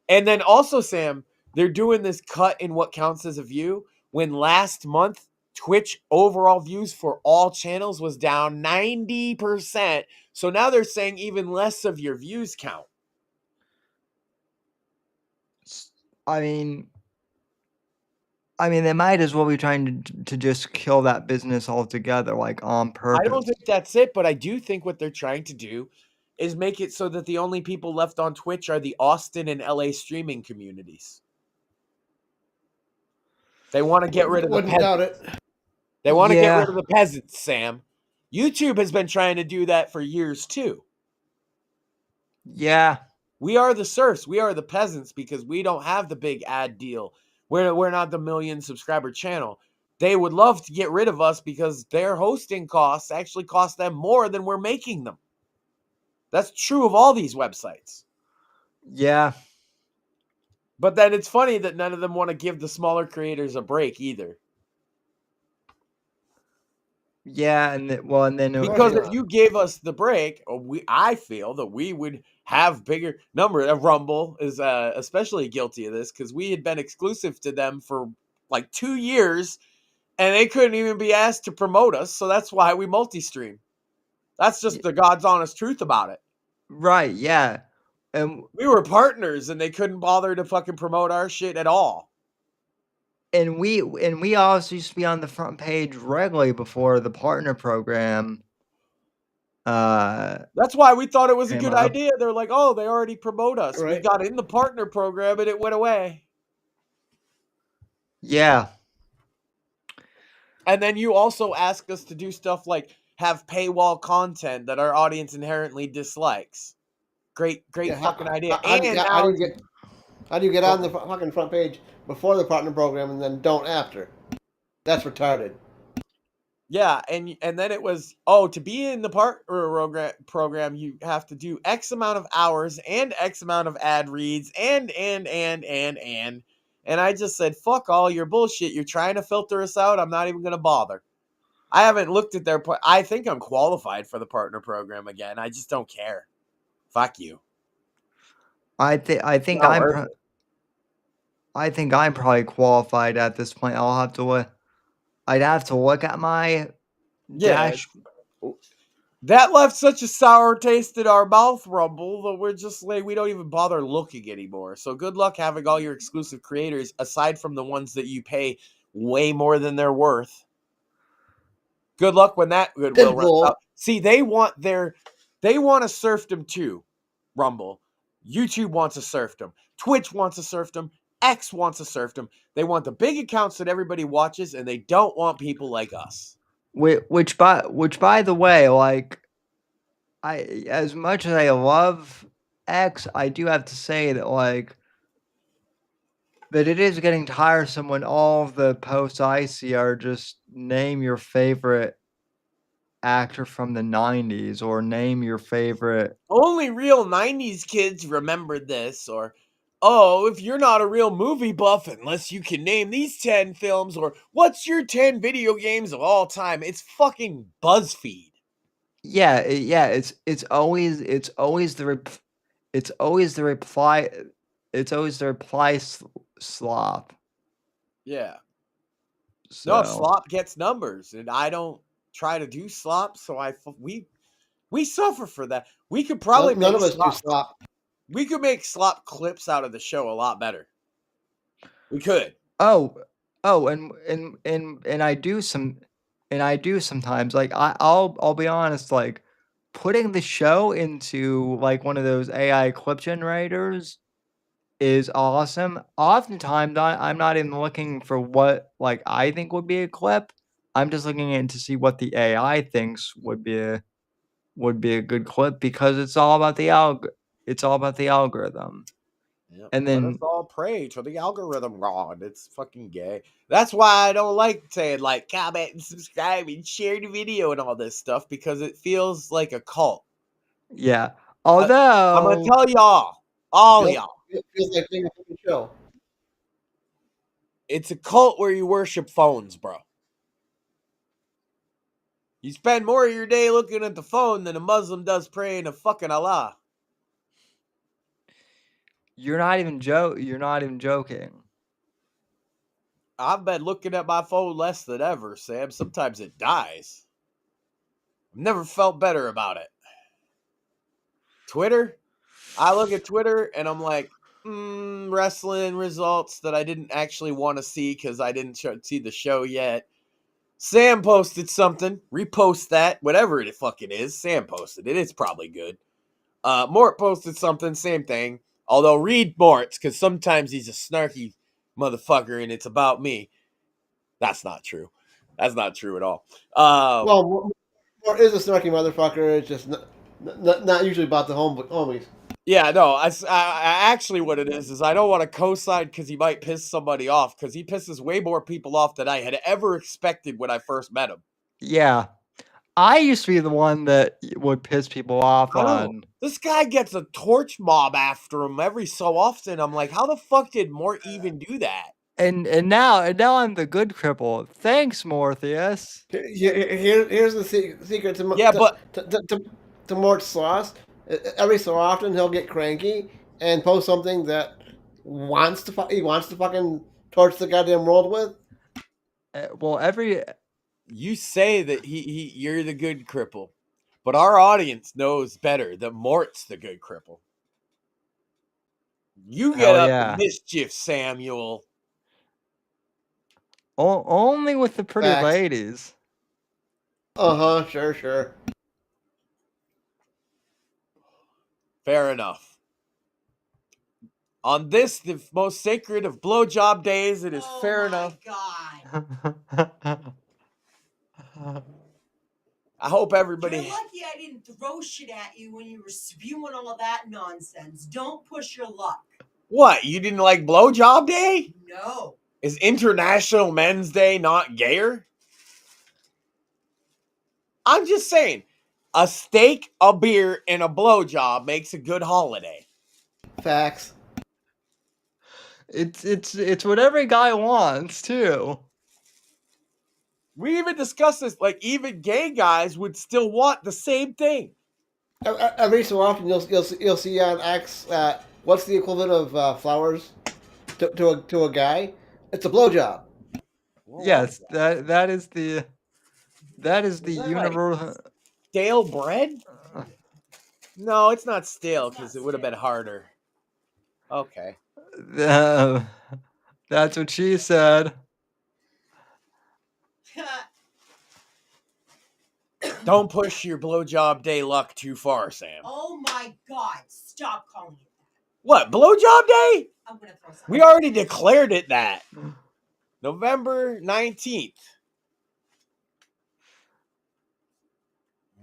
and then also, Sam, they're doing this cut in what counts as a view, when last month Twitch overall views for all channels was down 90%. So now they're saying even less of your views count. I mean, they might as well be trying to just kill that business altogether, like on purpose. I don't think that's it, but I do think what they're trying to do is make it so that the only people left on Twitch are the Austin and LA streaming communities. They want to get rid of the peasants. They want to get rid of the peasants, Sam. YouTube has been trying to do that for years too. Yeah. We are the serfs. We are the peasants because we don't have the big ad deal. We're not the million subscriber channel. They would love to get rid of us because their hosting costs actually cost them more than we're making them. That's true of all these websites. Yeah. But then it's funny that none of them want to give the smaller creators a break either. Yeah, and then Because if you gave us the break, I feel that we would have bigger number. Rumble is especially guilty of this because we had been exclusive to them for like 2 years, and they couldn't even be asked to promote us. So that's why we multi-stream. That's just the God's honest truth about it. Right? Yeah, and we were partners, and they couldn't bother to fucking promote our shit at all. And we also used to be on the front page regularly before the partner program. That's why we thought it was a good idea. They're like, oh, they already promote us. Right. We got in the partner program and it went away. Yeah. And then you also ask us to do stuff like have paywall content that our audience inherently dislikes. Great fucking idea. How do you get on the fucking front page before the partner program and then don't after? That's retarded. Yeah, and then it was, to be in the partner program, you have to do X amount of hours and X amount of ad reads and I just said, fuck all your bullshit. You're trying to filter us out. I'm not even going to bother. I haven't looked at their I think I'm qualified for the partner program again. I just don't care. Fuck you. I think I'm probably qualified at this point. I'd have to look at my dash. That left such a sour taste in our mouth, Rumble, that we're just like, we don't even bother looking anymore. So good luck having all your exclusive creators, aside from the ones that you pay way more than they're worth. Good luck when that goodwill runs out. See, they want a serfdom too, Rumble. YouTube wants a serfdom. Twitch wants a serfdom. X wants a serfdom. They want the big accounts that everybody watches, and they don't want people like us. Which by the way, like, as much as I love X, I do have to say that, like, that it is getting tiresome when all of the posts I see are just name your favorite actor from the 90s or name your favorite. Only real 90s kids remember this, or, oh, if you're not a real movie buff, unless you can name these 10 films, or what's your 10 video games of all time? It's fucking BuzzFeed. Yeah, it's always the reply slop. Yeah. So. No, slop gets numbers, and I don't try to do slop, so we suffer for that. We could probably none of us do slop. We could make slop clips out of the show a lot better. We could. Oh, and I do sometimes. Like, I'll be honest, like, putting the show into like one of those AI clip generators is awesome. Oftentimes I'm not even looking for what, like, I think would be a clip. I'm just looking in to see what the AI thinks would be a good clip, because it's all about the algorithm. Yep. And then let us all pray to the algorithm god. It's fucking gay. That's why I don't like saying, like, comment and subscribe and share the video and all this stuff, because it feels like a cult. Yeah. Although I'm gonna tell y'all, y'all, it feels like being a show. It's a cult where you worship phones, bro. You spend more of your day looking at the phone than a Muslim does praying to fucking Allah. You're not even joking. I've been looking at my phone less than ever, Sam. Sometimes it dies. I've never felt better about it. Twitter? I look at Twitter and I'm like, wrestling results that I didn't actually want to see because I didn't see the show yet. Sam posted something. Repost that. Whatever it fucking is. Sam posted it. It's probably good. Mort posted something. Same thing. Although read Mort's, because sometimes he's a snarky motherfucker and it's about me. That's not true. That's not true at all. Well, Mort is a snarky motherfucker. It's just not usually about the homies. Yeah, no. I actually, what it is I don't want to co-sign because he might piss somebody off, because he pisses way more people off than I had ever expected when I first met him. Yeah. I used to be the one that would piss people off on. This guy gets a torch mob after him every so often. I'm like, how the fuck did Mort even do that? And now I'm the good cripple. Thanks, Morpheus. Here's the secret to Yeah, but to Mort's sauce. Every so often he'll get cranky and post something that he wants to fucking torch the goddamn world with. Well, you say that you're the good cripple, but our audience knows better that Mort's the good cripple. You get up to mischief, Samuel. Only with the pretty Facts. ladies. Sure. Fair enough. On this, the most sacred of blowjob days, it is fair enough. God. I hope everybody. You're lucky I didn't throw shit at you when you were spewing all that nonsense. Don't push your luck. What? You didn't like blowjob day? No. Is International Men's Day not gayer? I'm just saying, a steak, a beer, and a blowjob makes a good holiday. Facts. It's what every guy wants too. We even discussed this. Like, even gay guys would still want the same thing. Every so often you'll see on X what's the equivalent of flowers to a guy? It's a blowjob. Yes, that is the universal. Like stale bread? No, it's not stale because it would have been harder. Okay. That's what she said. Don't push your blowjob day luck too far, Sam. Oh my God! Stop calling it that. What, blowjob day? I'm gonna throw something. We already declared it that. November 19th.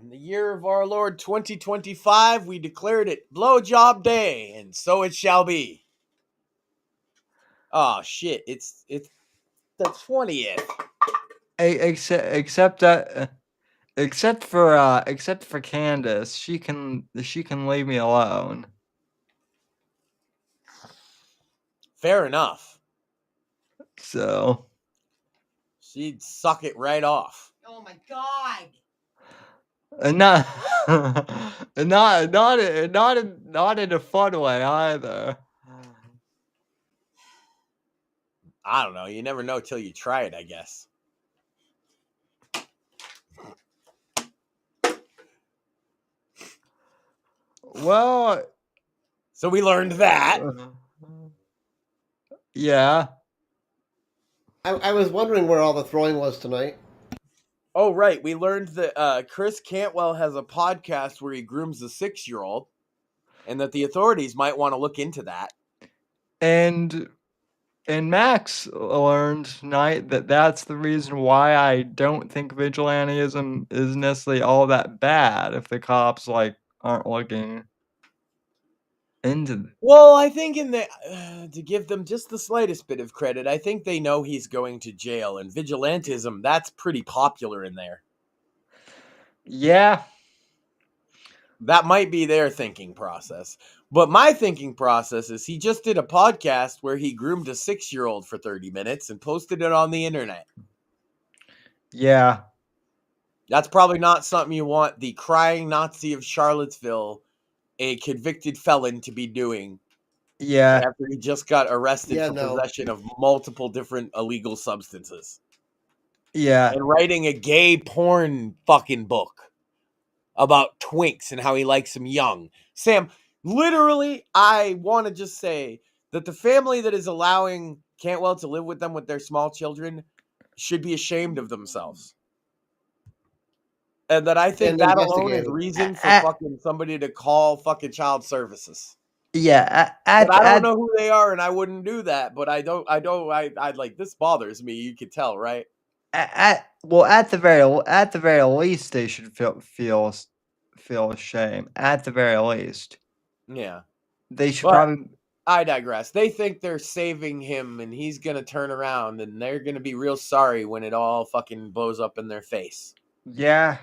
In the year of our Lord 2025, we declared it blowjob day, and so it shall be. Oh shit! It's the 20th. Except for Candace, she can leave me alone. Fair enough. So She'd suck it right off. Oh my God! not in a fun way either. I don't know. You never know till you try it, I guess. Well, so we learned that. Yeah. I was wondering where all the throwing was tonight. Oh, right. We learned that Chris Cantwell has a podcast where he grooms a 6-year-old, and that the authorities might want to look into that. And Max learned tonight that that's the reason why I don't think vigilantism is necessarily all that bad if the cops aren't looking into. Well, I think to give them just the slightest bit of credit, I think they know he's going to jail, and vigilantism, that's pretty popular in there. Yeah. That might be their thinking process. But my thinking process is he just did a podcast where he groomed a 6-year-old for 30 minutes and posted it on the internet. Yeah. That's probably not something you want the crying Nazi of Charlottesville, a convicted felon, to be doing. Yeah. After he just got arrested for possession of multiple different illegal substances. Yeah. And writing a gay porn fucking book about twinks and how he likes them young. Sam, literally, I want to just say that the family that is allowing Cantwell to live with them with their small children should be ashamed of themselves. And that I think that alone is reason for fucking somebody to call fucking child services. Yeah. I don't know who they are, and I wouldn't do that, but I like, this bothers me. You could tell, right? At the very least, they should feel shame. At the very least. Yeah. They should probably. I digress. They think they're saving him, and he's gonna turn around, and they're gonna be real sorry when it all fucking blows up in their face. Yeah.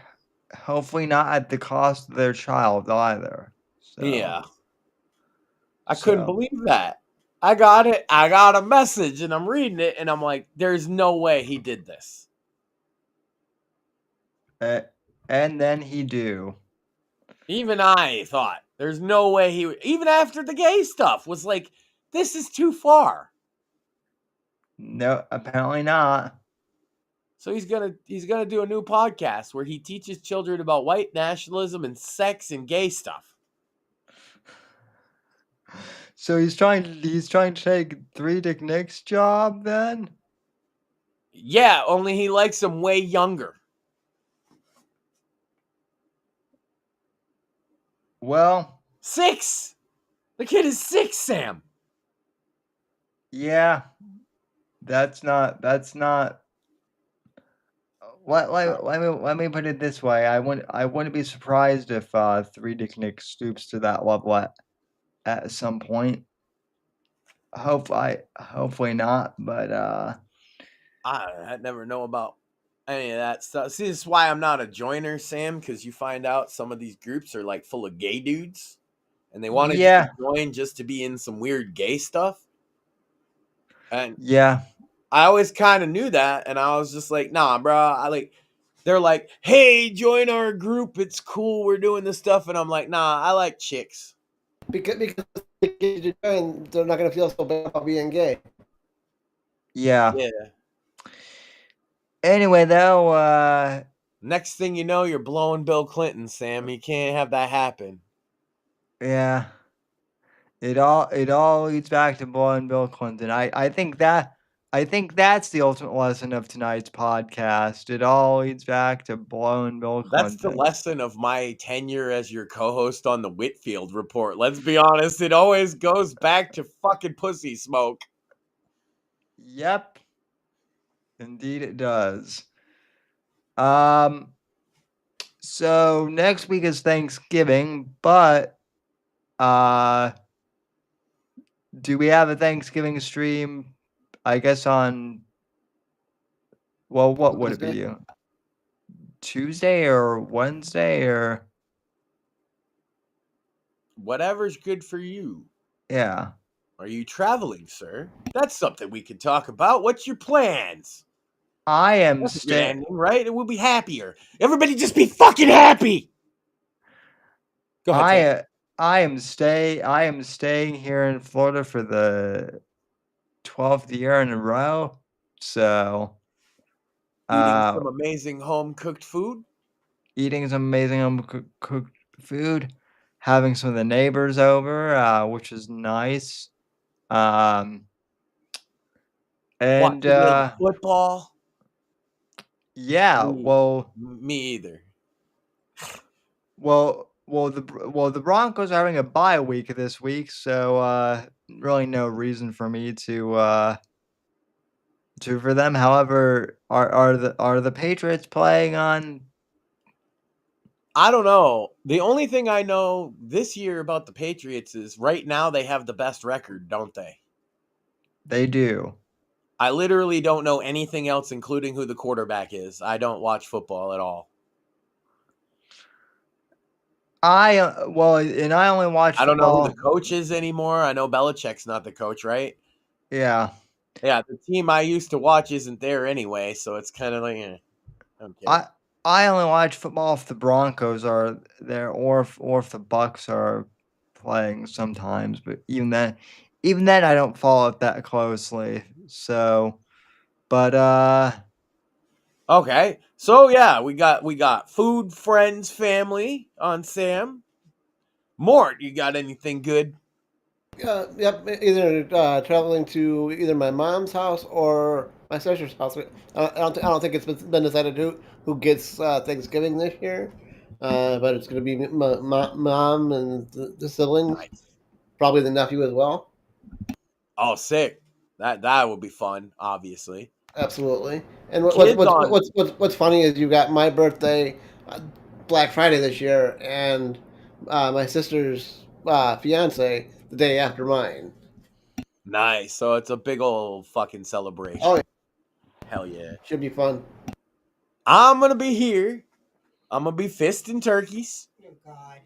Hopefully not at the cost of their child either. So, Yeah. I couldn't believe that. I got it. I got a message and I'm reading it and I'm like, there's no way he did this. And then he do. Even I thought there's no way even after the gay stuff was like, this is too far. No, apparently not. So he's gonna do a new podcast where he teaches children about white nationalism and sex and gay stuff. So he's trying to take Three Dick Nick's job then? Yeah, only he likes them way younger. Well, 6. The kid is 6, Sam. yeah. That's not let me put it this way. I wouldn't be surprised if Three Dick Nick stoops to that level at some point. Hopefully not, but I never know about any of that stuff. See, this is why I'm not a joiner, Sam, because you find out some of these groups are like full of gay dudes and they want to join just to be in some weird gay stuff. And yeah. I always kind of knew that, and I was just like, nah, bro. They're like, hey, join our group. It's cool. We're doing this stuff. And I'm like, nah, I like chicks. Because they're not going to feel so bad about being gay. Yeah. Yeah. Anyway, though, next thing you know, you're blowing Bill Clinton, Sam. You can't have that happen. Yeah. It all leads back to blowing Bill Clinton. I think that's the ultimate lesson of tonight's podcast. It all leads back to blowing Bill Clinton. That's the lesson of my tenure as your co-host on the Whitfield Report. Let's be honest, it always goes back to fucking pussy smoke. Yep. Indeed it does. So next week is Thanksgiving, but do we have a Thanksgiving stream? I guess on, well, what would it be? Tuesday or Wednesday or whatever's good for you. Yeah. Are you traveling, sir? That's something we could talk about. What's your plans? I am staying, right? It will be happier. Everybody just be fucking happy. Go ahead. I am staying here in Florida for the 12th year in a row. So eating some amazing home cooked food. Eating some amazing home cooked food. Having some of the neighbors over, which is nice. And football. Yeah, well, me either. Well, the Broncos are having a bye week this week, so really no reason for me to for them. However, are the Patriots playing on? I don't know. The only thing I know this year about the Patriots is right now they have the best record, don't they? They do. I literally don't know anything else, including who the quarterback is. I don't watch football at all. I only watch. I don't know who the coach is anymore. I know Belichick's not the coach, right? Yeah. Yeah, the team I used to watch isn't there anyway, so it's kind of like, I only watch football if the Broncos are there, or if the Bucks are playing sometimes. But even then, I don't follow it that closely. So, but okay. So yeah, we got food, friends, family on Sam. Mort, you got anything good? Yep. Either traveling to either my mom's house or my sister's house. I don't think it's been decided who gets Thanksgiving this year, but it's going to be my mom and the siblings, probably the nephew as well. Oh, sick! That would be fun, obviously. Absolutely. And what's funny is you got my birthday, Black Friday this year, and my sister's fiance the day after mine. Nice. So it's a big old fucking celebration. Oh, yeah. Hell yeah. Should be fun. I'm going to be here. I'm going to be fisting turkeys.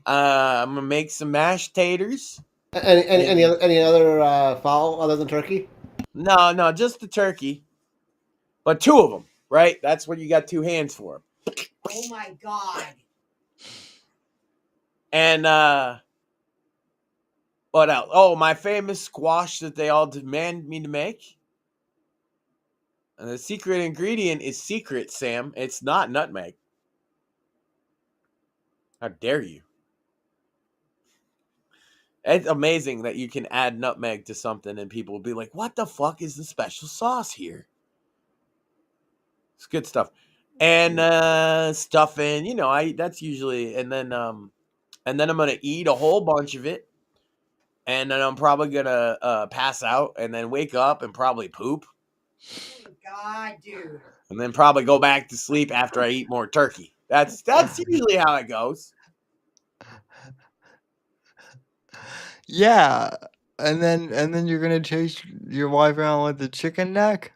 I'm gonna make some mashed taters. Any other fowl other than turkey? No, just the turkey, but 2 of them, right? That's what you got 2 hands for. Oh my God. And what else? Oh, my famous squash that they all demand me to make. And the secret ingredient is secret, Sam. It's not nutmeg. How dare you? It's amazing that you can add nutmeg to something and people will be like, what the fuck is the special sauce here? It's good stuff. And stuffing, you know, that's usually, and then I'm gonna eat a whole bunch of it. And then I'm probably gonna pass out and then wake up and probably poop. Oh my God, dude. And then probably go back to sleep after I eat more turkey. That's usually how it goes. Yeah, and then you're gonna chase your wife around with the chicken neck.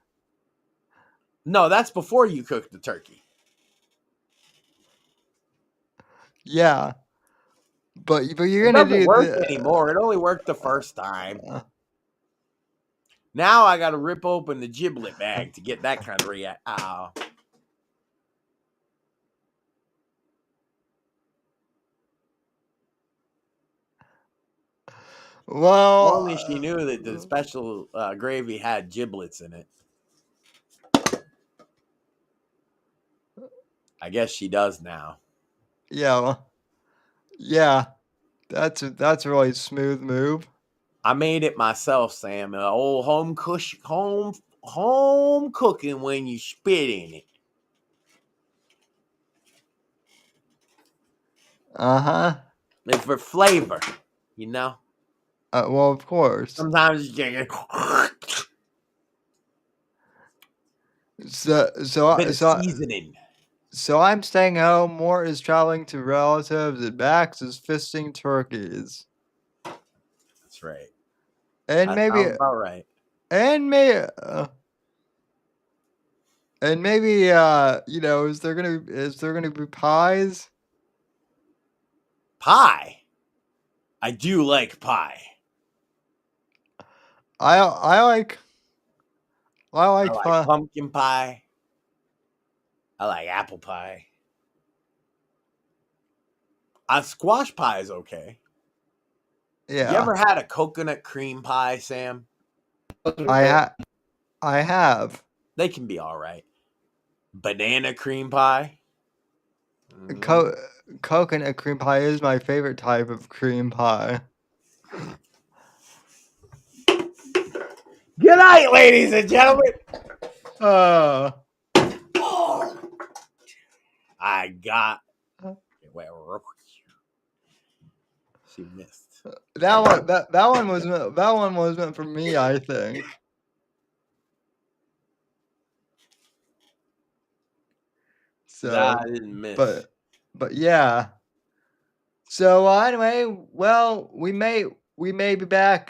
No, that's before you cook the turkey. Yeah, but you're It gonna doesn't do work anymore. It only worked the first time. Now I got to rip open the giblet bag to get that kind of react. Oh. Well, Only she knew that the special gravy had giblets in it. I guess she does now. yeah, that's a really smooth move. I made it myself, Sam. Old home cooking when you spit in it. It's for flavor, you know. Well, of course. Sometimes you get seasoning. So I'm staying home. Mort is traveling to relatives, and Max is fisting turkeys. That's right. And That maybe sounds about right. And maybe, you know, is there gonna be pies? Pie. I do like pie. I like I like pie. pumpkin pie. I like apple pie. Squash pie is okay. Yeah, You ever had a coconut cream pie, Sam? I have. They can be all right. Banana cream pie. Coconut cream pie is my favorite type of cream pie. Good night, ladies and gentlemen. I got. She missed. That one was meant for me, I think. So Nah, I didn't miss. But yeah. So anyway, well, we may be back.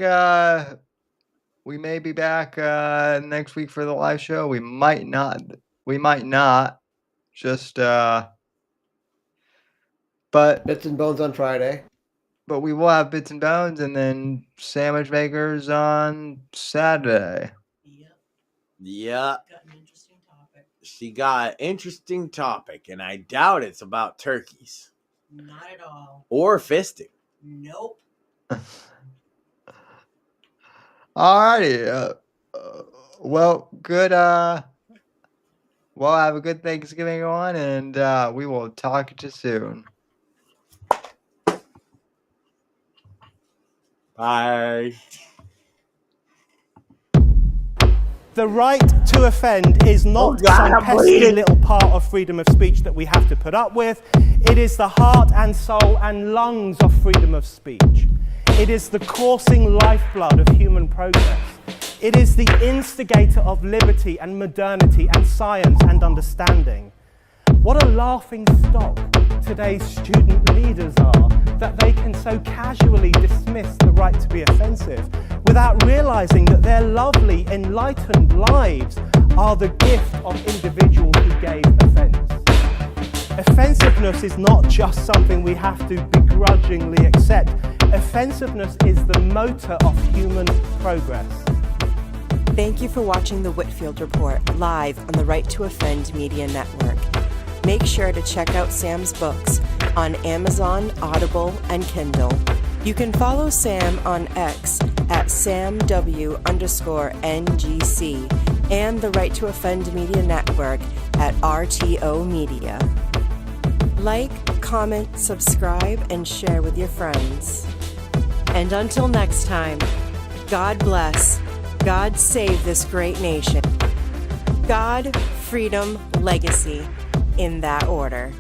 We may be back next week for the live show. We might not. Just but Bits and Bones on Friday. But we will have Bits and Bones, and then Sandwich Makers on Saturday. Yeah. She got an interesting topic, and I doubt it's about turkeys. Not at all. Or fisting. Nope. Alrighty. Well, good. Well, have a good Thanksgiving on, and we will talk to you soon. Bye. The right to offend is not some pesky little part of freedom of speech that we have to put up with. It is the heart and soul and lungs of freedom of speech. It is the coursing lifeblood of human progress. It is the instigator of liberty and modernity and science and understanding. What a laughing stock today's student leaders are, that they can so casually dismiss the right to be offensive without realizing that their lovely, enlightened lives are the gift of individuals who gave offense. Offensiveness is not just something we have to begrudgingly accept. Offensiveness is the motor of human progress. Thank you for watching the Whitfield Report live on the Right to Offend Media Network. Make sure to check out Sam's books on Amazon, Audible, and Kindle. You can follow Sam on X at SamW_NGC and the Right to Offend Media Network at RTO Media. Like, comment, subscribe, and share with your friends. And until next time, God bless, God save this great nation. God, freedom, legacy, in that order.